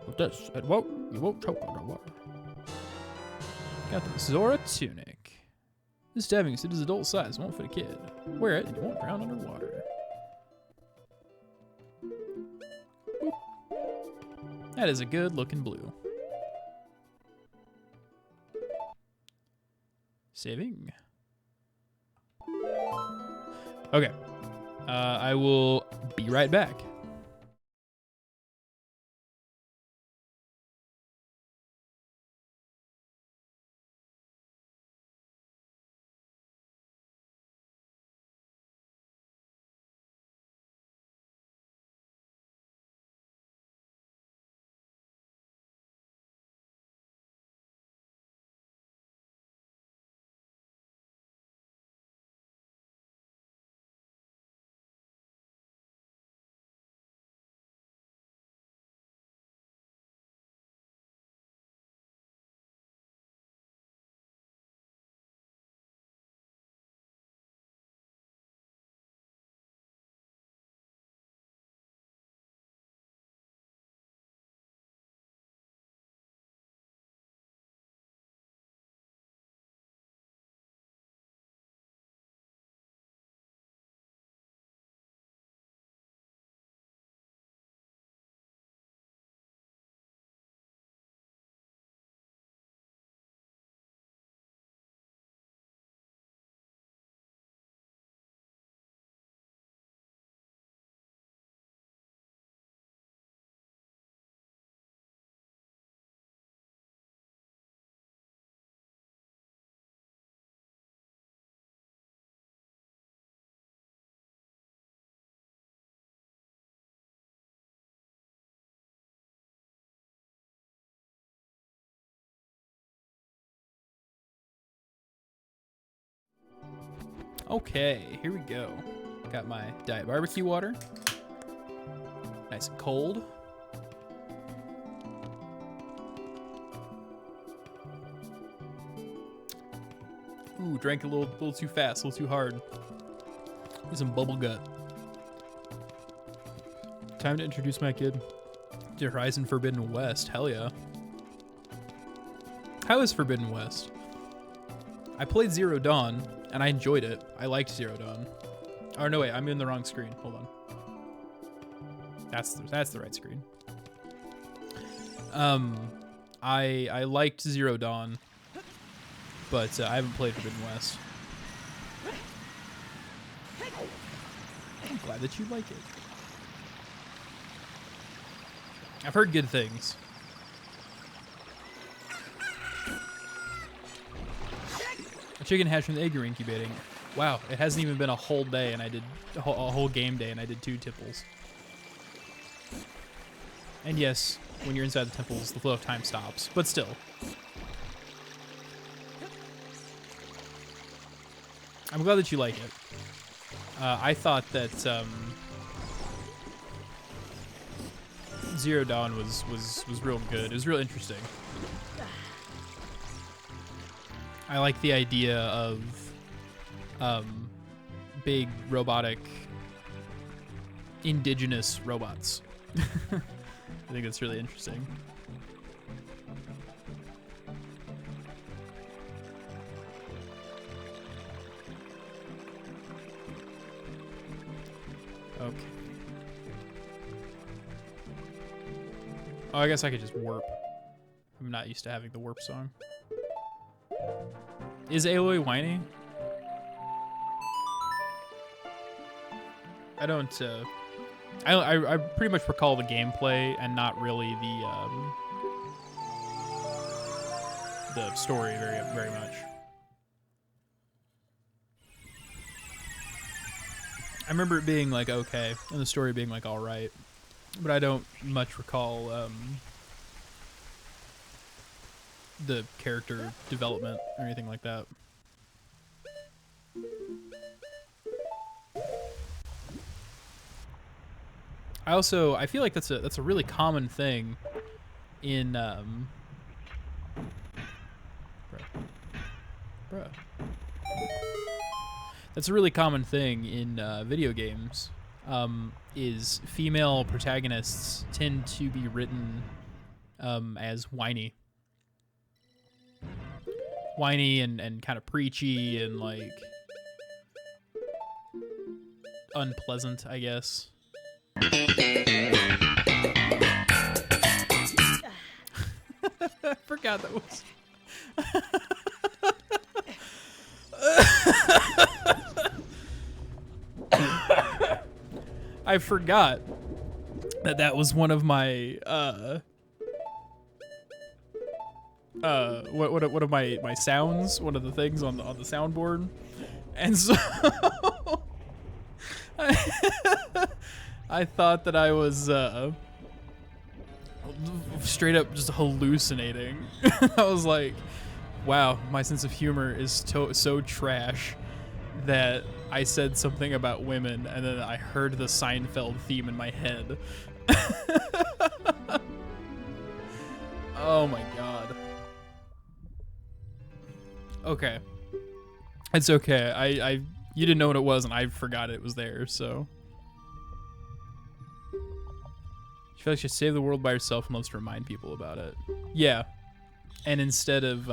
With this, you won't choke underwater. Got the Zora tunic. This diving suit is adult size, won't fit a kid. Wear it and you won't drown underwater. Boop. That is a good looking blue. Saving. Okay. I will be right back. Okay, here we go. Got my diet barbecue water. Nice and cold. Ooh, drank a little too fast, a little too hard. Need some bubble gut. Time to introduce my kid to Horizon Forbidden West. Hell yeah. How is Forbidden West? I played Zero Dawn, and I enjoyed it. I liked Zero Dawn. Oh, no, wait, I'm in the wrong screen. Hold on. That's the right screen. I liked Zero Dawn, but I haven't played Forbidden West. I'm glad that you like it. I've heard good things. A chicken hatched from the egg you're incubating. Wow, it hasn't even been a whole day, and I did a whole game day, and I did 2 tipples. And yes, when you're inside the temples, the flow of time stops, but still. I'm glad that you like it. I thought that Zero Dawn was real good. It was real interesting. I like the idea of big robotic indigenous robots. I think that's really interesting. Okay. Oh, I guess I could just warp. I'm not used to having the warp song. Is Aloy whiny? I don't, I pretty much recall the gameplay and not really the story very much. I remember it being like okay, and the story being like all right, but I don't much recall the character development or anything like that. I feel like that's a really common thing in bruh. That's a really common thing in video games. Is female protagonists tend to be written as whiny and kind of preachy and like unpleasant, I guess. I forgot that was. I forgot that was one of my what of my sounds, one of the things on the soundboard, and so I thought that I was straight up just hallucinating. I was like, wow, my sense of humor is so trash that I said something about women and then I heard the Seinfeld theme in my head. Oh my god. Okay. It's okay. I you didn't know what it was and I forgot it was there, so. She feels like she saved the world by herself and loves to remind people about it. Yeah. And instead of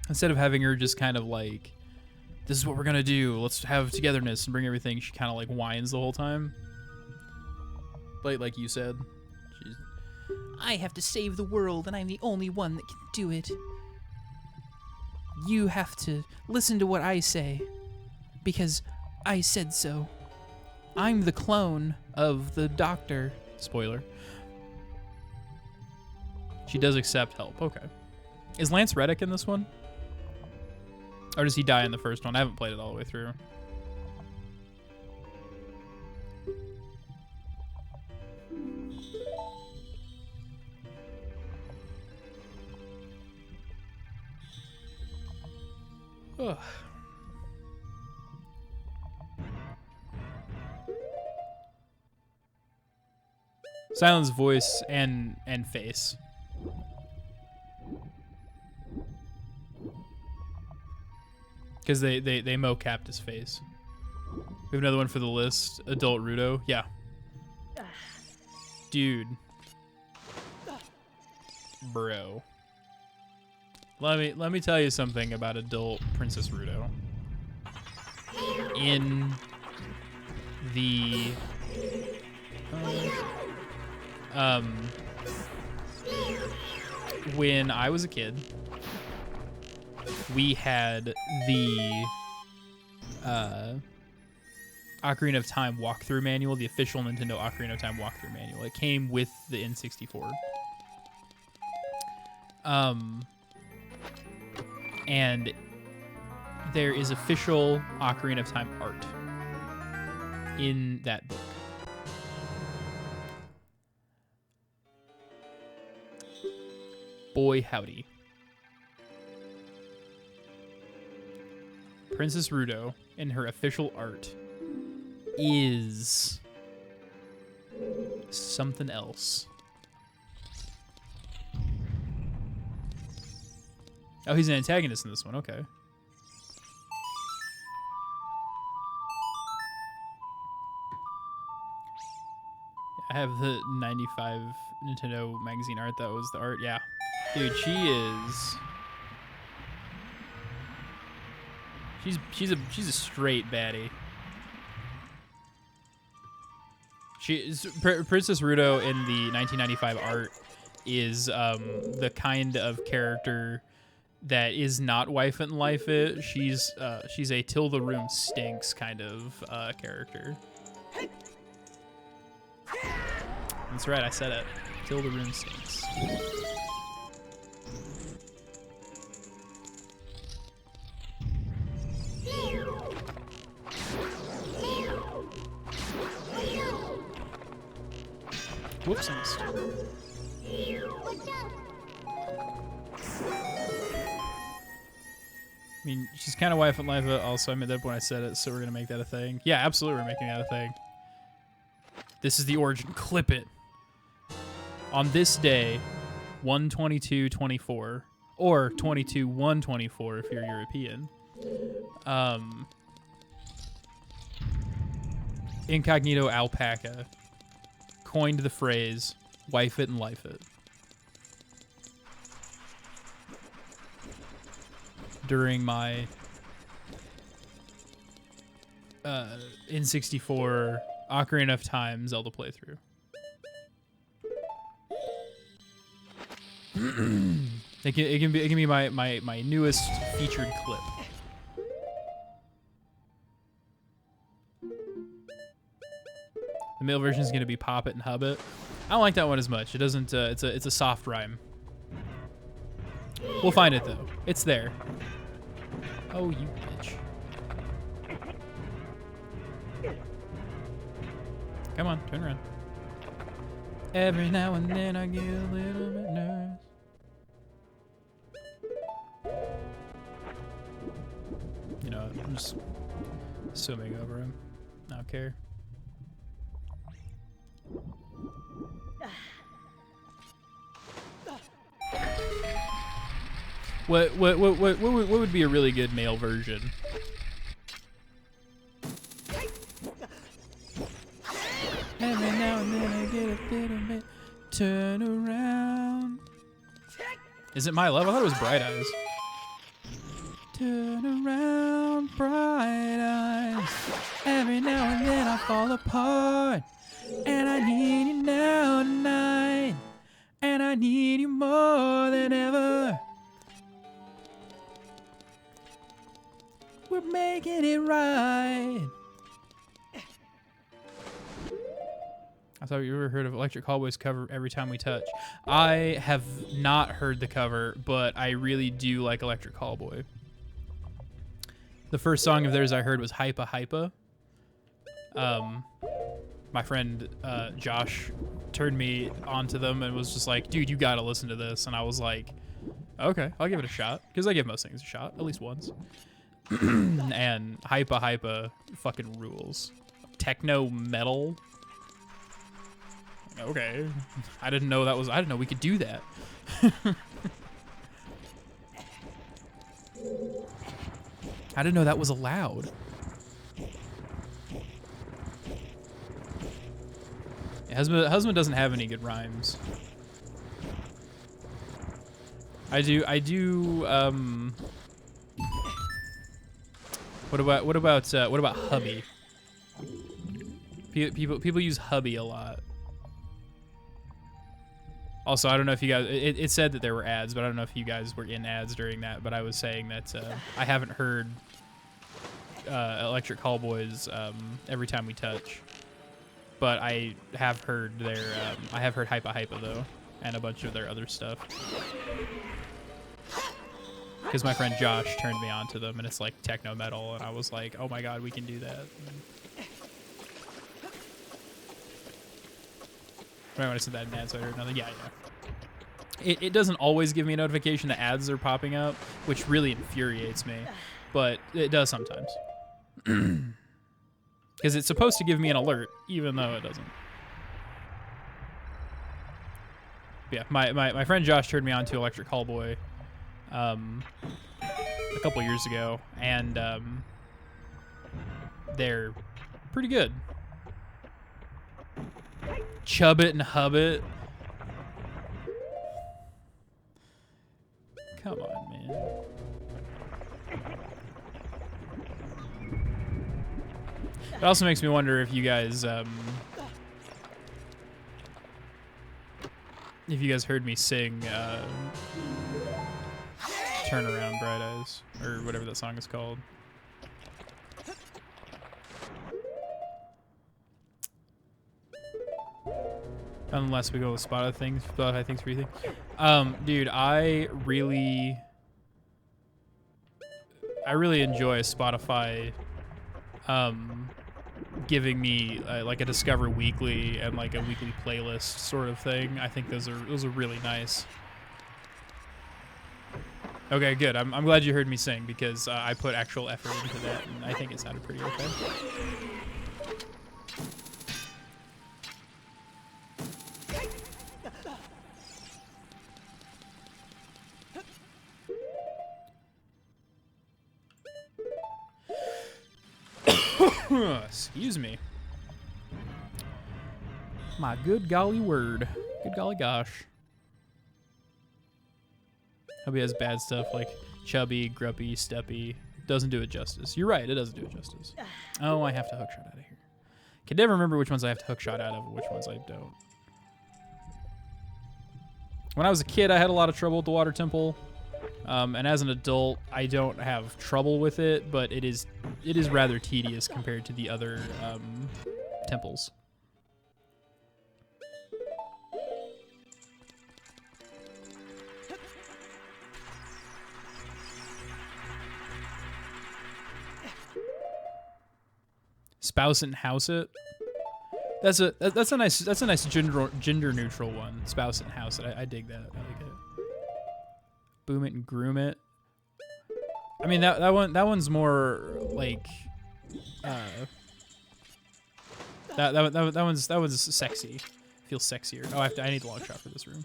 having her just kind of like, this is what we're gonna do, let's have togetherness and bring everything, she kind of like whines the whole time. Like you said. I have to save the world, and I'm the only one that can do it. You have to listen to what I say, because I said so. I'm the clone of the doctor. Spoiler. She does accept help. Okay. Is Lance Reddick in this one? Or does he die in the first one? I haven't played it all the way through. Ugh. Silent's voice and face. Because they mocapped his face. We have another one for the list. Adult Rudo. Yeah. Dude. Bro. Let me tell you something about adult Princess Rudo. In the when I was a kid, we had the Ocarina of Time walkthrough manual, the official Nintendo Ocarina of Time walkthrough manual. It came with the N64. And there is official Ocarina of Time art in that book. Boy, howdy. Princess Rudo in her official art is something else. Oh, he's an antagonist in this one. Okay. I have the 95 Nintendo magazine art. That was the art. Yeah. Dude, she's a straight baddie. Princess Rudo in the 1995 art is the kind of character that is not wife and life it. She's a till the room stinks kind of character. That's right, I said it. Till the room stinks. Whoopsies. I mean, she's kind of wife and life. Also, I made that up when I said it, so we're gonna make that a thing. Yeah, absolutely, we're making that a thing. This is the origin. Clip it. On this day, 1/22/24, or 22/1/24 if you're European. Incognito Alpaca coined the phrase "wife it and life it" during my N64 Ocarina of Time Zelda playthrough. It can be my newest featured clip. male version is gonna be Pop It and Hub It. I don't like that one as much. It doesn't. It's a soft rhyme. We'll find it though. It's there. Oh, you bitch. Come on, turn around. Every now and then I get a little bit nervous. You know, I'm just swimming over him. I don't care. What would be a really good male version? Every now and then I get a little bit turn around. Is it My Love? I thought it was Bright Eyes. Turn around, bright eyes. Every now and then I fall apart. And I need you now tonight. And I need you more than ever. We're making it right. I thought you ever heard of Electric Callboy's cover Every Time We Touch. I have not heard the cover, but I really do like Electric Callboy. The first song of theirs I heard was Hypa Hypa. My friend Josh turned me onto them and was just like, dude, you gotta listen to this. And I was like, okay, I'll give it a shot. Because I give most things a shot, at least once. And Hypa Hypa fucking rules. Techno metal. Okay. I didn't know we could do that. I didn't know that was allowed. Husband doesn't have any good rhymes. I do what about hubby? People use hubby a lot. Also, I don't know if you guys, it said that there were ads, but I don't know if you guys were in ads during that, but I was saying that I haven't heard Electric Callboy's Every Time We Touch, but I have heard their, I have heard Hypa Hypa though, and a bunch of their other stuff. Because my friend Josh turned me on to them, and it's like techno metal, and I was like, oh my god, we can do that. Right when I said that in ads, I heard another. Yeah. It doesn't always give me a notification that ads are popping up, which really infuriates me, but it does sometimes. Because it's supposed to give me an alert, even though it doesn't. Yeah, my friend Josh turned me on to Electric Callboy a couple years ago, and they're pretty good. Chub it and hub it. Come on, man. It also makes me wonder if you guys heard me sing Turn Around, Bright Eyes, or whatever that song is called. Unless we go with Spotify things for everything. Dude, I really enjoy Spotify giving me like a Discover Weekly and like a weekly playlist sort of thing. I think those are really nice. Okay, good. I'm glad you heard me sing because I put actual effort into that, and I think it sounded pretty okay. Excuse me. My good golly word. Good golly gosh. Hubby has bad stuff like chubby, grumpy, steppy. Doesn't do it justice. You're right, it doesn't do it justice. Oh, I have to hookshot out of here. Can never remember which ones I have to hookshot out of and which ones I don't. When I was a kid, I had a lot of trouble with the water temple. And as an adult, I don't have trouble with it, but it is rather tedious compared to the other temples. spouse it and house it. That's a nice gender neutral one. Spouse it and house it. I dig that. I like it. Boom it and groom it. I mean that one's more like that one's sexy. Feels sexier. Oh, I need the log shot for this room.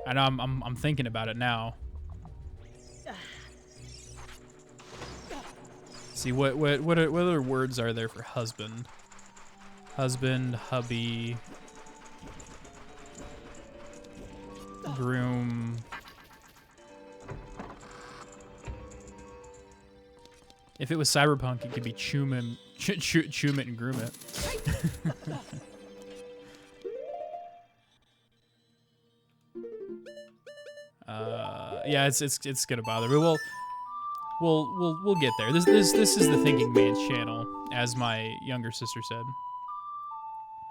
I know I'm thinking about it now. See what other words are there for husband? Husband, hubby, groom. If it was cyberpunk, it could be choom it and groom it. Yeah, it's gonna bother me. We'll get there. This is the Thinking Man's channel, as my younger sister said.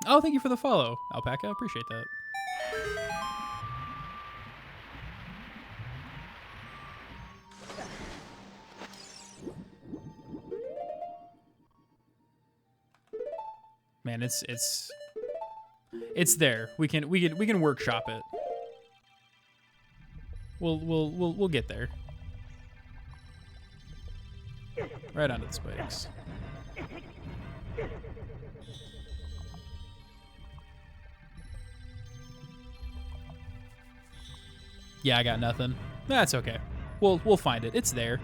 Oh, thank you for the follow, Alpaca. I appreciate that. Man, it's there. We can workshop it. We'll get there. Right onto the spikes. Yeah, I got nothing. That's okay. We'll find it. It's there.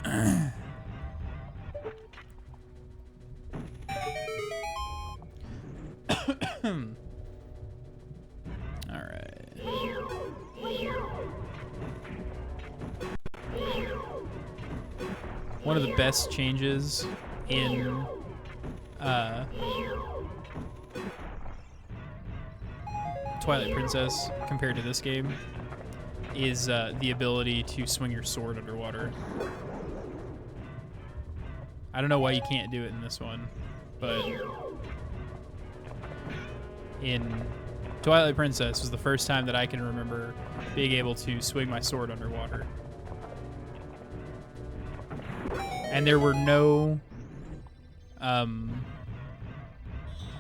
All right. One of the best changes in Twilight Princess compared to this game is the ability to swing your sword underwater. I don't know why you can't do it in this one, but in Twilight Princess was the first time that I can remember being able to swing my sword underwater. And there were no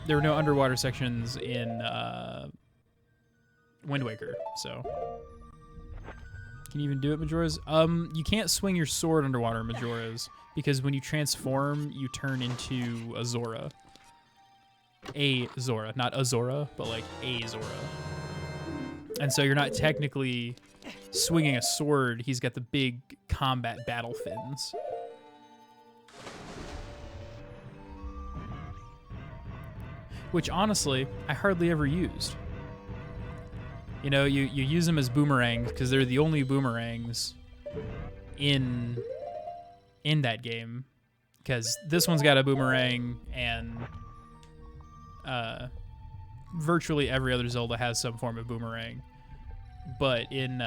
underwater sections in Wind Waker, so can you even do it, Majora's? You can't swing your sword underwater in Majora's because when you transform, you turn into a Zora. A Zora, not a Zora, but like a Zora. And so you're not technically swinging a sword. He's got the big combat battle fins. Which honestly, I hardly ever used. You know, you use them as boomerangs because they're the only boomerangs in that game. Because this one's got a boomerang, and virtually every other Zelda has some form of boomerang. But in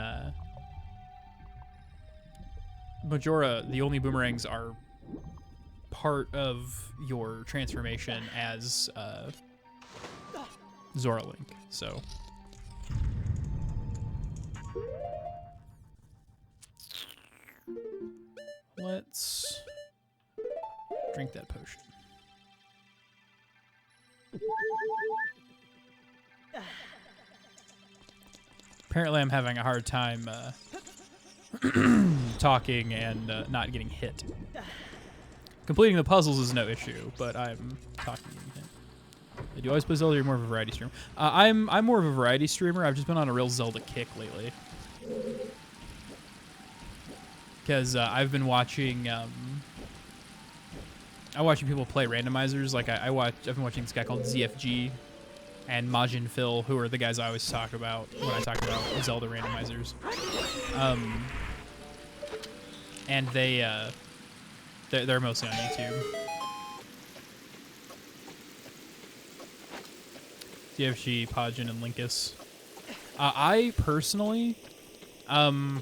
Majora, the only boomerangs are part of your transformation as Zora Link, so. Let's drink that potion. Apparently I'm having a hard time talking and not getting hit. Completing the puzzles is no issue, but I'm talking and getting hit. Do you always play Zelda or are you more of a variety streamer? I'm more of a variety streamer. I've just been on a real Zelda kick lately. Because I've been watching people play randomizers. Like I've been watching this guy called ZFG and Majin Phil, who are the guys I always talk about when I talk about Zelda randomizers. And they're mostly on YouTube. ZFG, Podgen, and Linkus. I personally, I'm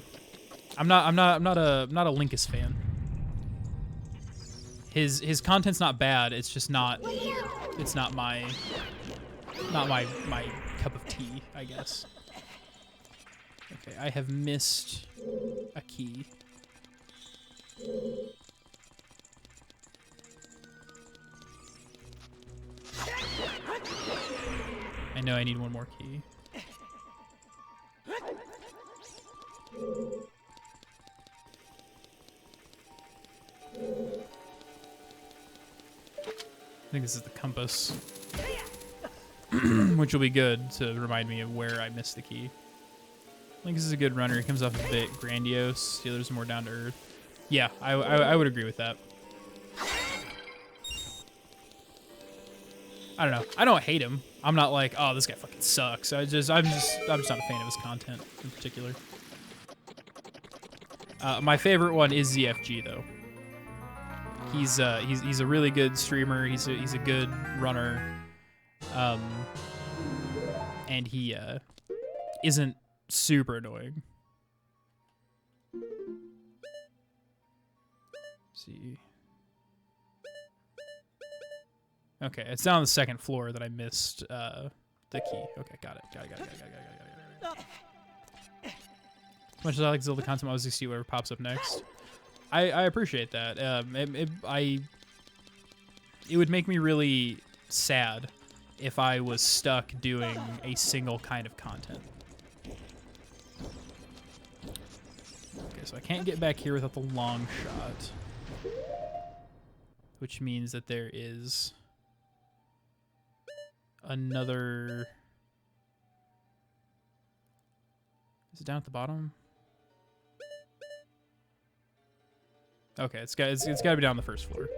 not a Linkus fan. His content's not bad. It's just not. It's not my not my cup of tea, I guess. Okay, I have missed a key. I know I need one more key. I think this is the compass, which will be good to remind me of where I missed the key. I think this is a good runner. He comes off a bit grandiose. The others are more down to earth. Yeah, I would agree with that. I don't know. I don't hate him. I'm not like, oh, this guy fucking sucks. I'm just not a fan of his content in particular. My favorite one is ZFG though. He's a really good streamer. He's a good runner. And he isn't super annoying. Let's see. Okay, it's down on the second floor that I missed the key. Okay, got it. Got it. As much as I like Zelda content, I always see whatever pops up next. I appreciate that. It would make me really sad if I was stuck doing a single kind of content. Okay, so I can't get back here without the long shot, which means that there is another. Is it down at the bottom? Okay, it's got to be down on the first floor.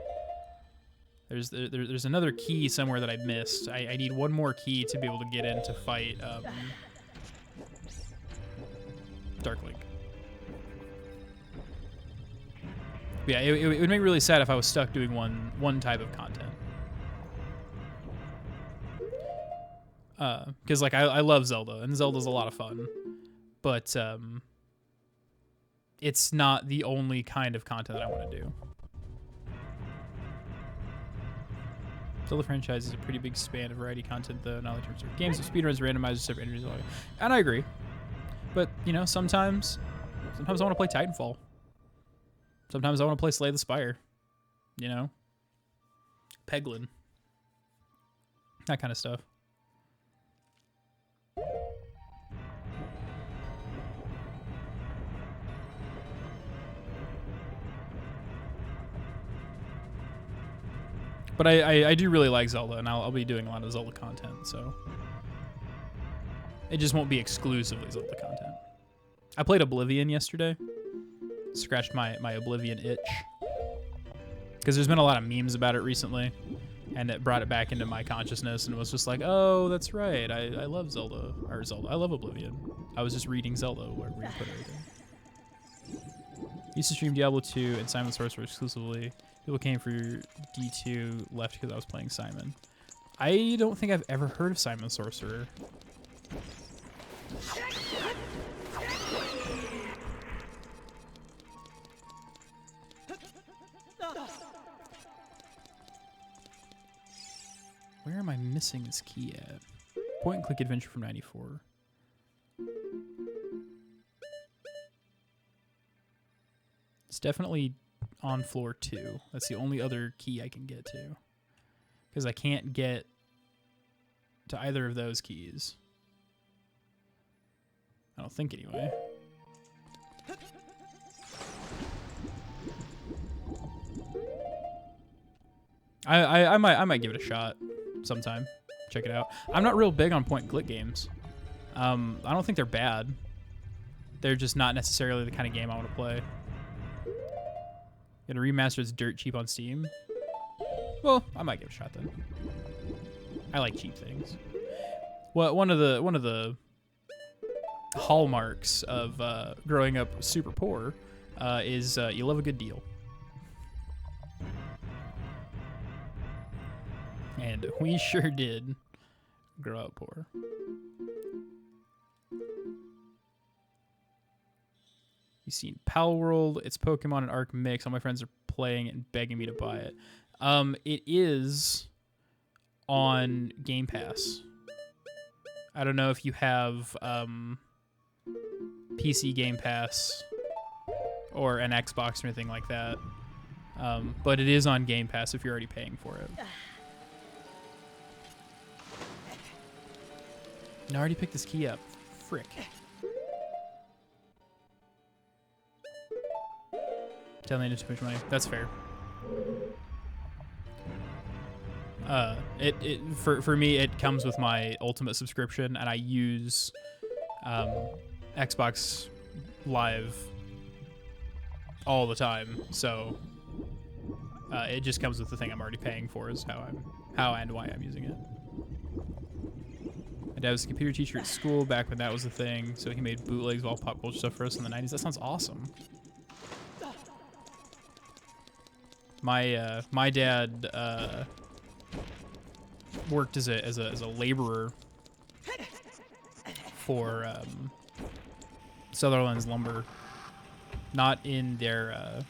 There's another key somewhere that I missed. I need one more key to be able to get in to fight Dark Link. But yeah, it would make me really sad if I was stuck doing one type of content. Because like I love Zelda, and Zelda's a lot of fun, but it's not the only kind of content that I want to do. Zelda franchise is a pretty big span of variety content, though, not in terms of games of speedruns, randomizers, separate entries, and I agree. But you know, sometimes I want to play Titanfall. Sometimes I want to play Slay the Spire. You know, Peglin, that kind of stuff. But I do really like Zelda, and I'll be doing a lot of Zelda content, so it just won't be exclusively Zelda content. I played Oblivion yesterday. Scratched my Oblivion itch. Because there's been a lot of memes about it recently, and it brought it back into my consciousness, and was just like, oh, that's right, I love Zelda. I love Oblivion. I was just reading Zelda, where you put everything. Used to stream Diablo 2 and Simon Sorcerer exclusively. People came for D2, left because I was playing Simon. I don't think I've ever heard of Simon Sorcerer. Where am I missing this key at? Point and click adventure from 94. It's definitely on floor 2. That's the only other key I can get to. Because I can't get to either of those keys. I don't think anyway. I might give it a shot sometime. Check it out. I'm not real big on point and click games. I don't think they're bad. They're just not necessarily the kind of game I want to play. Gonna remaster it's dirt cheap on Steam. Well, I might give it a shot then. I like cheap things. Well, one of the hallmarks of growing up super poor is you love a good deal. And we sure did grow up poor. You've seen Pal World. It's Pokemon and Arc Mix. All my friends are playing it and begging me to buy it. It is on Game Pass. I don't know if you have PC Game Pass or an Xbox or anything like that. But it is on Game Pass if you're already paying for it. I already picked this key up. Frick. Telling you too much money. That's fair. For me, it comes with my Ultimate subscription, and I use Xbox Live all the time. So it just comes with the thing I'm already paying for. Is how and why I'm using it. My dad was a computer teacher at school back when that was a thing, so he made bootlegs of all pop culture stuff for us in the 90s. That sounds awesome. My dad worked as a laborer for Sutherland's Lumber, not in their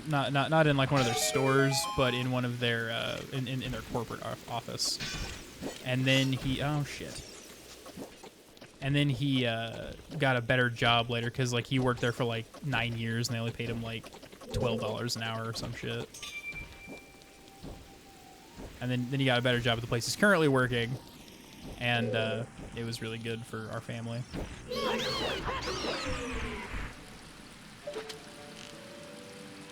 not in like one of their stores, but in one of their in their corporate office. And then he And then he got a better job later because like he worked there for like 9 years and they only paid him like $12 an hour or some shit. And then he got a better job at the place he's currently working, and it was really good for our family.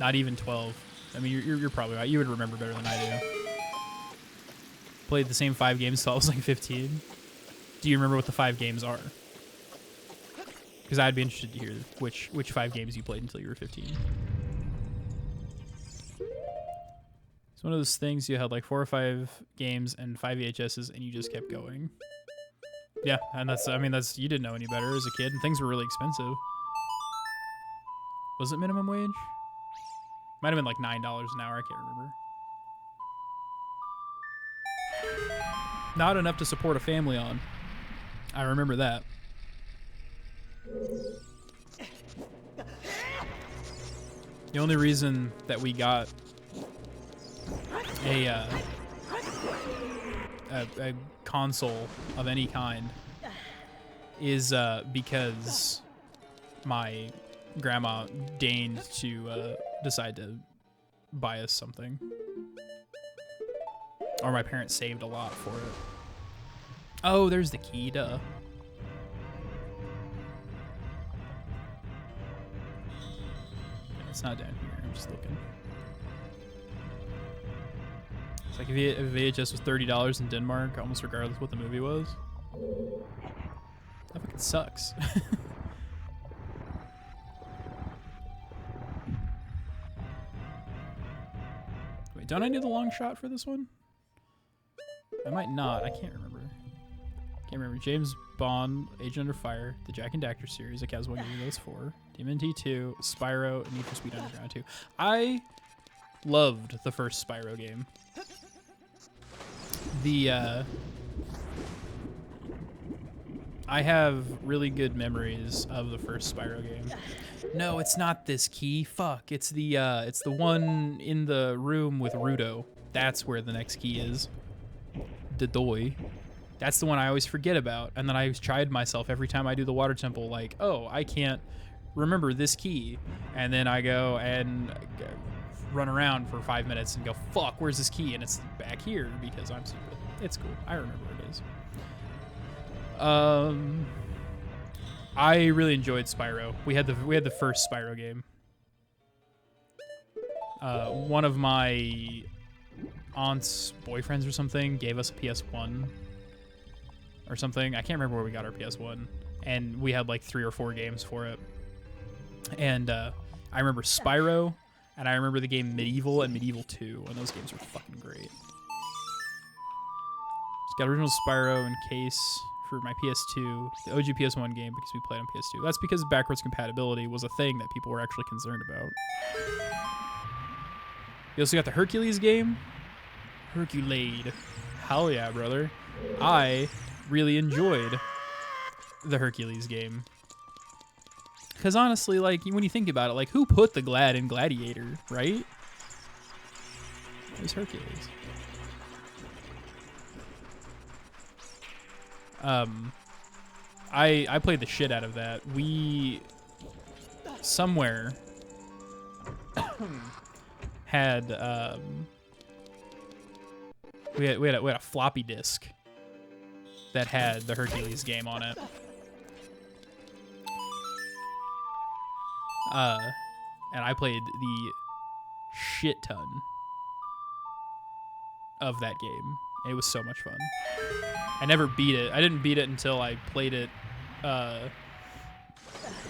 Not even 12. I mean, you're probably right. You would remember better than I do. Played the same 5 games till I was like 15. Do you remember what the 5 games are? Because I'd be interested to hear which 5 games you played until you were 15. It's one of those things you had like 4 or 5 games and 5 VHSs and you just kept going. Yeah, and that's you didn't know any better as a kid, and things were really expensive. Was it minimum wage? Might have been like $9 an hour, I can't remember. Not enough to support a family on. I remember that. The only reason that we got a console of any kind is because my grandma deigned to decide to buy us something. Or my parents saved a lot for it. Oh, there's the key, duh. It's not down here, I'm just looking. It's like if VHS was $30 in Denmark, almost regardless of what the movie was. That fucking sucks. Wait, don't I need the long shot for this one? I might not. I can't remember. James Bond, Agent Under Fire, the Jak and Daxter series. Like, I was wondering those 4. DMNT 2, Spyro, and Need for Speed Underground 2. I loved the first Spyro game. I have really good memories of the first Spyro game. No, it's not this key. Fuck. It's the one in the room with Rudo. That's where the next key is. Dodoy. That's the one I always forget about, and then I chide myself every time I do the water temple, like, oh, I can't remember this key, and then I go and run around for 5 minutes and go, fuck, where's this key? And it's back here because I'm stupid. It's cool. I remember what it is. I really enjoyed Spyro. We had the first Spyro game. One of my aunt's boyfriends or something gave us a PS1 or something. I can't remember where we got our PS1, and we had like 3 or 4 games for it. And I remember Spyro, and I remember the game Medieval and Medieval 2, and those games were fucking great. Just got original Spyro in case for my PS2, the OG PS1 game, because we played on PS2. That's because backwards compatibility was a thing that people were actually concerned about. You also got the Hercules game. Herculade. Hell yeah, brother. I really enjoyed the Hercules game. Because honestly, like, when you think about it, like, who put the Glad in Gladiator, right? It was Hercules. I played the shit out of that. We somewhere had we had a floppy disk that had the Hercules game on it. And I played the shit ton of that game. It was so much fun. I never beat it. I didn't beat it until I played it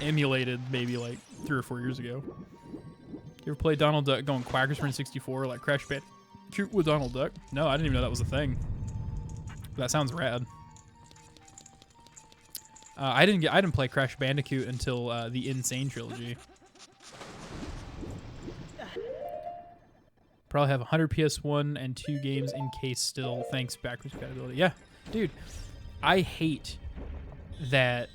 emulated maybe like 3 or 4 years ago. You ever play Donald Duck going Quackers for N64 like Crash Bandicoot with Donald Duck? No, I didn't even know that was a thing. That sounds rad. I didn't play Crash Bandicoot until the Insane trilogy. Probably have 100 PS1 and 2 games in case still. Thanks, backwards compatibility. Yeah, dude, I hate that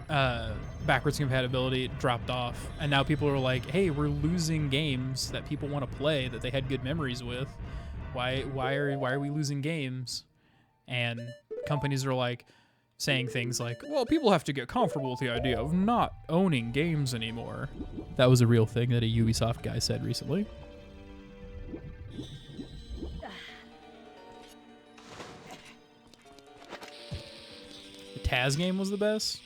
backwards compatibility dropped off, and now people are like, "Hey, we're losing games that people want to play that they had good memories with. Why are we losing games?" And companies are like saying things like, "Well, people have to get comfortable with the idea of not owning games anymore." That was a real thing that a Ubisoft guy said recently. The Taz game was the best.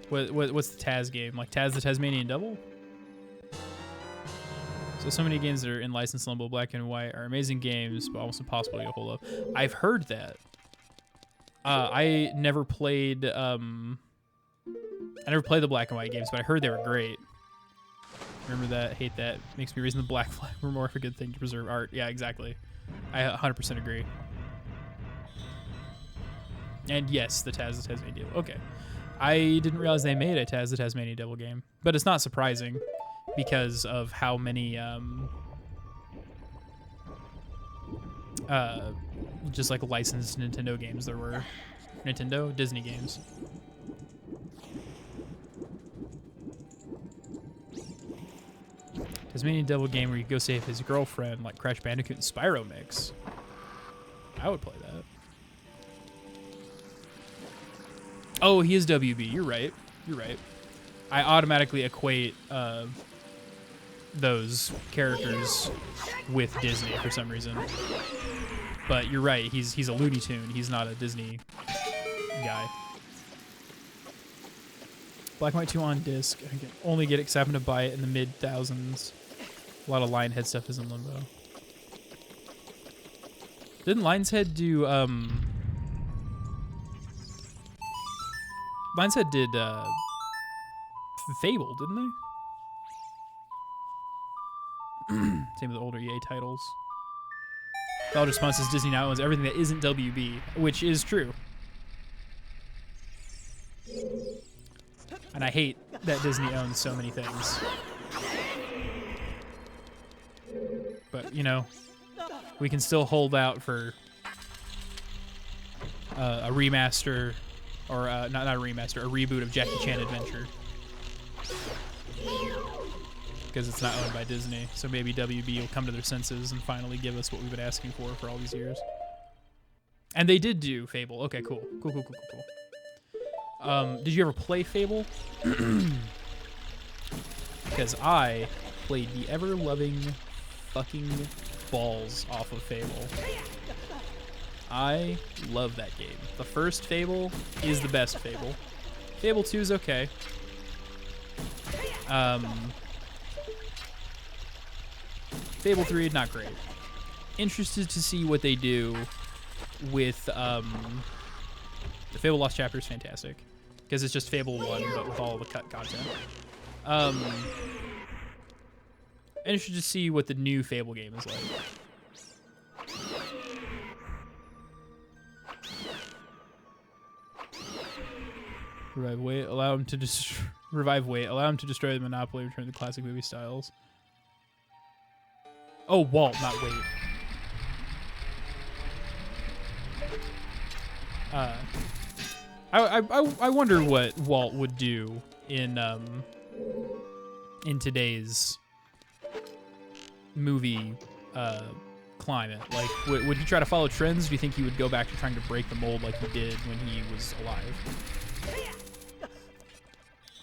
What's the Taz game? Like Taz the Tasmanian Devil? So many games that are in licensed Limbo Black and White are amazing games, but almost impossible to get a hold of. I've heard that. I never played the Black and White games, but I heard they were great. Remember that? Hate that. Makes me reason the Black Flag were more of a good thing to preserve art. Yeah, exactly. I 100% agree. And yes, the Taz the Tasmanian Devil. Okay. I didn't realize they made a Taz the Tasmanian Devil game, but it's not surprising because of how many just like licensed Nintendo games there were. Disney games. Tasmanian Devil game where you go save his girlfriend, like Crash Bandicoot and Spyro Mix. I would play that. Oh, he is WB. You're right. You're right. I automatically equate those characters with Disney for some reason. But you're right. He's a Looney Tune. He's not a Disney guy. Black and White 2 on disc. I can only get it 'cause I happen to buy it in the mid-thousands. A lot of Lionhead stuff is in limbo. Didn't Lionhead do Lionhead did Fable, didn't they? Same with the older EA titles. Valid response is Disney now owns everything that isn't WB, which is true. And I hate that Disney owns so many things. But, you know, we can still hold out for a remaster, or not a remaster, a reboot of Jackie Chan Adventure. Because it's not owned by Disney. So maybe WB will come to their senses and finally give us what we've been asking for all these years. And they did do Fable. Okay, cool. Cool. Did you ever play Fable? Because I played the ever-loving fucking balls off of Fable. I love that game. The first Fable is the best Fable. Fable 2 is okay. Fable 3, not great. Interested to see what they do with the Fable Lost Chapter is fantastic. Because it's just Fable 1, but with all the cut content. Interested to see what the new Fable game is like. Revive Wait, allow him to revive Wait, allow him to destroy the monopoly, return to the classic movie styles. Oh, Walt, not Wait. I wonder what Walt would do in today's movie climate? Like, would he try to follow trends? Do you think he would go back to trying to break the mold like he did when he was alive?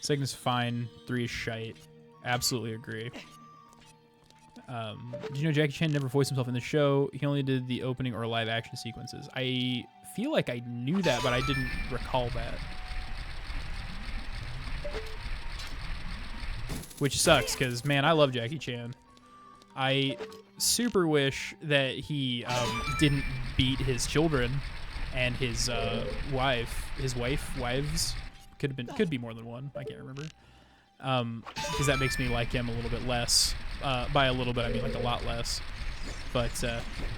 Second is fine. 3 is shite. Absolutely agree. Did you know Jackie Chan never voiced himself in the show? He only did the opening or live action sequences. I feel like I knew that, but I didn't recall that. Which sucks, because, man, I love Jackie Chan. I super wish that he didn't beat his children and his wives. Could be more than one. I can't remember. Because that makes me like him a little bit less. By a little bit, I mean like a lot less. But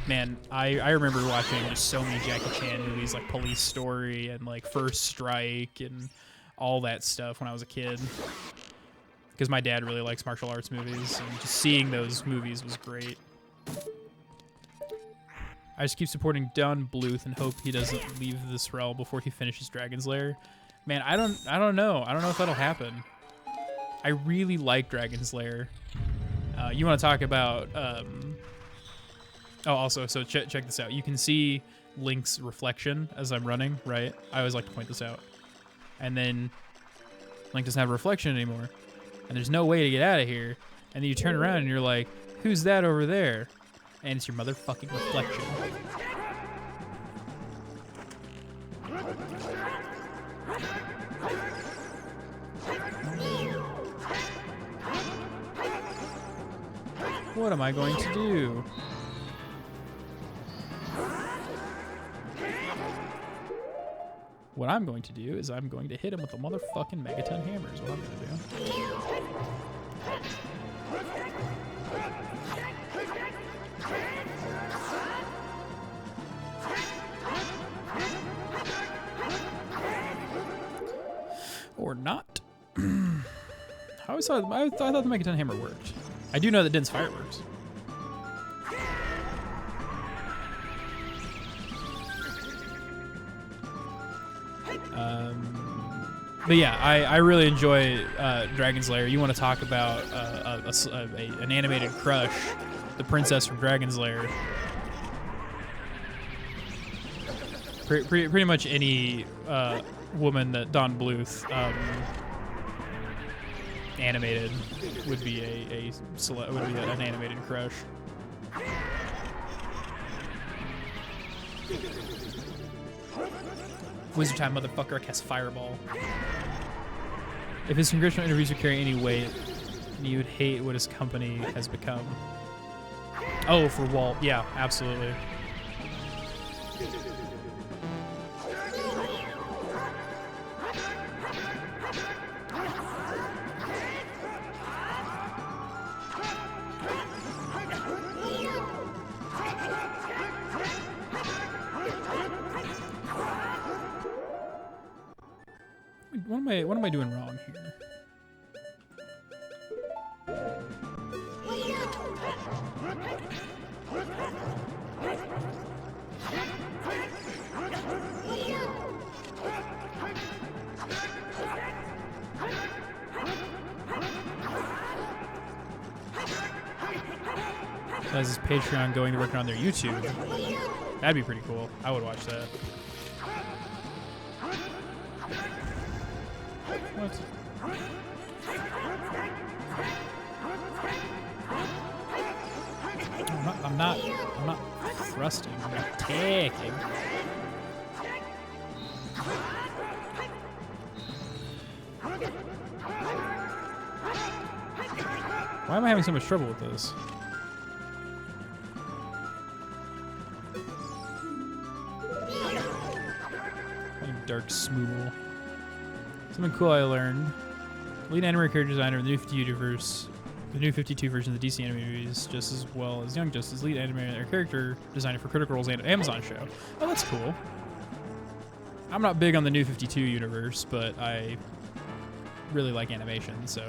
man, I remember watching just so many Jackie Chan movies, like Police Story and like First Strike and all that stuff when I was a kid. Because my dad really likes martial arts movies, and just seeing those movies was great. I just keep supporting Don Bluth and hope he doesn't leave this realm before he finishes Dragon's Lair. Man, I don't know. I don't know if that'll happen. I really like Dragon's Lair. You want to talk about... also, so check this out. You can see Link's reflection as I'm running, right? I always like to point this out. And then Link doesn't have a reflection anymore. And there's no way to get out of here. And then you turn around and you're like, who's that over there? And it's your motherfucking reflection. What am I going to do? What I'm going to do is I'm going to hit him with a motherfucking megaton hammer is what I'm going to do. Or not. I thought the megaton hammer worked. I do know that Din's fire works. But yeah, I really enjoy Dragon's Lair. You want to talk about an animated crush, the princess from Dragon's Lair. Pretty much any woman that Don Bluth animated would be an animated crush. Wizard time, motherfucker, I cast Fireball. If his congressional interviews would carry any weight, you would hate what his company has become. Oh, for Walt. Yeah, absolutely. What am I doing wrong here? As his Patreon going to working on their YouTube. That'd be pretty cool. I would watch that. What? I'm not thrusting. I'm attacking. Why am I having so much trouble with this? Dark Smoogle. Something cool I learned. Lead animated character designer of the New 52 universe, the New 52 version of the DC animated movies, just as well as Young Justice, lead animated character designer for Critical Role's Amazon show. Oh, that's cool. I'm not big on the New 52 universe, but I really like animation, so.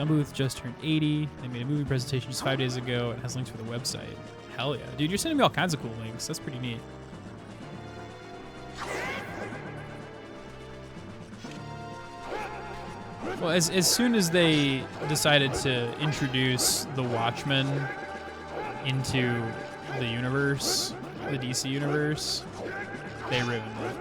Booth just turned 80. They made a movie presentation just 5 days ago and has links for the website. Hell yeah. Dude, you're sending me all kinds of cool links. That's pretty neat. Well, as soon as they decided to introduce the Watchmen into the universe, the DC universe, they ruined it.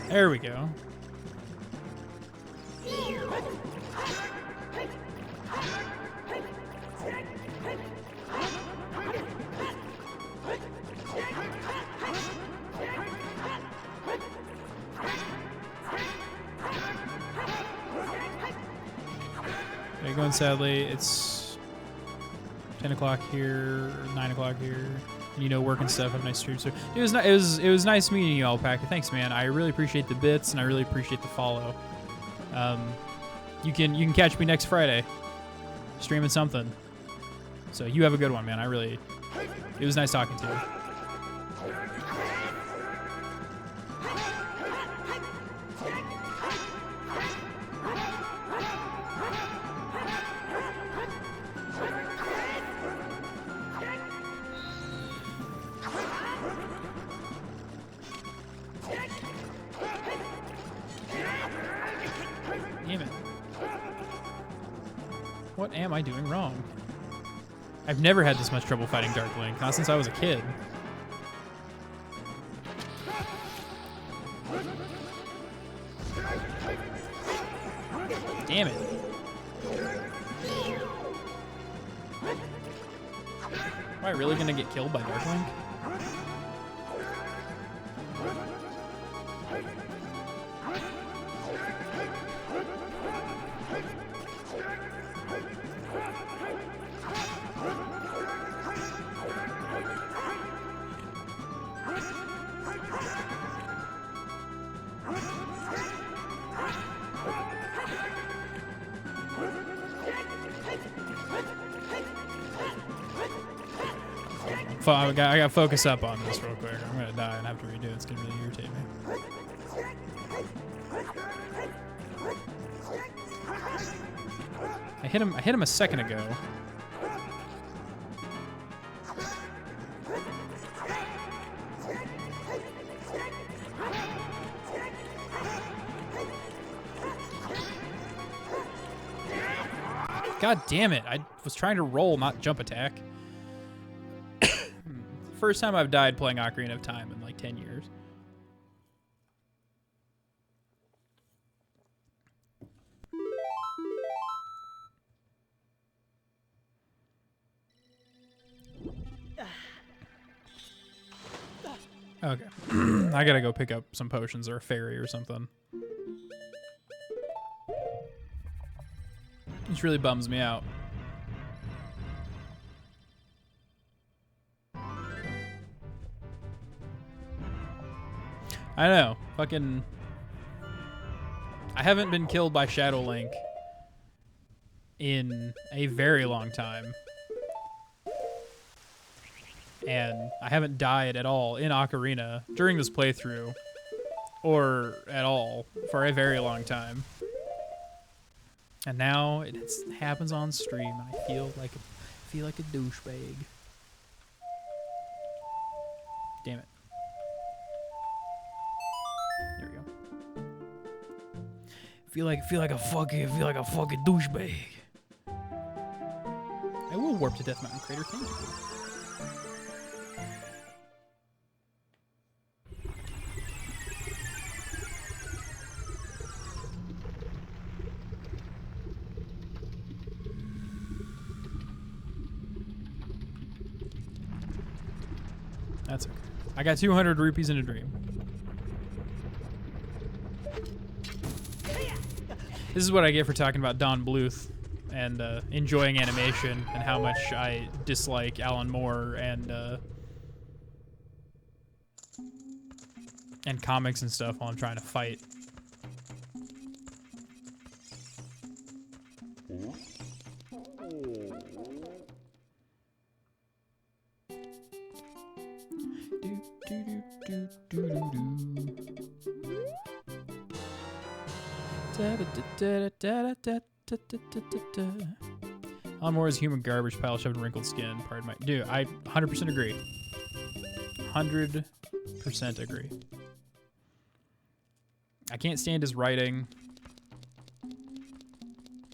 There we go. Okay, going sadly, it's 10 o'clock here, 9 o'clock here. Work and stuff. Have a nice stream. So it was nice meeting you, Alpaca. Thanks, man. I really appreciate the bits and I really appreciate the follow. You can catch me next Friday, streaming something. So you have a good one, man. It was nice talking to you. Damn it. What am I doing wrong? I've never had this much trouble fighting Dark Link, not since I was a kid. Damn it. Am I really gonna get killed by Dark Link? I gotta focus up on this real quick. I'm gonna die and have to redo it. It's gonna really irritate me. I hit him a second ago. God damn it. I was trying to roll, not jump attack. First time I've died playing Ocarina of Time in like 10 years. Okay. I gotta go pick up some potions or a fairy or something. Which really bums me out. I know. Fucking... I haven't been killed by Shadow Link in a very long time. And I haven't died at all in Ocarina during this playthrough. Or at all for a very long time. And now it happens on stream and I feel like a douchebag. Damn it. There we go. Feel like a fucking douchebag. I will warp to Death Mountain Crater, thank you. That's okay. I got 200 rupees in a dream. This is what I get for talking about Don Bluth and enjoying animation and how much I dislike Alan Moore and comics and stuff while I'm trying to fight. Lawnmower is human garbage pile shoved in wrinkled skin. Pardon my... Dude, I 100% agree. 100% agree. I can't stand his writing.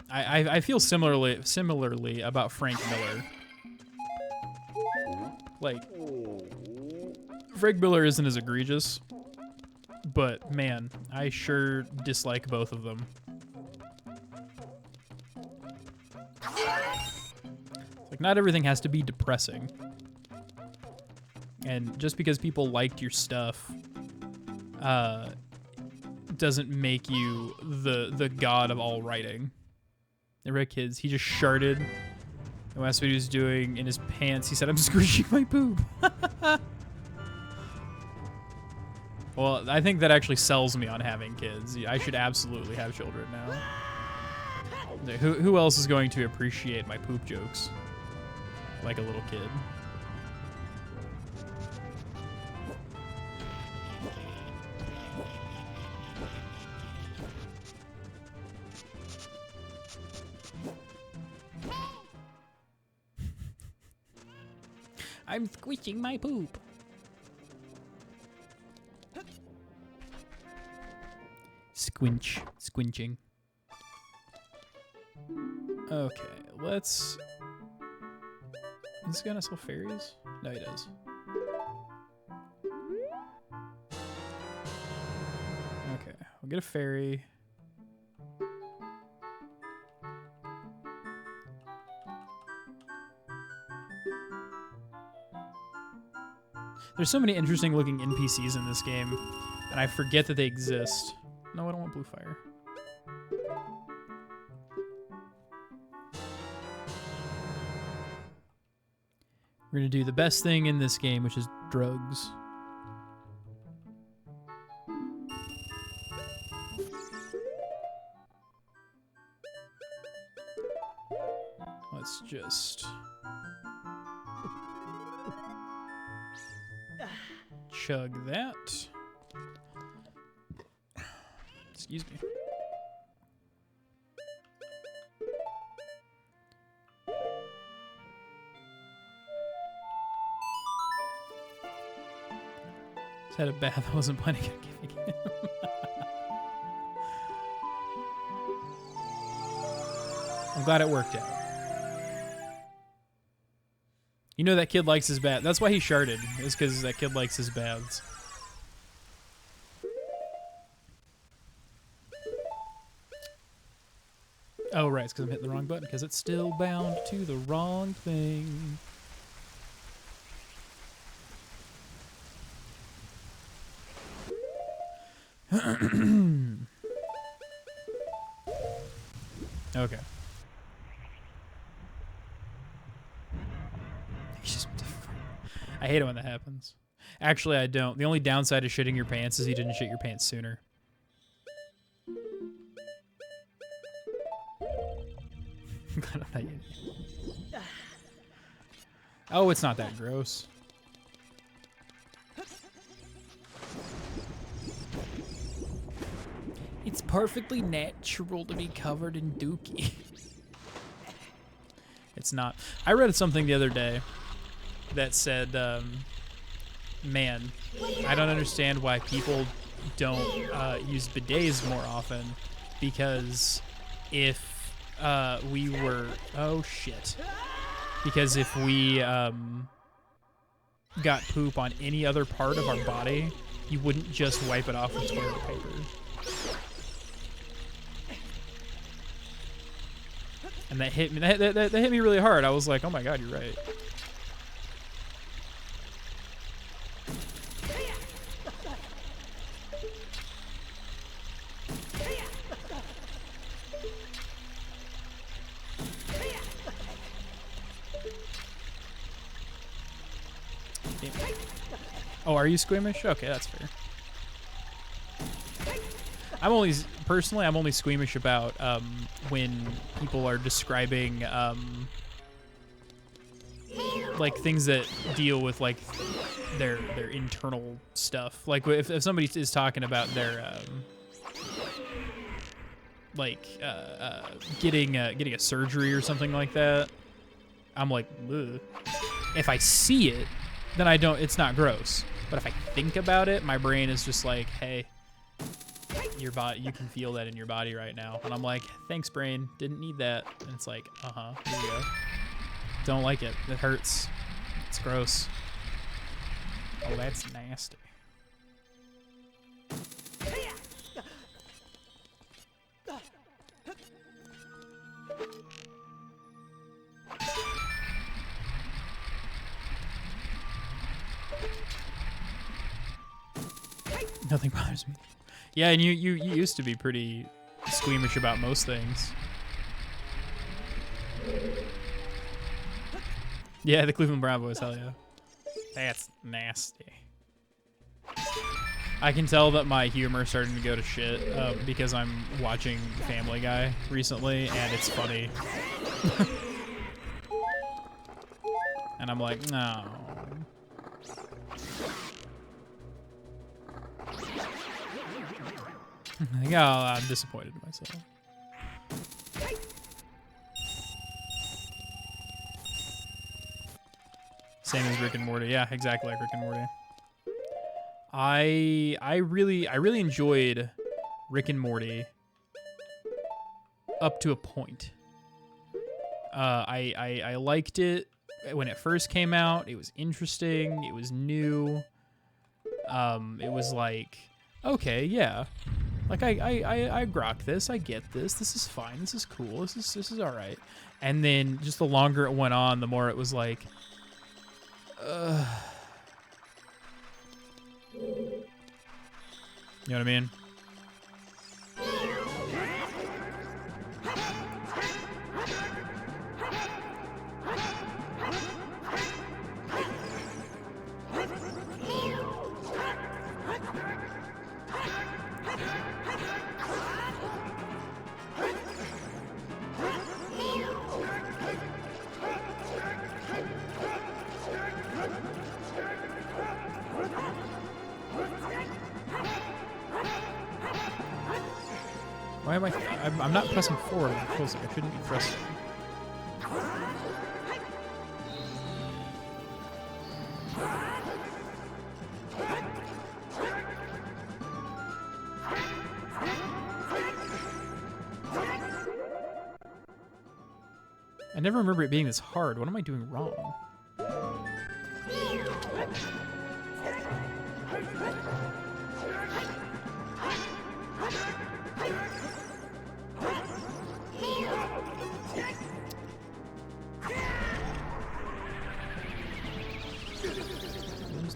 I feel similarly about Frank Miller. Like, Frank Miller isn't as egregious, but man, I sure dislike both of them. Like, not everything has to be depressing. And just because people liked your stuff, doesn't make you the god of all writing. The right kids, he just sharted. And that's what he was doing in his pants. He said, "I'm squishing my poop." Well, I think that actually sells me on having kids. I should absolutely have children now. Who else is going to appreciate my poop jokes like a little kid? I'm squishing my poop. Squinching. Okay, let's... Is this gonna sell fairies? No, he does. Okay, we'll get a fairy. There's so many interesting looking NPCs in this game, and I forget that they exist. No, I don't want blue fire. We're gonna do the best thing in this game, which is drugs. Let's just... chug that. Excuse me. Just had a bath I wasn't planning on giving him. I'm glad it worked out. You know that kid likes his bath. That's why he sharded. It's because that kid likes his baths. Oh, right. It's because I'm hitting the wrong button. Because it's still bound to the wrong thing. Okay. I hate it when that happens. Actually, I don't. The only downside of shitting your pants is you didn't shit your pants sooner. Oh, it's not that gross. It's perfectly natural to be covered in dookie. It's not. I read something the other day that said, man, I don't understand why people don't use bidets more often, because if we were... Oh, shit. Because if we got poop on any other part of our body, you wouldn't just wipe it off with toilet paper. And that hit me. That hit me really hard. I was like, oh my god, you're right. Oh, are you squeamish? Okay, that's fair. I'm only squeamish about when people are describing like things that deal with like their internal stuff. Like if somebody is talking about like getting a surgery or something like that, I'm like, ugh. If I see it, then I don't. It's not gross. But if I think about it, my brain is just like, hey, your body, you can feel that in your body right now. And I'm like, thanks, brain. Didn't need that. And it's like, here you go. Don't like it. It hurts. It's gross. Oh, that's nasty. Nothing bothers me. Yeah, and you used to be pretty squeamish about most things. Yeah, the Cleveland Brown boys, hell yeah. That's nasty. I can tell that my humor's starting to go to shit because I'm watching Family Guy recently, and it's funny. And I'm like, no. Like, oh, I'm disappointed in myself. Same as Rick and Morty. Yeah, exactly like Rick and Morty. I really enjoyed Rick and Morty up to a point. I liked it when it first came out. It was interesting. It was new. It was like, okay, yeah. Like I grok this. I get this. This is fine. This is cool. This is all right. And then just the longer it went on, the more it was like, you know what I mean? Why am I'm not pressing forward. I'm closing. I shouldn't be pressing. I never remember it being this hard. What am I doing wrong?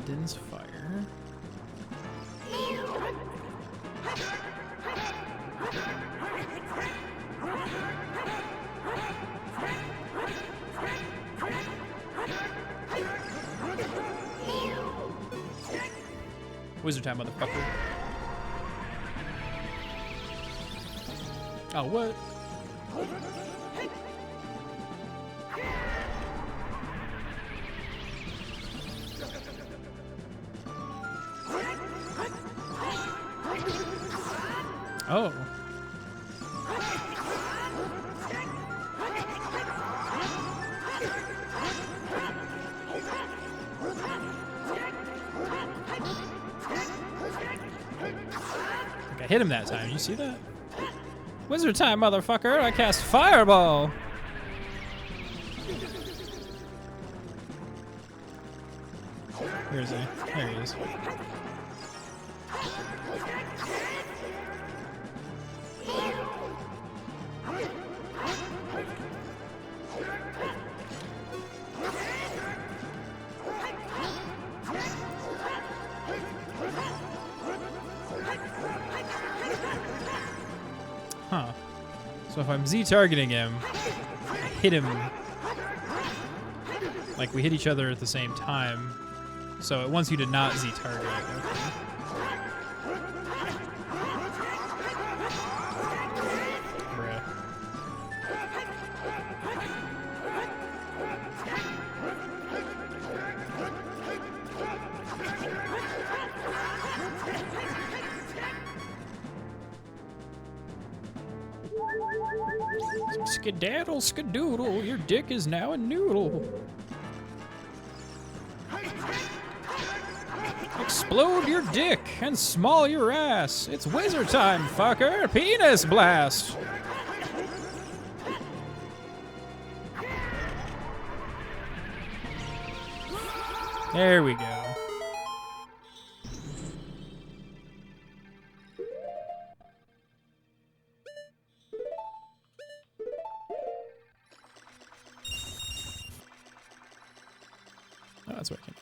Din's fire. Wizard time, motherfucker. Oh, what? Oh. I hit him that time. You see that? Wizard time, motherfucker. I cast Fireball. Where is he? There he is. Huh. So if I'm Z-targeting him, I hit him. Like, we hit each other at the same time. So it wants you to not Z-target. Okay. Bruh. Skedaddle, skedoodle, your dick is now a noodle. Explode your dick and small your ass. It's wizard time, fucker. Penis blast. There we go. Oh, that's what I can do.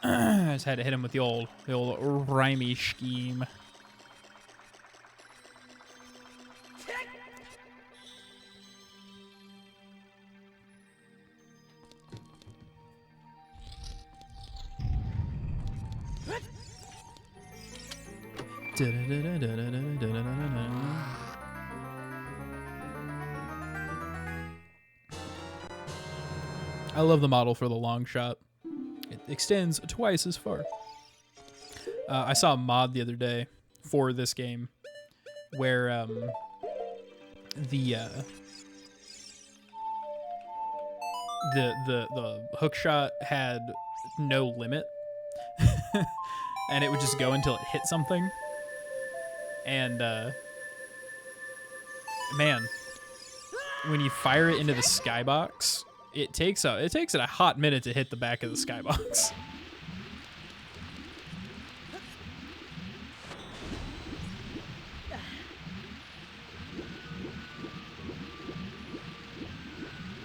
I just had to hit him with the old rhymey scheme. I love the model for the long shot. It extends twice as far. I saw a mod the other day for this game where the hook shot had no limit, and it would just go until it hit something. And man, when you fire it into the skybox, it takes it a hot minute to hit the back of the skybox.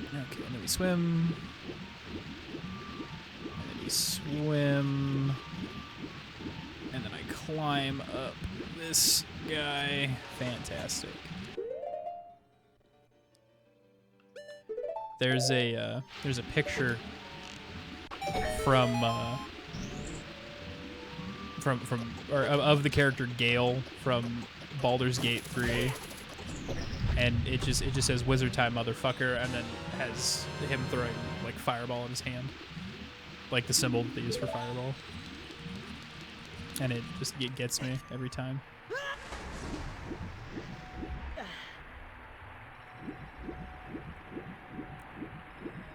Okay, and then we swim. And then we swim. And then I climb up this guy. Fantastic. There's a picture of the character Gale from Baldur's Gate 3, and it just says "Wizard Time, motherfucker," and then has him throwing like fireball in his hand, like the symbol that they use for fireball, and it gets me every time.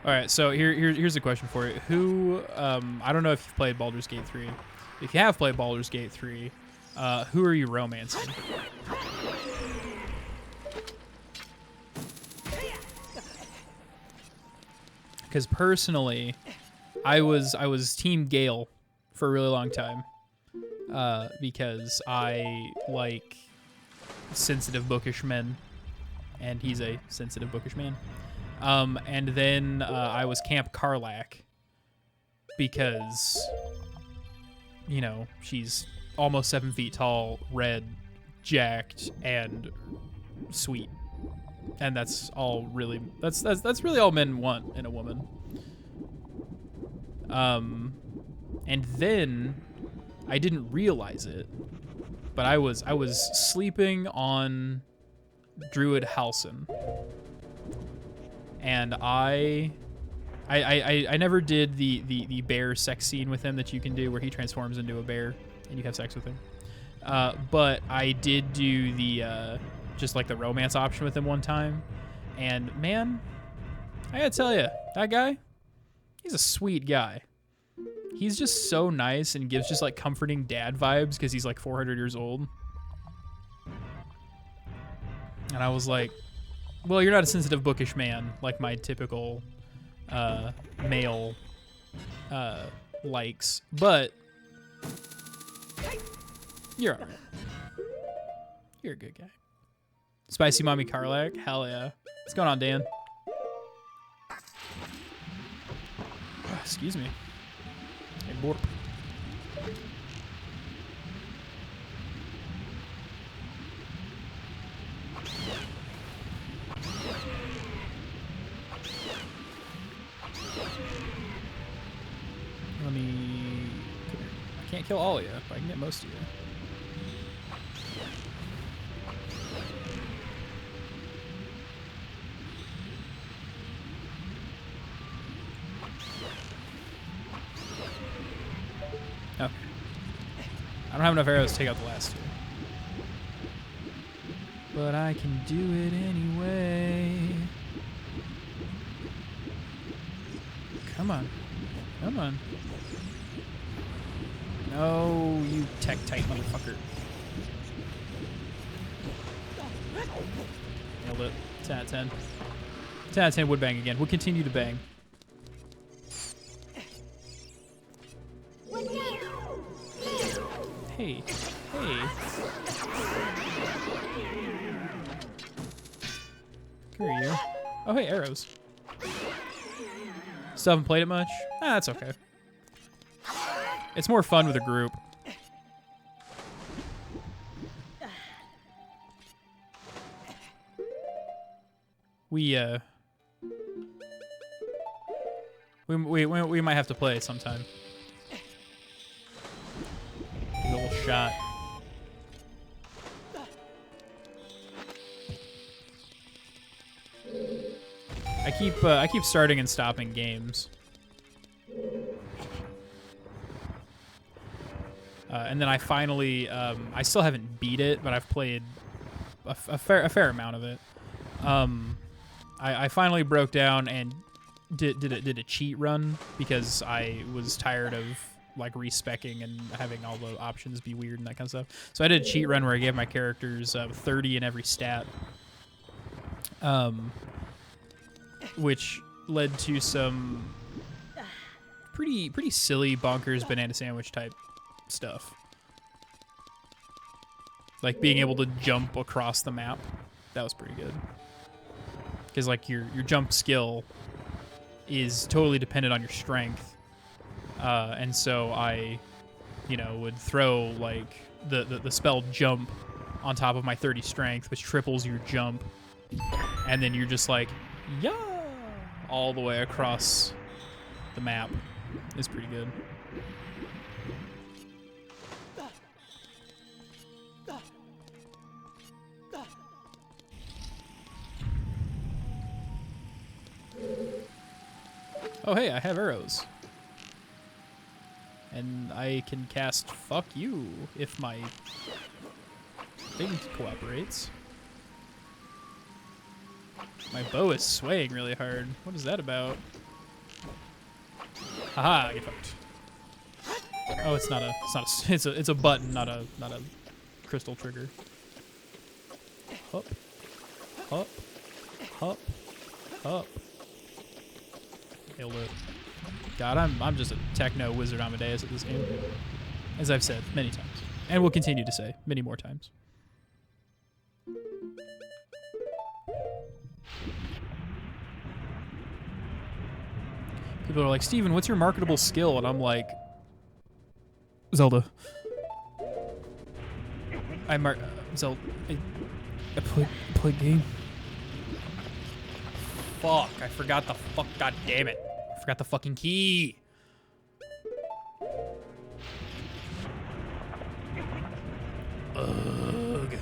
All right, so here's a question for you. Who, I don't know if you've played Baldur's Gate 3. If you have played Baldur's Gate 3, who are you romancing? Because personally, I was Team Gale for a really long time, because I like sensitive, bookish men, and he's a sensitive, bookish man. And then I was Camp Karlach because, you know, she's almost 7 feet tall, red, jacked, and sweet. And that's all really, that's really all men want in a woman. And then I didn't realize it, but I was sleeping on Druid Halsin. And I never did the bear sex scene with him that you can do where he transforms into a bear and you have sex with him. But I did do the just like the romance option with him one time. And man, I gotta tell you, that guy, he's a sweet guy. He's just so nice and gives just like comforting dad vibes because he's like 400 years old. And I was like, well, you're not a sensitive, bookish man like my typical male likes, but you're all right. You're a good guy. Spicy Mommy Karlach? Hell yeah. What's going on, Dan? Excuse me. Hey, borp. Let me... I can't kill all of you, but I can get most of you. Okay. I don't have enough arrows to take out the last two. but I can do it anyway. Come on. Come on. No, you tech-tight motherfucker. Nailed it. 10 out of 10. 10 out of 10 would bang again. We'll continue to bang. Hey. Hey. Who are you? Oh, hey, arrows. Still haven't played it much? Ah, that's okay. It's more fun with a group. We might have to play it sometime. Give it a little shot. I keep starting and stopping games. And then I finally, I still haven't beat it, but I've played a fair amount of it. I finally broke down and did a cheat run because I was tired of like respecking and having all the options be weird and that kind of stuff. So I did a cheat run where I gave my characters 30 in every stat, which led to some pretty silly bonkers banana sandwich type stuff, like being able to jump across the map. That was pretty good because like your jump skill is totally dependent on your strength, and so I, would throw like the spell jump on top of my 30 strength, which triples your jump, and then you're just like, yeah, all the way across the map. It's pretty good. Oh, hey, I have arrows. And I can cast fuck you if my thing cooperates. My bow is swaying really hard. What is that about? Haha, get fucked. Oh, it's a button, not a crystal trigger. Hop. Hop. Hop. Hop. Nailed it. God, I'm just a techno wizard Amadeus at this game, as I've said many times, and will continue to say many more times. People are like, Steven, what's your marketable skill? And I'm like, Zelda. Zelda. I play game. Fuck, I forgot the fuck, god damn it. I forgot the fucking key. Ugh.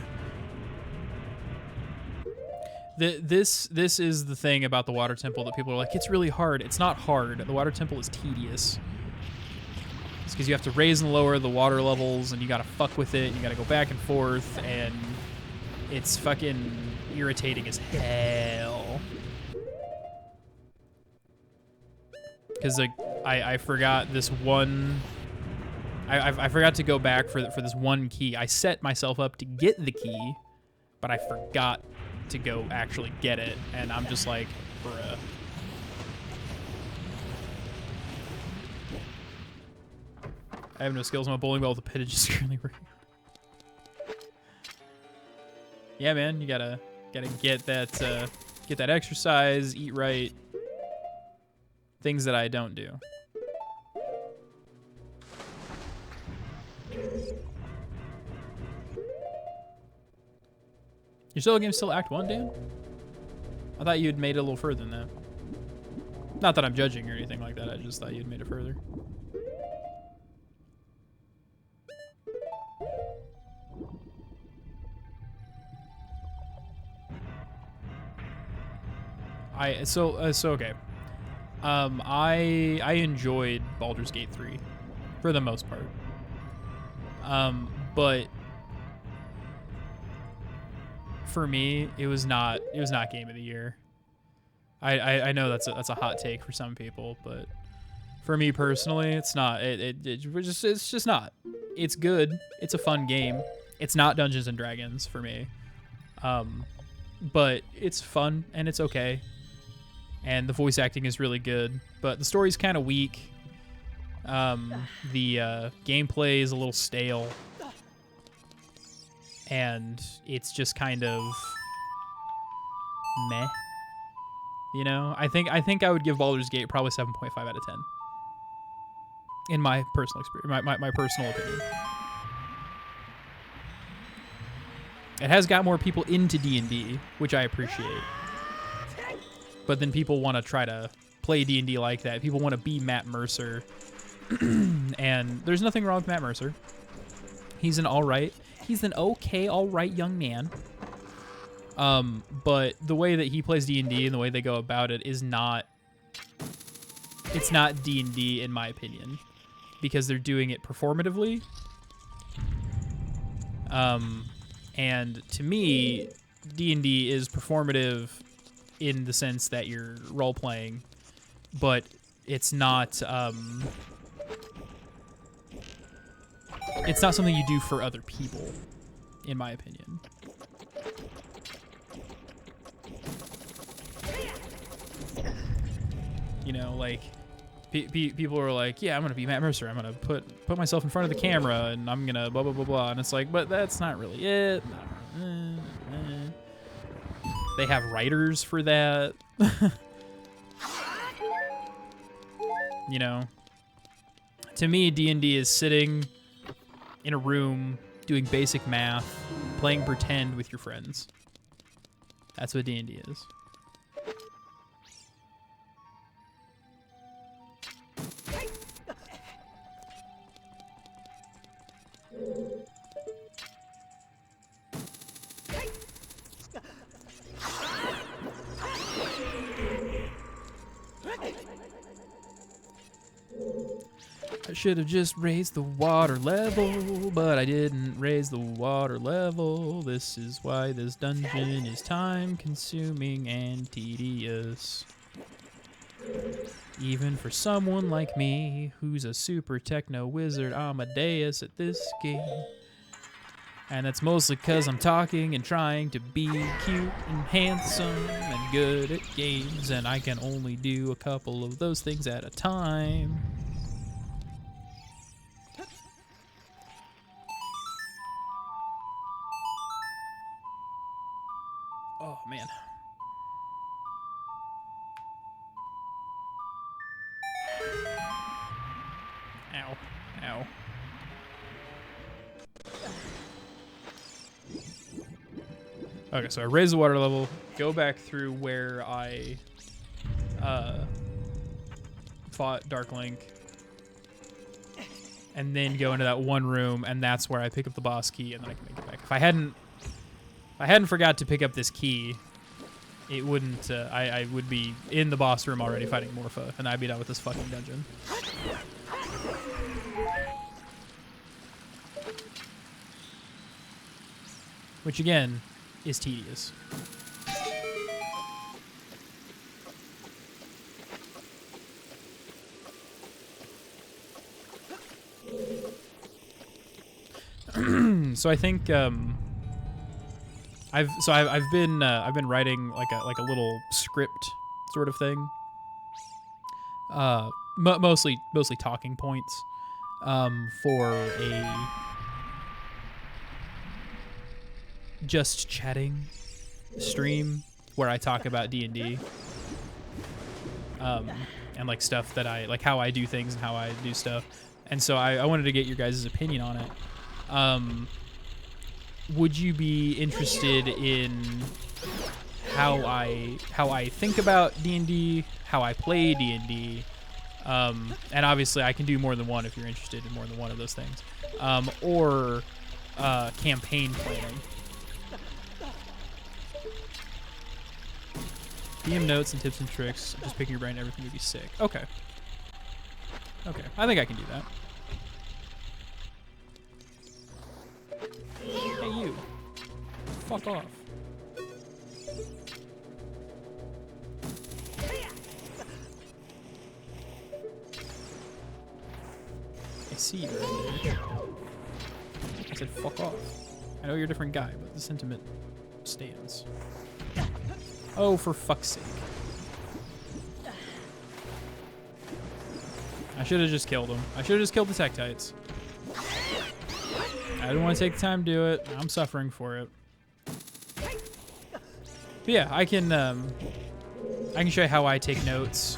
This is the thing about the water temple that people are like, it's really hard. It's not hard. The water temple is tedious. It's because you have to raise and lower the water levels, and you gotta fuck with it, and you gotta go back and forth, and it's fucking irritating as hell. Because like I forgot this one. I forgot to go back for this one key. I set myself up to get the key, but I forgot to go actually get it, and I'm just like, bruh. I have no skills on my bowling ball with the pittage is currently working. Yeah, man, you gotta get that exercise, eat right. Things that I don't do. Your solo game's still Act 1, Dan? I thought you had made it a little further than that. Not that I'm judging or anything like that, I just thought you'd made it further. Okay. I enjoyed Baldur's Gate 3 for the most part. But for me, it was not game of the year. I know that's a hot take for some people, but for me personally, it's not. It's just not. It's good. It's a fun game. It's not Dungeons and Dragons for me. But it's fun and it's okay. And the voice acting is really good, but the story's kind of weak. The gameplay is a little stale. And it's just kind of meh. You know, I think I would give Baldur's Gate probably 7.5 out of 10. In my personal experience, my personal opinion. It has got more people into D&D, which I appreciate. But then people want to try to play D&D like that. People want to be Matt Mercer. And there's nothing wrong with Matt Mercer. He's an alright young man. But the way that he plays D&D and the way they go about it is not... It's not D&D in my opinion. Because they're doing it performatively. And to me, D&D is performative in the sense that you're role-playing. But it's not... It's not something you do for other people, in my opinion. You know, like, people are like, yeah, I'm going to be Matt Mercer. I'm going to put myself in front of the camera, and I'm going to blah, blah, blah, blah. And it's like, but that's not really it. They have writers for that. You know? To me, D&D is sitting in a room, doing basic math, playing pretend with your friends. That's what D&D is. I should have just raised the water level, but I didn't raise the water level. This is why this dungeon is time-consuming and tedious. Even for someone like me, who's a super techno wizard Amadeus at this game. And that's mostly because I'm talking and trying to be cute and handsome and good at games, and I can only do a couple of those things at a time. Oh, man. Ow. Ow. Okay, so I raise the water level, go back through where I fought Dark Link, and then go into that one room, and that's where I pick up the boss key, and then I can make it back. If I hadn't forgot to pick up this key, it wouldn't. I would be in the boss room already fighting Morpha, and I'd be done with this fucking dungeon. Which again is tedious. So I think I've been writing like a little script sort of thing. Mostly talking points for a just chatting stream where I talk about D&D and like stuff that I like, how I do things and how I do stuff. And so I wanted to get your guys' opinion on it. Would you be interested in how I think about D&D, how I play D&D? And obviously I can do more than one if you're interested in more than one of those things. Or campaign planning. DM notes and tips and tricks. Just picking your brain, everything would be sick. Okay. Okay, I think I can do that. Hey, you. Fuck off. see you right there. I said, fuck off. I know you're a different guy, but the sentiment stands. Oh, for fuck's sake. I should have just killed him. I should have just killed the Tektites. I didn't want to take the time to do it. I'm suffering for it. But yeah, I can show you how I take notes.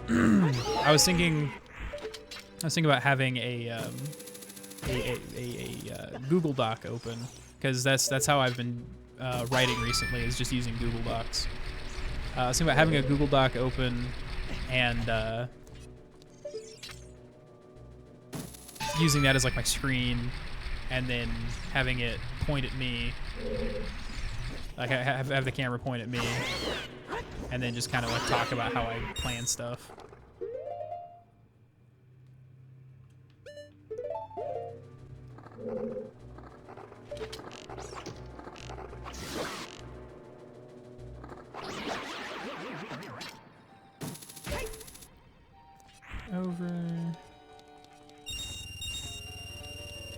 I was thinking about having a Google Doc open, because that's how I've been writing recently, is just using Google Docs. I was thinking about having a Google Doc open and using that as like my screen, and then having it point at me. Like I have the camera point at me, and then just kind of like talk about how I plan stuff. Over.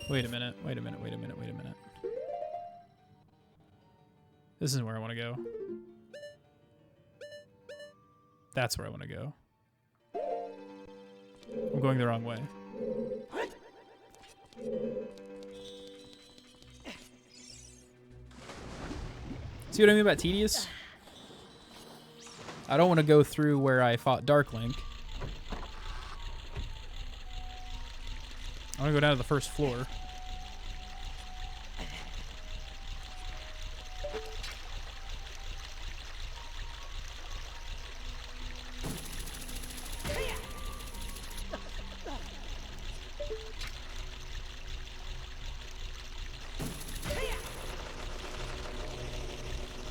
Wait a minute. This isn't where I want to go. That's where I want to go. I'm going the wrong way. See what I mean about tedious? I don't want to go through where I fought Dark Link. I want to go down to the first floor.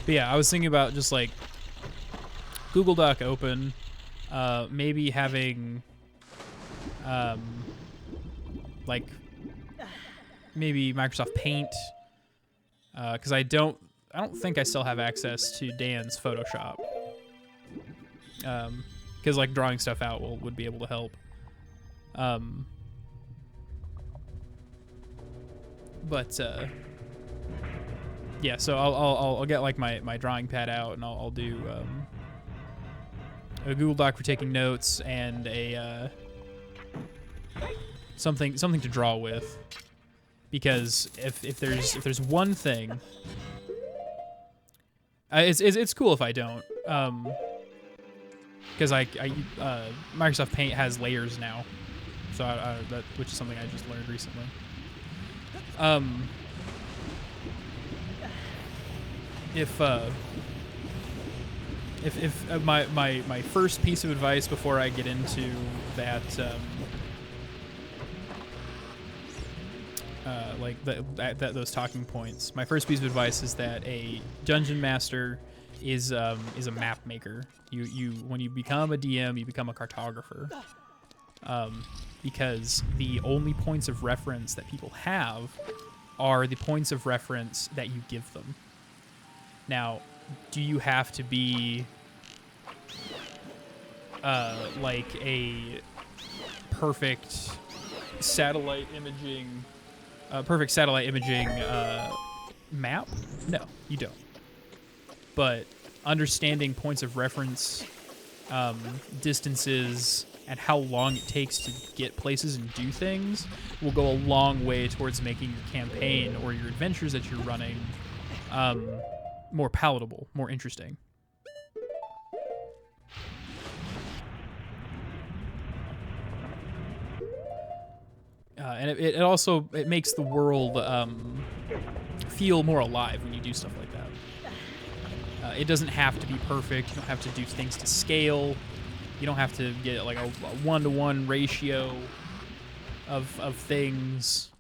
But yeah, I was thinking about just like Google Doc open, maybe having like maybe Microsoft Paint, because I don't think I still have access to Dan's Photoshop, because like drawing stuff out would be able to help. But yeah, so I'll get like my drawing pad out, and I'll do a Google Doc for taking notes, and a something to draw with, because if there's one thing, it's cool if I don't, because Microsoft Paint has layers now, so which is something I just learned recently. If my first piece of advice before I get into that, those talking points, my first piece of advice is that a dungeon master is a map maker. When you become a DM, you become a cartographer, because the only points of reference that people have are the points of reference that you give them. Now, do you have to be like a perfect satellite imaging map? No, you don't. But understanding points of reference, distances, and how long it takes to get places and do things will go a long way towards making your campaign or your adventures that you're running more palatable, more interesting. And it also makes the world feel more alive when you do stuff like that. It doesn't have to be perfect. You don't have to do things to scale. You don't have to get like a 1-to-1 ratio of things.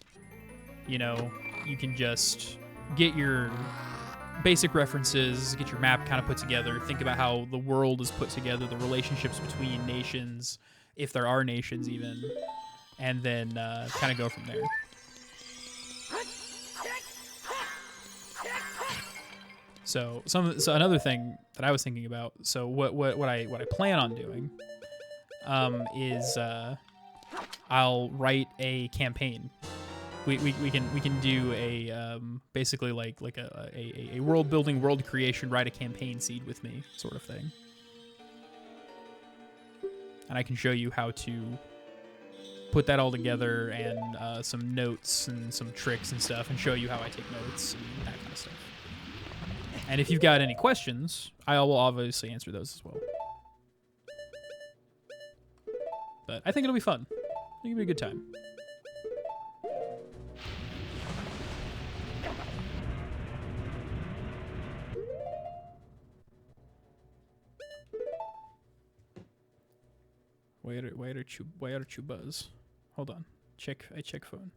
You know, you can just get your basic references, get your map kind of put together, think about how the world is put together, the relationships between nations, if there are nations even, and then kind of go from there. So another thing that I was thinking about, so what I plan on doing is I'll write a campaign. We can do a basically like a world building, world creation, write a campaign seed with me sort of thing. And I can show you how to put that all together and some notes and some tricks and stuff, and show you how I take notes and that kind of stuff. And if you've got any questions, I will obviously answer those as well. But I think it'll be fun. I think it'll be a good time. Why are you buzz? Hold on. I check phone.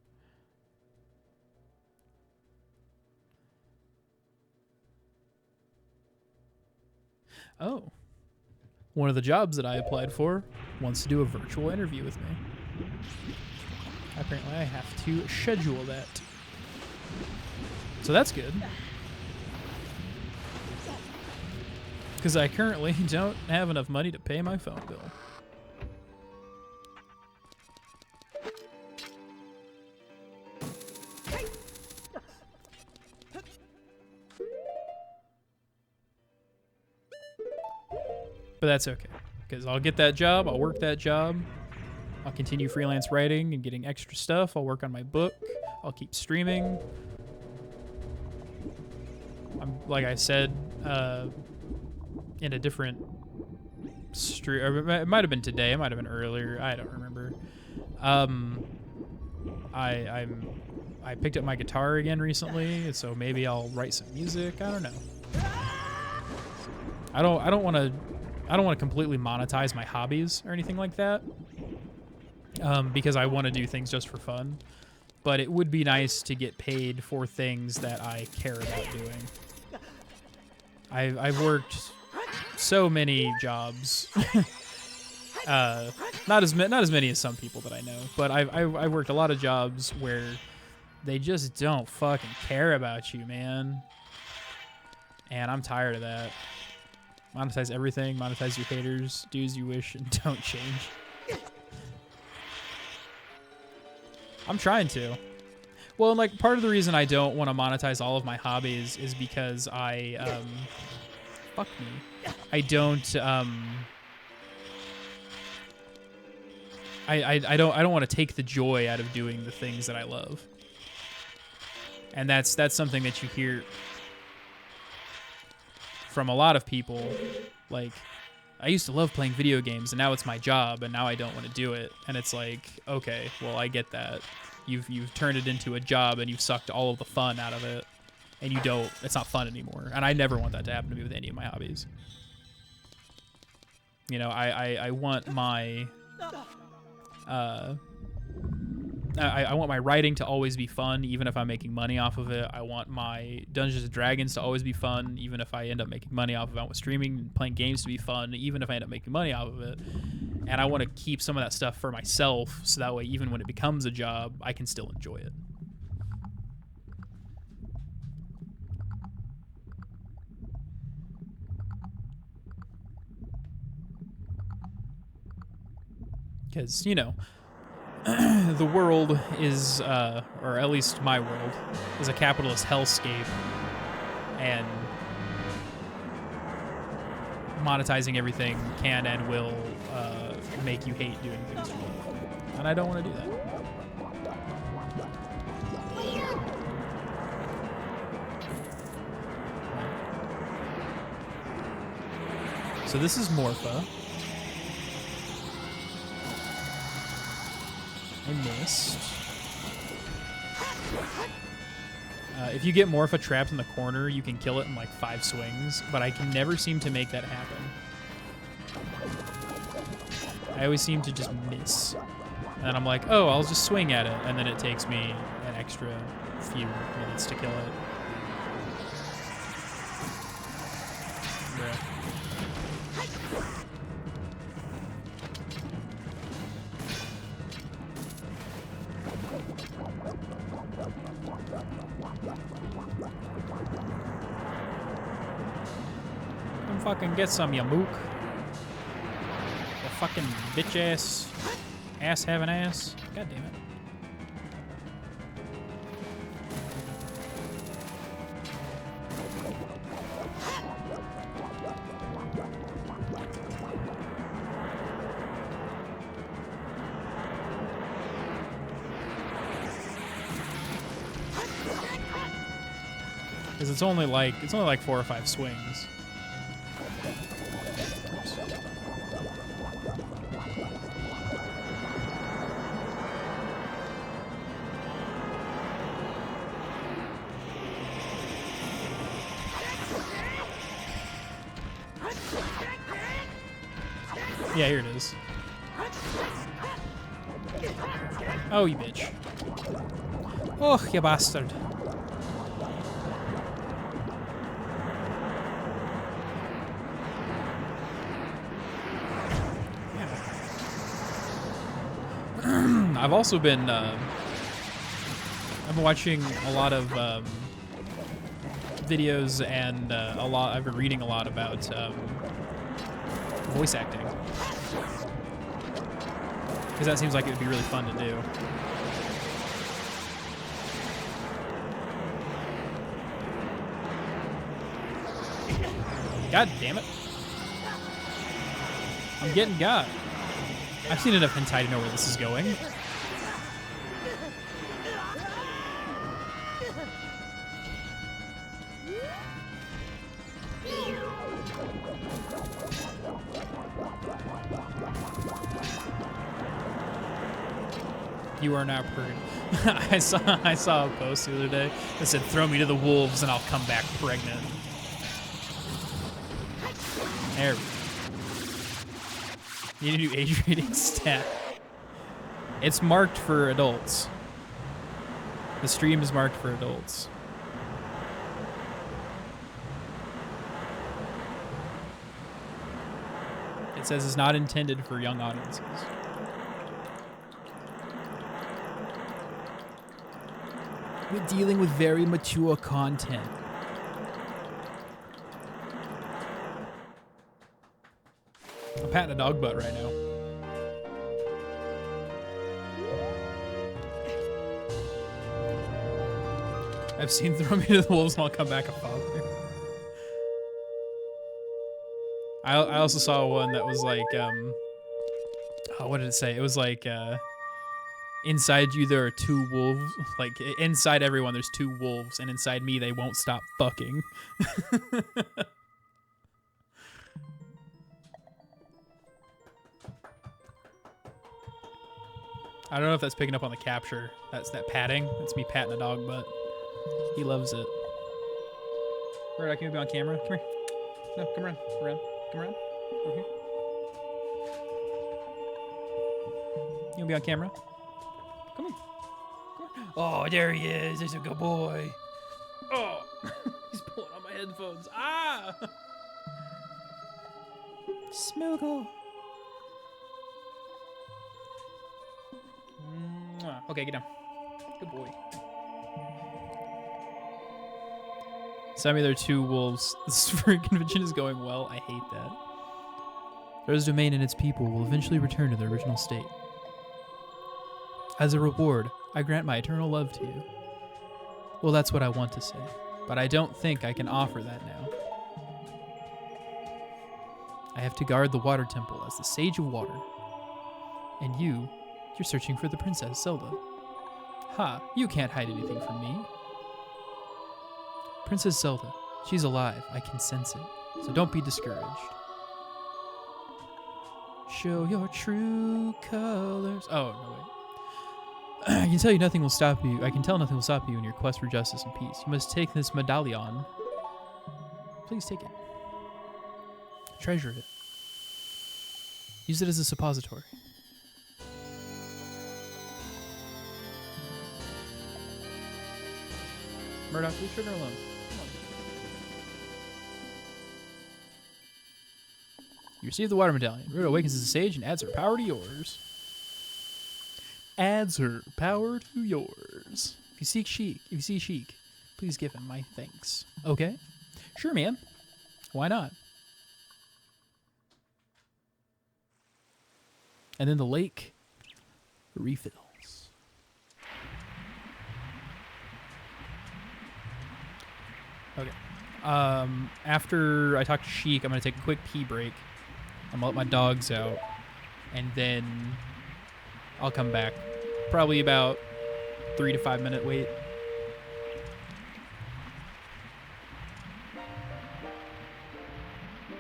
Oh. One of the jobs that I applied for wants to do a virtual interview with me. Apparently I have to schedule that. So that's good. Because I currently don't have enough money to pay my phone bill. But that's okay, because I'll get that job, I'll work that job, I'll continue freelance writing and getting extra stuff, I'll work on my book, I'll keep streaming. Like I said, in a different stream, or it might have been today, it might have been earlier, I don't remember. I picked up my guitar again recently, so maybe I'll write some music, I don't know. I don't want to completely monetize my hobbies or anything like that, because I want to do things just for fun. But it would be nice to get paid for things that I care about doing. I've worked so many jobs, not as many as some people that I know, but I've worked a lot of jobs where they just don't fucking care about you, man. And I'm tired of that. Monetize everything, monetize your haters, do as you wish, and don't change. I'm trying to. Well, and like part of the reason I don't want to monetize all of my hobbies is because fuck me. I don't I don't want to take the joy out of doing the things that I love. And that's something that you hear from a lot of people. Like, I used to love playing video games and now it's my job and now I don't want to do it. And it's like, okay, well, I get that. You've turned it into a job and you've sucked all of the fun out of it, and it's not fun anymore. And I never want that to happen to me with any of my hobbies. You know, I want my I want my writing to always be fun, even if I'm making money off of it. I want my Dungeons and Dragons to always be fun, even if I end up making money off of it. I want streaming and playing games to be fun, even if I end up making money off of it. And I want to keep some of that stuff for myself, so that way, even when it becomes a job, I can still enjoy it. Because, you know, the world is, or at least my world, is a capitalist hellscape, and monetizing everything can and will make you hate doing things you love. And I don't want to do that. So this is Morpha. I missed. If you get Morpha trapped in the corner, you can kill it in like 5 swings, but I can never seem to make that happen. I always seem to just miss. And I'm like, oh, I'll just swing at it, and then it takes me an extra few minutes to kill it. Bruh. Fucking get some, you mook. You fucking bitch ass. Ass have an ass. God damn it. Because it's only like 4 or 5 swings. Oops. Yeah, here it is. Oh, you bitch. Oh, you bastard. I've also been I've been watching a lot of videos and I've been reading a lot about voice acting, because that seems like it would be really fun to do. God damn it. I'm getting got. I've seen enough hentai to know where this is going. You are now pregnant. I saw a post the other day that said, "Throw me to the wolves and I'll come back pregnant." There we go. Need a new age rating stat. It's marked for adults. The stream is marked for adults. It says it's not intended for young audiences. We're dealing with very mature content. I'm patting a dog butt right now. I've seen Throw Me to the Wolves and I'll come back a father. I also saw one that was like, what did it say? It was like, inside you there are 2 wolves. Like, inside everyone there's 2 wolves, and inside me they won't stop fucking. I don't know if that's picking up on the capture. That's that patting. That's me patting a dog butt. He loves it. Murdoch, can you be on camera? Come here. No, come around. Come around. Over here. You wanna be on camera? Come here. Come here. Oh, there he is. There's a good boy. Oh, he's pulling on my headphones. Ah! Smoogle. Okay, get down. Good boy. Send me there 2 wolves. This freaking convention is going well. I hate that. There's domain and its people will eventually return to their original state. As a reward, I grant my eternal love to you. Well, that's what I want to say, but I don't think I can offer that now. I have to guard the water temple as the Sage of Water. And you're searching for the Princess Zelda. Ha, you can't hide anything from me. Princess Zelda, she's alive, I can sense it, so don't be discouraged. Show your true colors. Oh, no, wait. I can tell nothing will stop you in your quest for justice and peace. You must take this medallion. Please take it. Treasure it. Use it as a suppository. Murdoch, leave Sugar alone. Come on. You receive the water medallion. Ruta awakens as a sage and adds her power to yours. Adds her power to yours. If you see Sheik, please give him my thanks. Okay? Sure, man. Why not? And then the lake. refills. Okay. After I talk to Sheik, I'm gonna take a quick pee break. I'm gonna let my dogs out, and then I'll come back. Probably about 3 to 5 minute wait.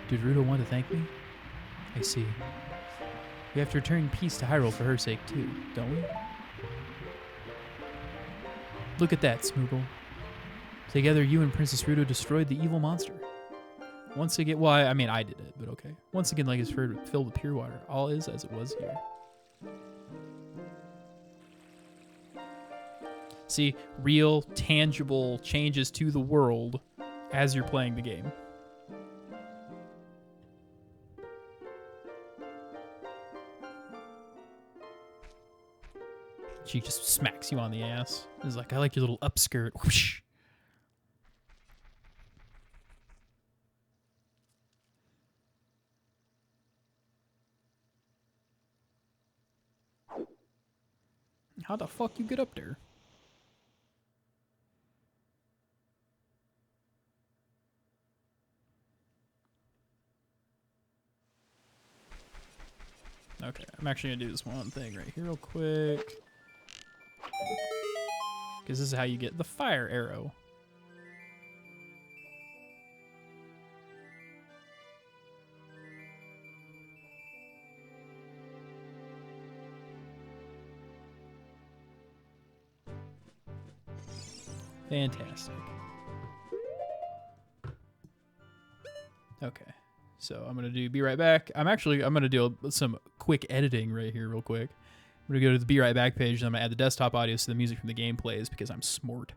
Did Ruto want to thank me? I see. We have to return peace to Hyrule for her sake, too, don't we? Look at that, Smoogle. Together, you and Princess Ruto destroyed the evil monster. Once again, well, I mean, I did it, but okay. Once again, like it's filled with pure water. All is as it was here. See, real, tangible changes to the world as you're playing the game. She just smacks you on the ass. It's like, I like your little upskirt. Whoosh. How the fuck you get up there? Okay, I'm actually gonna do this one thing right here real quick. Because this is how you get the fire arrow. Fantastic. Okay, so I'm gonna be right back. I'm gonna do some quick editing right here real quick. I'm gonna go to the be right back page and I'm gonna add the desktop audio so the music from the game plays because I'm smart.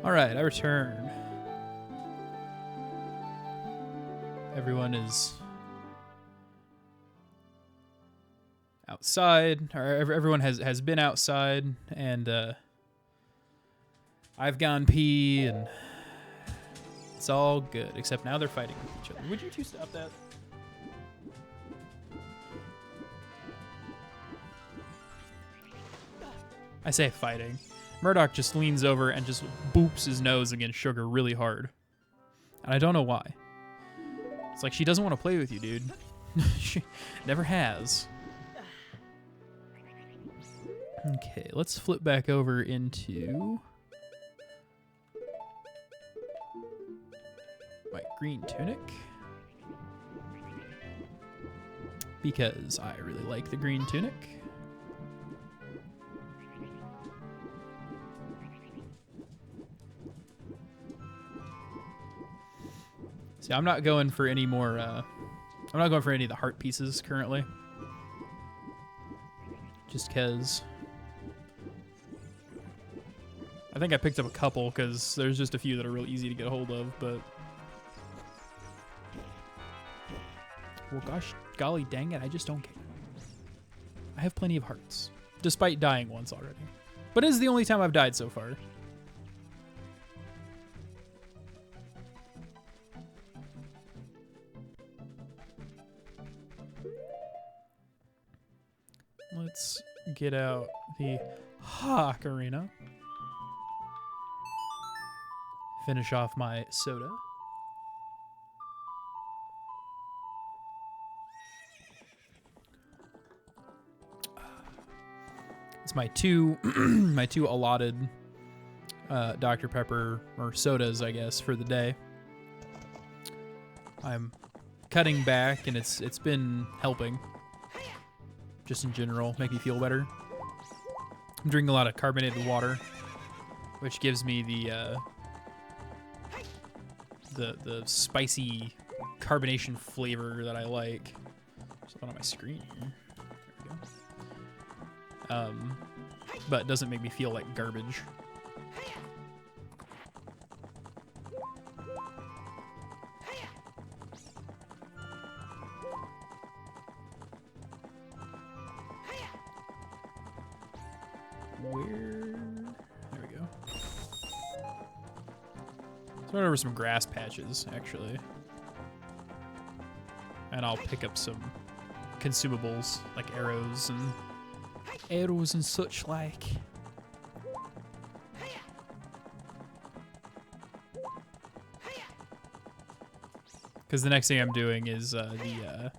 Alright, I return. Everyone is outside, or everyone has been outside, and I've gone pee, and it's all good, except now they're fighting with each other. Would you two stop that? I say fighting. Murdoch just leans over and just boops his nose against Sugar really hard. And I don't know why. It's like she doesn't want to play with you, dude. She never has. Okay, let's flip back over into my green tunic. Because I really like the green tunic. See, I'm not going for any more, I'm not going for any of the heart pieces currently. Just because I think I picked up a couple because there's just a few that are real easy to get a hold of, but well, gosh, golly dang it, I just don't care. I have plenty of hearts, despite dying once already. But it is the only time I've died so far. Let's get out the Ocarina. Finish off my soda. It's my two my two allotted Dr. Pepper or sodas, I guess, for the day. I'm cutting back, and it's been helping. Just in general, make me feel better. I'm drinking a lot of carbonated water, which gives me the spicy carbonation flavor that I like. There's one on my screen. There we go. But it doesn't make me feel like garbage. There we go. So went over some grass patches, actually. And I'll pick up some consumables, like arrows and such like. Because the next thing I'm doing is the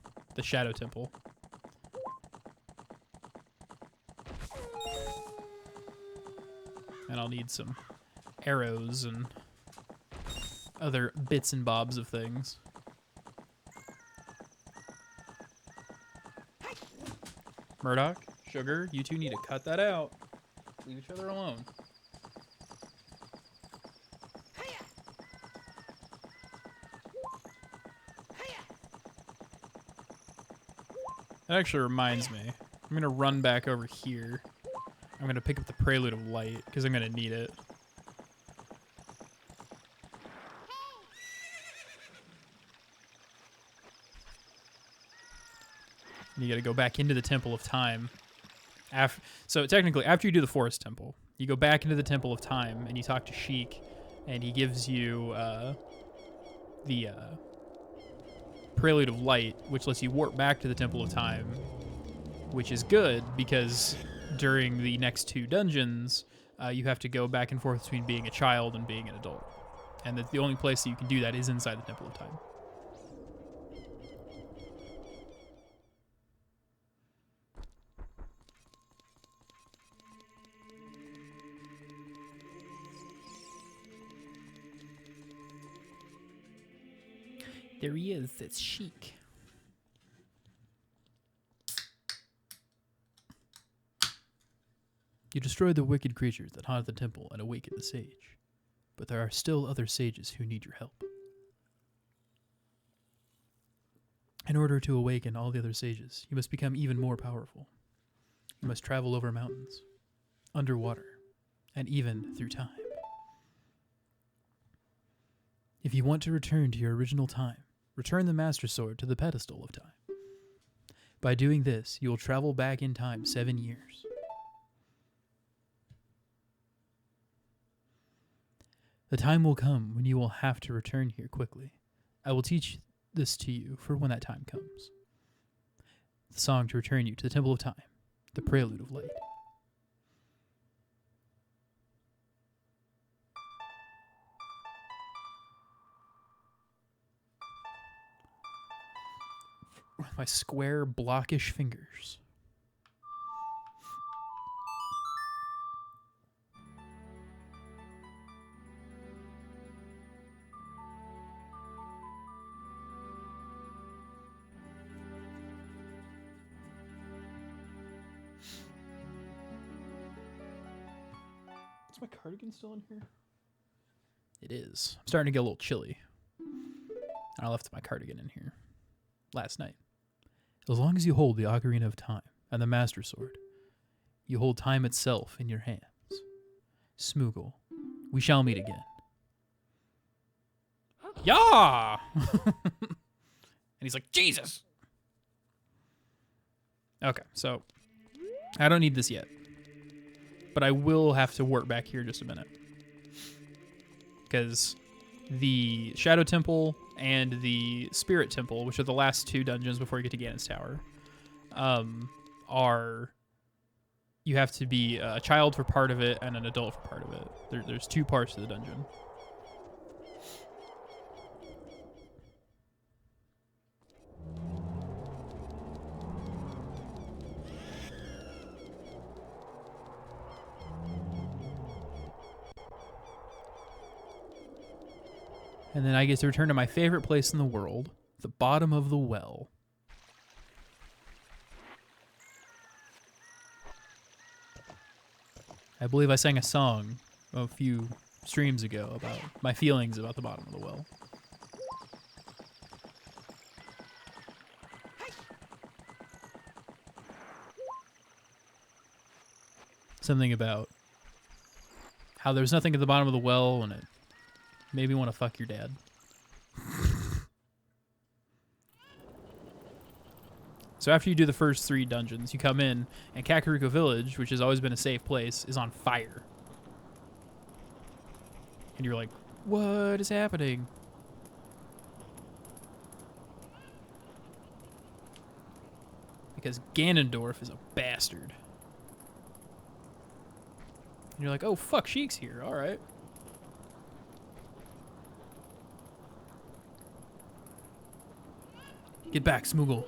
Shadow Temple. And I'll need some arrows and other bits and bobs of things. Murdoch, Sugar, you two need to cut that out. Leave each other alone. That actually reminds me. I'm going to run back over here. I'm going to pick up the Prelude of Light, because I'm going to need it. You got to go back into the Temple of Time. So technically, after you do the Forest Temple, you go back into the Temple of Time, and you talk to Sheik, and he gives you the Prelude of Light, which lets you warp back to the Temple of Time, which is good, because during the next two dungeons, you have to go back and forth between being a child and being an adult. And the only place that you can do that is inside the Temple of Time. There he is, that's Sheik. You destroyed the wicked creatures that haunted the temple and awakened the sage. But there are still other sages who need your help. In order to awaken all the other sages, you must become even more powerful. You must travel over mountains, underwater, and even through time. If you want to return to your original time, return the Master Sword to the pedestal of time. By doing this, you will travel back in time 7 years. The time will come when you will have to return here quickly. I will teach this to you for when that time comes. The song to return you to the Temple of Time, the Prelude of Light. With my square, blockish fingers. Is my cardigan still in here? It is. I'm starting to get a little chilly. I left my cardigan in here last night. As long as you hold the Ocarina of Time and the Master Sword, you hold time itself in your hands. Smoogle, we shall meet again. Yeah! And he's like, Jesus! Okay, so I don't need this yet. But I will have to work back here just a minute. Because the Shadow Temple and the Spirit Temple, which are the last 2 dungeons before you get to Ganon's Tower, you have to be a child for part of it and an adult for part of it. There's 2 parts to the dungeon. And then I get to return to my favorite place in the world, the bottom of the well. I believe I sang a song a few streams ago about my feelings about the bottom of the well. Something about how there's nothing at the bottom of the well and it made me want to fuck your dad. So after you do the first 3 dungeons, you come in, and Kakariko Village, which has always been a safe place, is on fire. And you're like, what is happening? Because Ganondorf is a bastard. And you're like, oh fuck, Sheik's here, alright. Get back, Smoogle.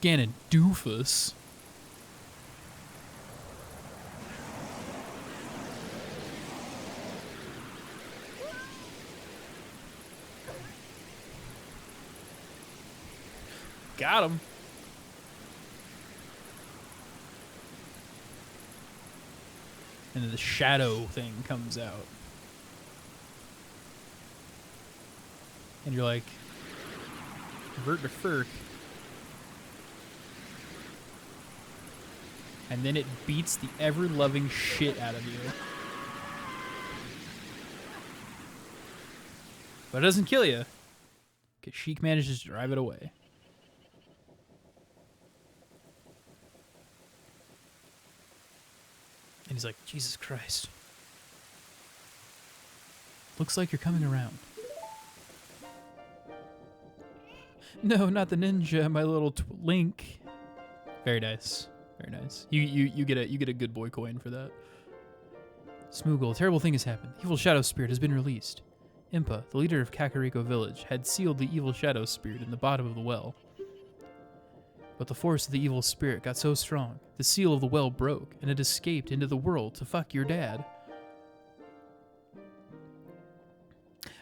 Ganon doofus. Got him. And then the shadow thing comes out. And you're like, vert to furk. And then it beats the ever-loving shit out of you. But it doesn't kill you. Because Sheik manages to drive it away. And he's like, Jesus Christ. Looks like you're coming around. No, not the ninja, my little Link. Very nice. Very nice. You get a good boy coin for that. Smoogle, a terrible thing has happened. The evil shadow spirit has been released. Impa, the leader of Kakariko Village, had sealed the evil shadow spirit in the bottom of the well. But the force of the evil spirit got so strong, the seal of the well broke, and it escaped into the world to fuck your dad.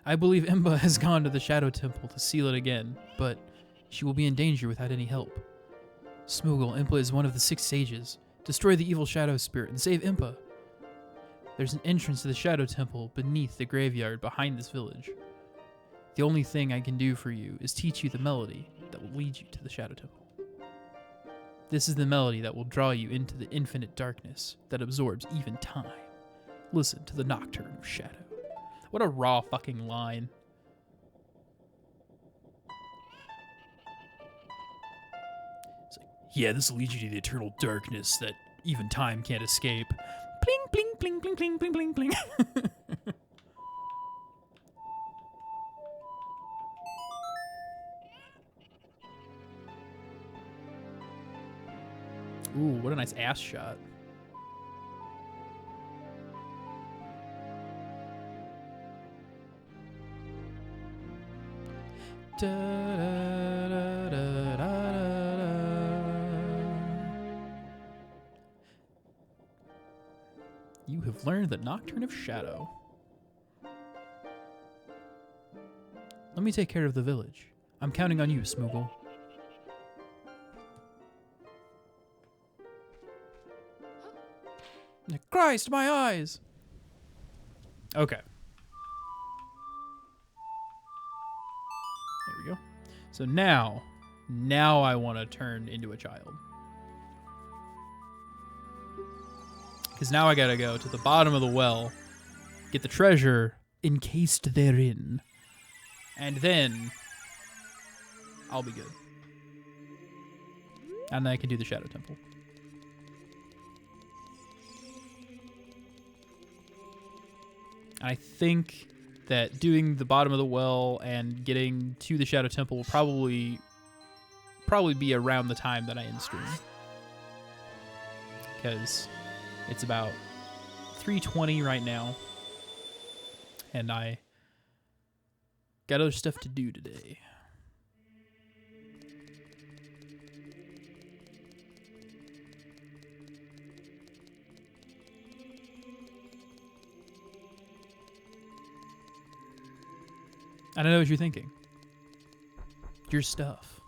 I believe Impa has gone to the Shadow Temple to seal it again, but she will be in danger without any help. Smoogle, Impa is one of the 6 sages. Destroy the evil shadow spirit and save Impa. There's an entrance to the Shadow Temple beneath the graveyard behind this village. The only thing I can do for you is teach you the melody that will lead you to the Shadow Temple. This is the melody that will draw you into the infinite darkness that absorbs even time. Listen to the Nocturne of Shadow. What a raw fucking line. It's like, yeah, this will lead you to the eternal darkness that even time can't escape. Bling, bling, bling, bling, bling, bling, bling, bling. Ooh, what a nice ass shot. Da, da, da, da, da, da. You have learned the Nocturne of Shadow. Let me take care of the village. I'm counting on you, Smoogle. Christ, my eyes! Okay. There we go. So now I want to turn into a child. Because now I gotta go to the bottom of the well, get the treasure encased therein, and then I'll be good. And then I can do the Shadow Temple. I think that doing the bottom of the well and getting to the Shadow Temple will probably be around the time that I end stream. Because it's about 3:20 right now. And I got other stuff to do today. I don't know what you're thinking. Your stuff.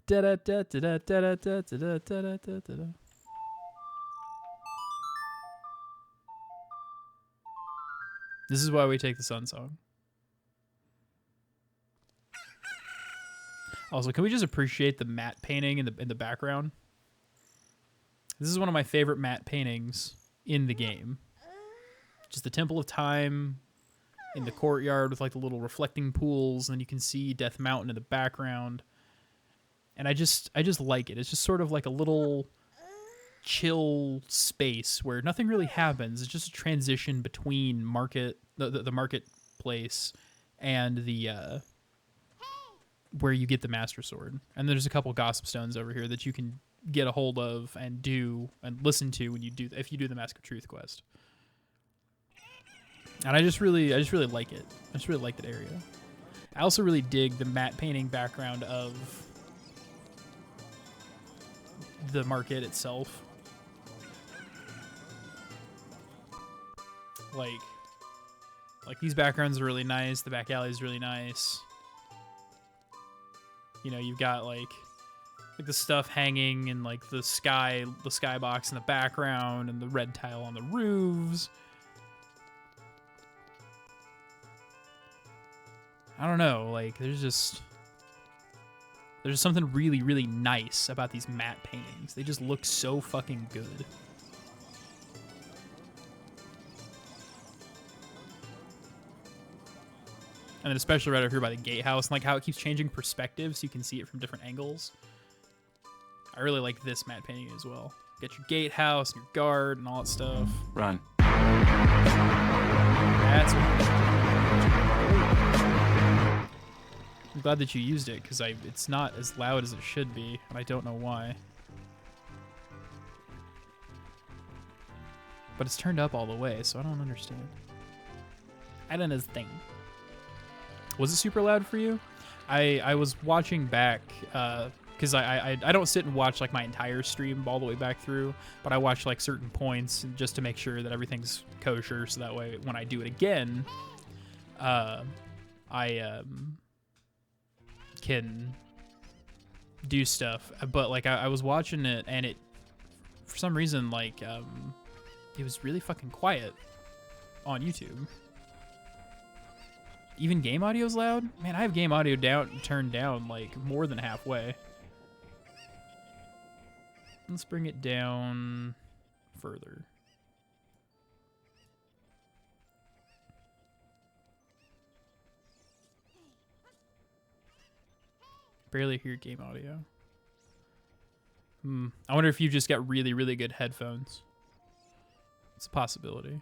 Da da da da da da da da da da da da. This is why we take the sun song. Also, can we just appreciate the matte painting in the background? This is one of my favorite matte paintings in the game. Just the Temple of Time in the courtyard with like the little reflecting pools, and then you can see Death Mountain in the background. And I just like it. It's just sort of like a little chill space where nothing really happens. It's just a transition between the marketplace and the where you get the Master Sword. And there's a couple gossip stones over here that you can get a hold of and do and listen to when you do if you do the Mask of Truth quest. And I just really like it. I just really like that area. I also really dig the matte painting background of the market itself. Like these backgrounds are really nice. The back alley is really nice. You know, you've got like the stuff hanging and like the skybox in the background and the red tile on the roofs. I don't know, like there's something really, really nice about these matte paintings. They just look so fucking good. And then especially right over here by the gatehouse, and like how it keeps changing perspective so you can see it from different angles. I really like this matte painting as well. Get your gatehouse and your guard and all that stuff. Run. That's I'm glad that you used it, because it's not as loud as it should be, and I don't know why. But it's turned up all the way, so I don't understand. I don't understand. Was it super loud for you? I was watching back, because I don't sit and watch like my entire stream all the way back through, but I watch like certain points just to make sure that everything's kosher, so that way when I do it again, I can do stuff. But like I was watching it, and it for some reason like it was really fucking quiet on YouTube. Even game audio's loud? Man, I have game audio turned down like more than halfway. Let's bring it down further. Barely hear game audio. I wonder if you just got really, really good headphones. It's a possibility.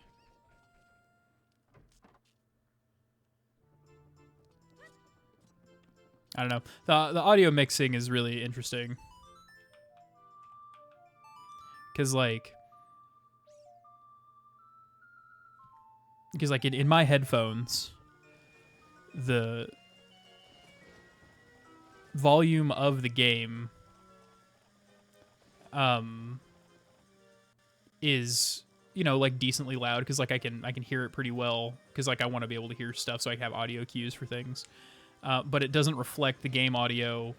I don't know. The audio mixing is really interesting. Because like in my headphones, the volume of the game is, you know, like decently loud, because like I can hear it pretty well, because like I want to be able to hear stuff, so I have audio cues for things, but it doesn't reflect the game audio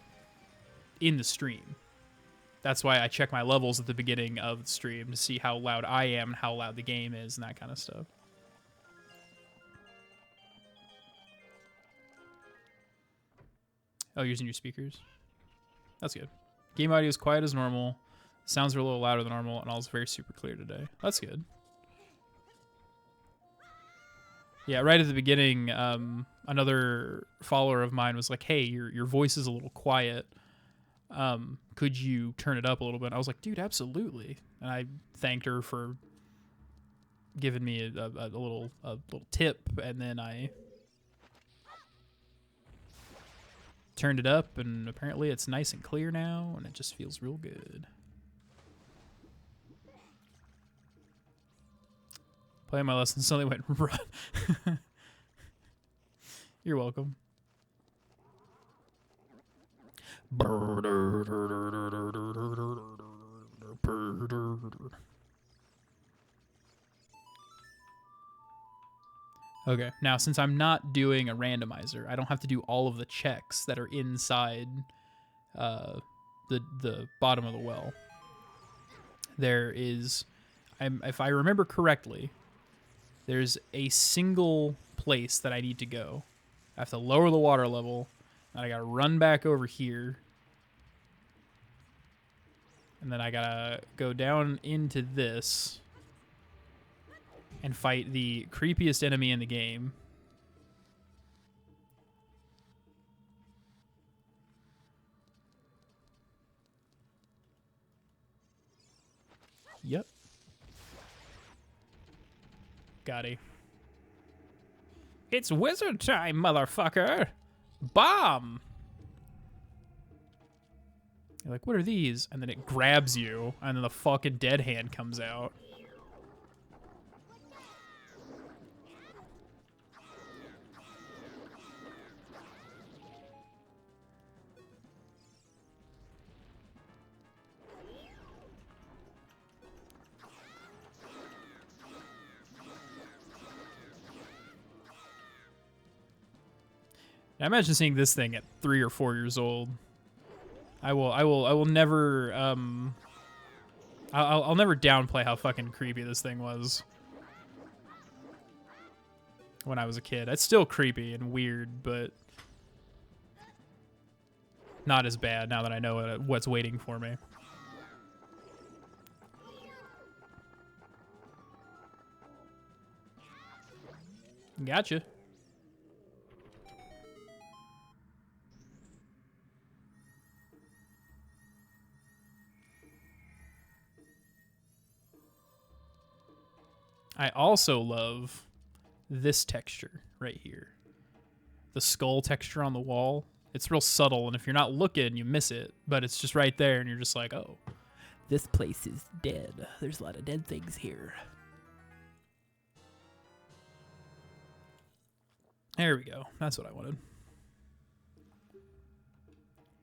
in the stream. That's why I check my levels at the beginning of the stream to see how loud I am and how loud the game is and that kind of stuff. Oh, using your speakers. That's good. Game audio is quiet as normal. Sounds are a little louder than normal, and all is very super clear today. That's good. Yeah, right at the beginning, another follower of mine was like, "Hey, your voice is a little quiet. Could you turn it up a little bit?" I was like, "Dude, absolutely." And I thanked her for giving me a little tip, and then I turned it up, and apparently it's nice and clear now, and it just feels real good. Playing my lessons suddenly went run. You're welcome. Okay, now since I'm not doing a randomizer, I don't have to do all of the checks that are inside the bottom of the well. There is, if I remember correctly, there's a single place that I need to go. I have to lower the water level, and I gotta run back over here, and then I gotta go down into this and fight the creepiest enemy in the game. Yep. Got it. It's wizard time, motherfucker! Bomb! You're like, what are these? And then it grabs you, and then the fucking dead hand comes out. I imagine seeing this thing at 3 or 4 years old. I will never I'll never downplay how fucking creepy this thing was when I was a kid. It's still creepy and weird, but not as bad now that I know what's waiting for me. Gotcha. I also love this texture right here. The skull texture on the wall. It's real subtle, and if you're not looking, you miss it. But it's just right there, and you're just like, oh. This place is dead. There's a lot of dead things here. There we go. That's what I wanted.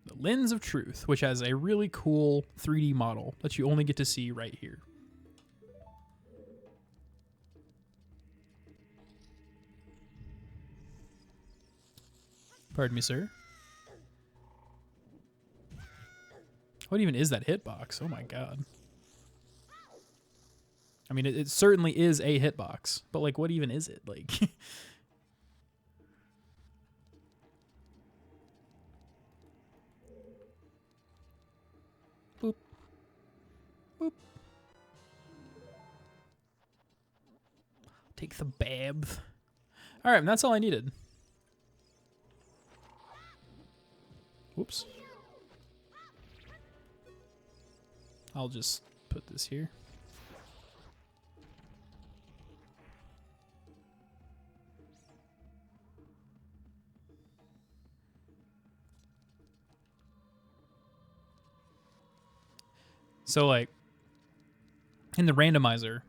The Lens of Truth, which has a really cool 3D model that you only get to see right here. Pardon me, sir. What even is that hitbox? Oh my god. I mean, it certainly is a hitbox, but like, what even is it? Like, boop. Take the bab. All right, and that's all I needed. Whoops. I'll just put this here. So, like, in the randomizer,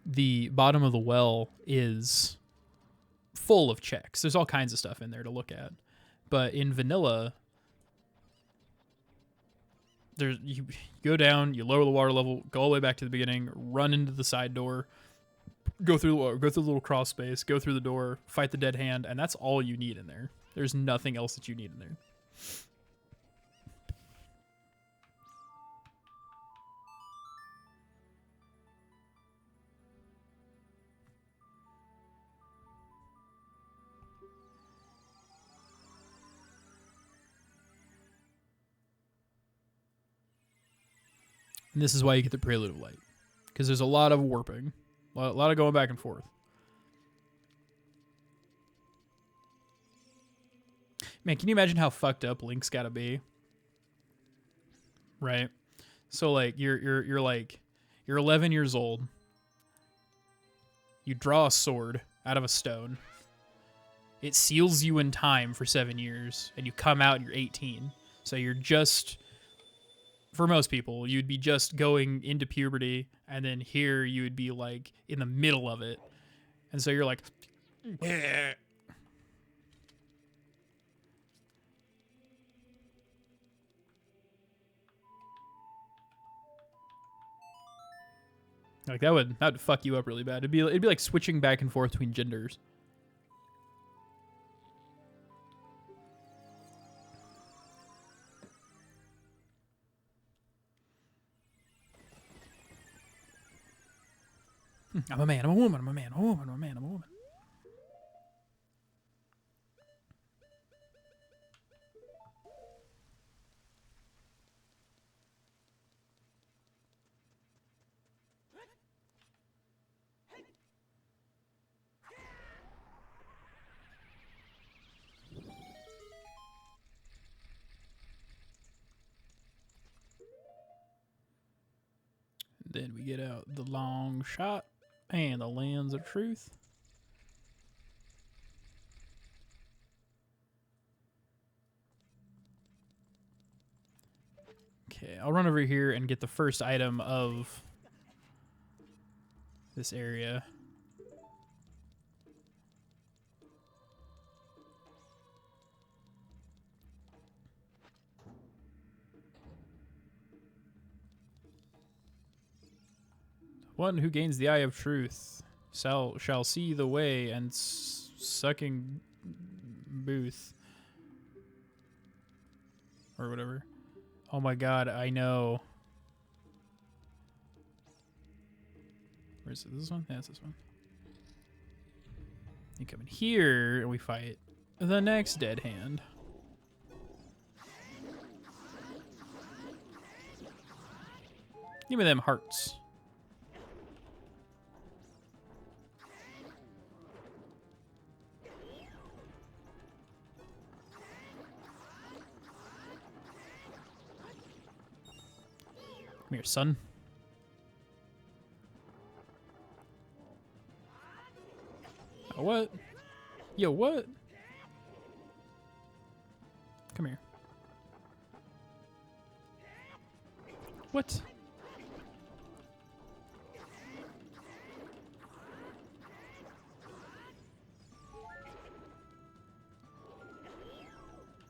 the bottom of the well is full of checks. There's all kinds of stuff in there to look at. But in vanilla, you go down, you lower the water level, go all the way back to the beginning, run into the side door, go through the little crawl space, go through the door, fight the dead hand, and that's all you need in there. There's nothing else that you need in there. And this is why you get the Prelude of Light. Because there's a lot of warping. A lot of going back and forth. Man, can you imagine how fucked up Link's gotta be? Right? So, like, you're 11 years old. You draw a sword out of a stone. It seals you in time for 7 years. And you come out and you're 18. So you're just... For most people, you'd be just going into puberty, and then here you would be, like, in the middle of it. And so you're like... Eh. Like, that would fuck you up really bad. It'd be like switching back and forth between genders. I'm a man, I'm a woman, I'm a man, I'm a woman, I'm a man, I'm a woman. Then we get out the long shot and the lens of truth. Okay, I'll run over here and get the first item of this area. One who gains the Eye of Truth shall see the way and sucking booth. Or whatever. Oh my god, I know. Where's it? This one? Yeah, it's this one. You come in here and we fight the next dead hand. Give me them hearts. Come here, son. Oh, what? Yo, what? Come here. What?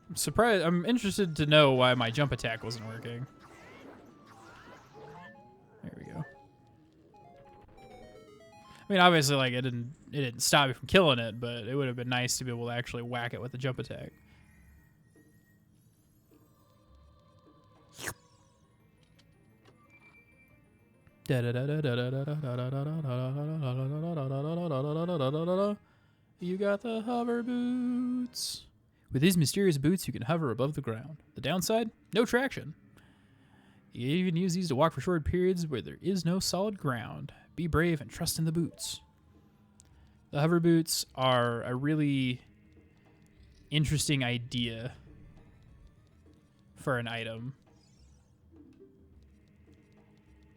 I'm surprised. I'm interested to know why my jump attack wasn't working. There we go. I mean, obviously, like, it didn't stop me from killing it, but it would have been nice to be able to actually whack it with the jump attack. You got the hover boots. With these mysterious boots, you can hover above the ground. The downside? No traction. You even use these to walk for short periods where there is no solid ground. Be brave and trust in the boots. The hover boots are a really interesting idea for an item,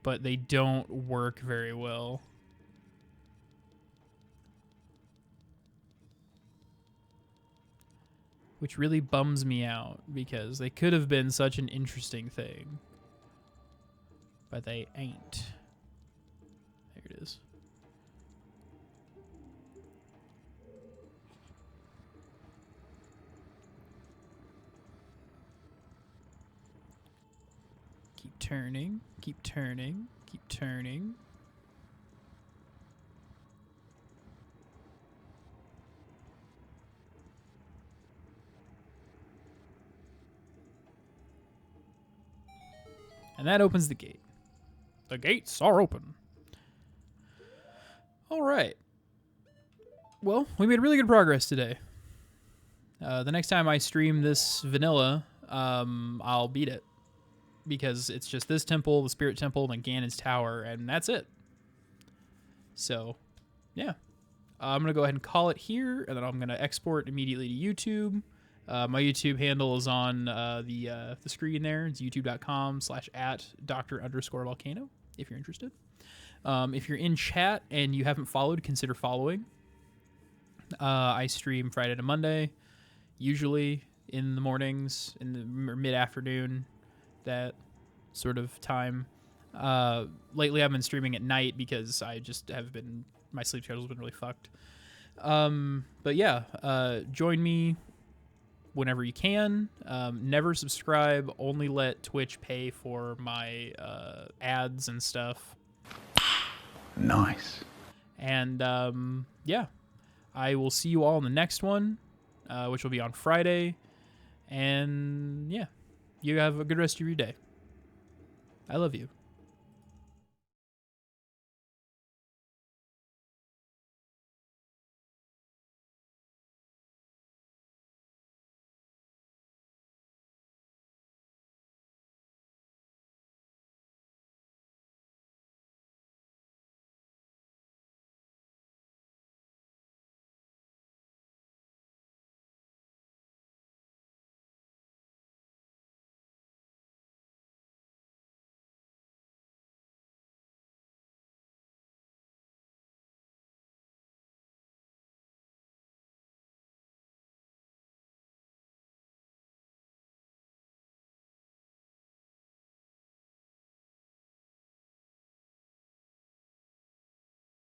but they don't work very well. Which really bums me out because they could have been such an interesting thing, but they ain't. There it is. Keep turning, keep turning, keep turning. And that opens the gate. The gates are open. All right. Well, we made really good progress today. The next time I stream this vanilla, I'll beat it. Because it's just this temple, the Spirit Temple, and Ganon's Tower, and that's it. So, yeah. I'm going to go ahead and call it here, and then I'm going to export immediately to YouTube. My YouTube handle is on the screen there. It's youtube.com/@Dr_Volcano if you're interested. If you're in chat and you haven't followed, consider following. I stream Friday to Monday, usually in the mornings, in the mid-afternoon, that sort of time. Lately I've been streaming at night because I just have been, my sleep schedule's been really fucked. But yeah, join me whenever you can. Never subscribe, only let Twitch pay for my ads and stuff. Nice. And yeah, I will see you all in the next one, which will be on Friday. And yeah, you have a good rest of your day. I love you.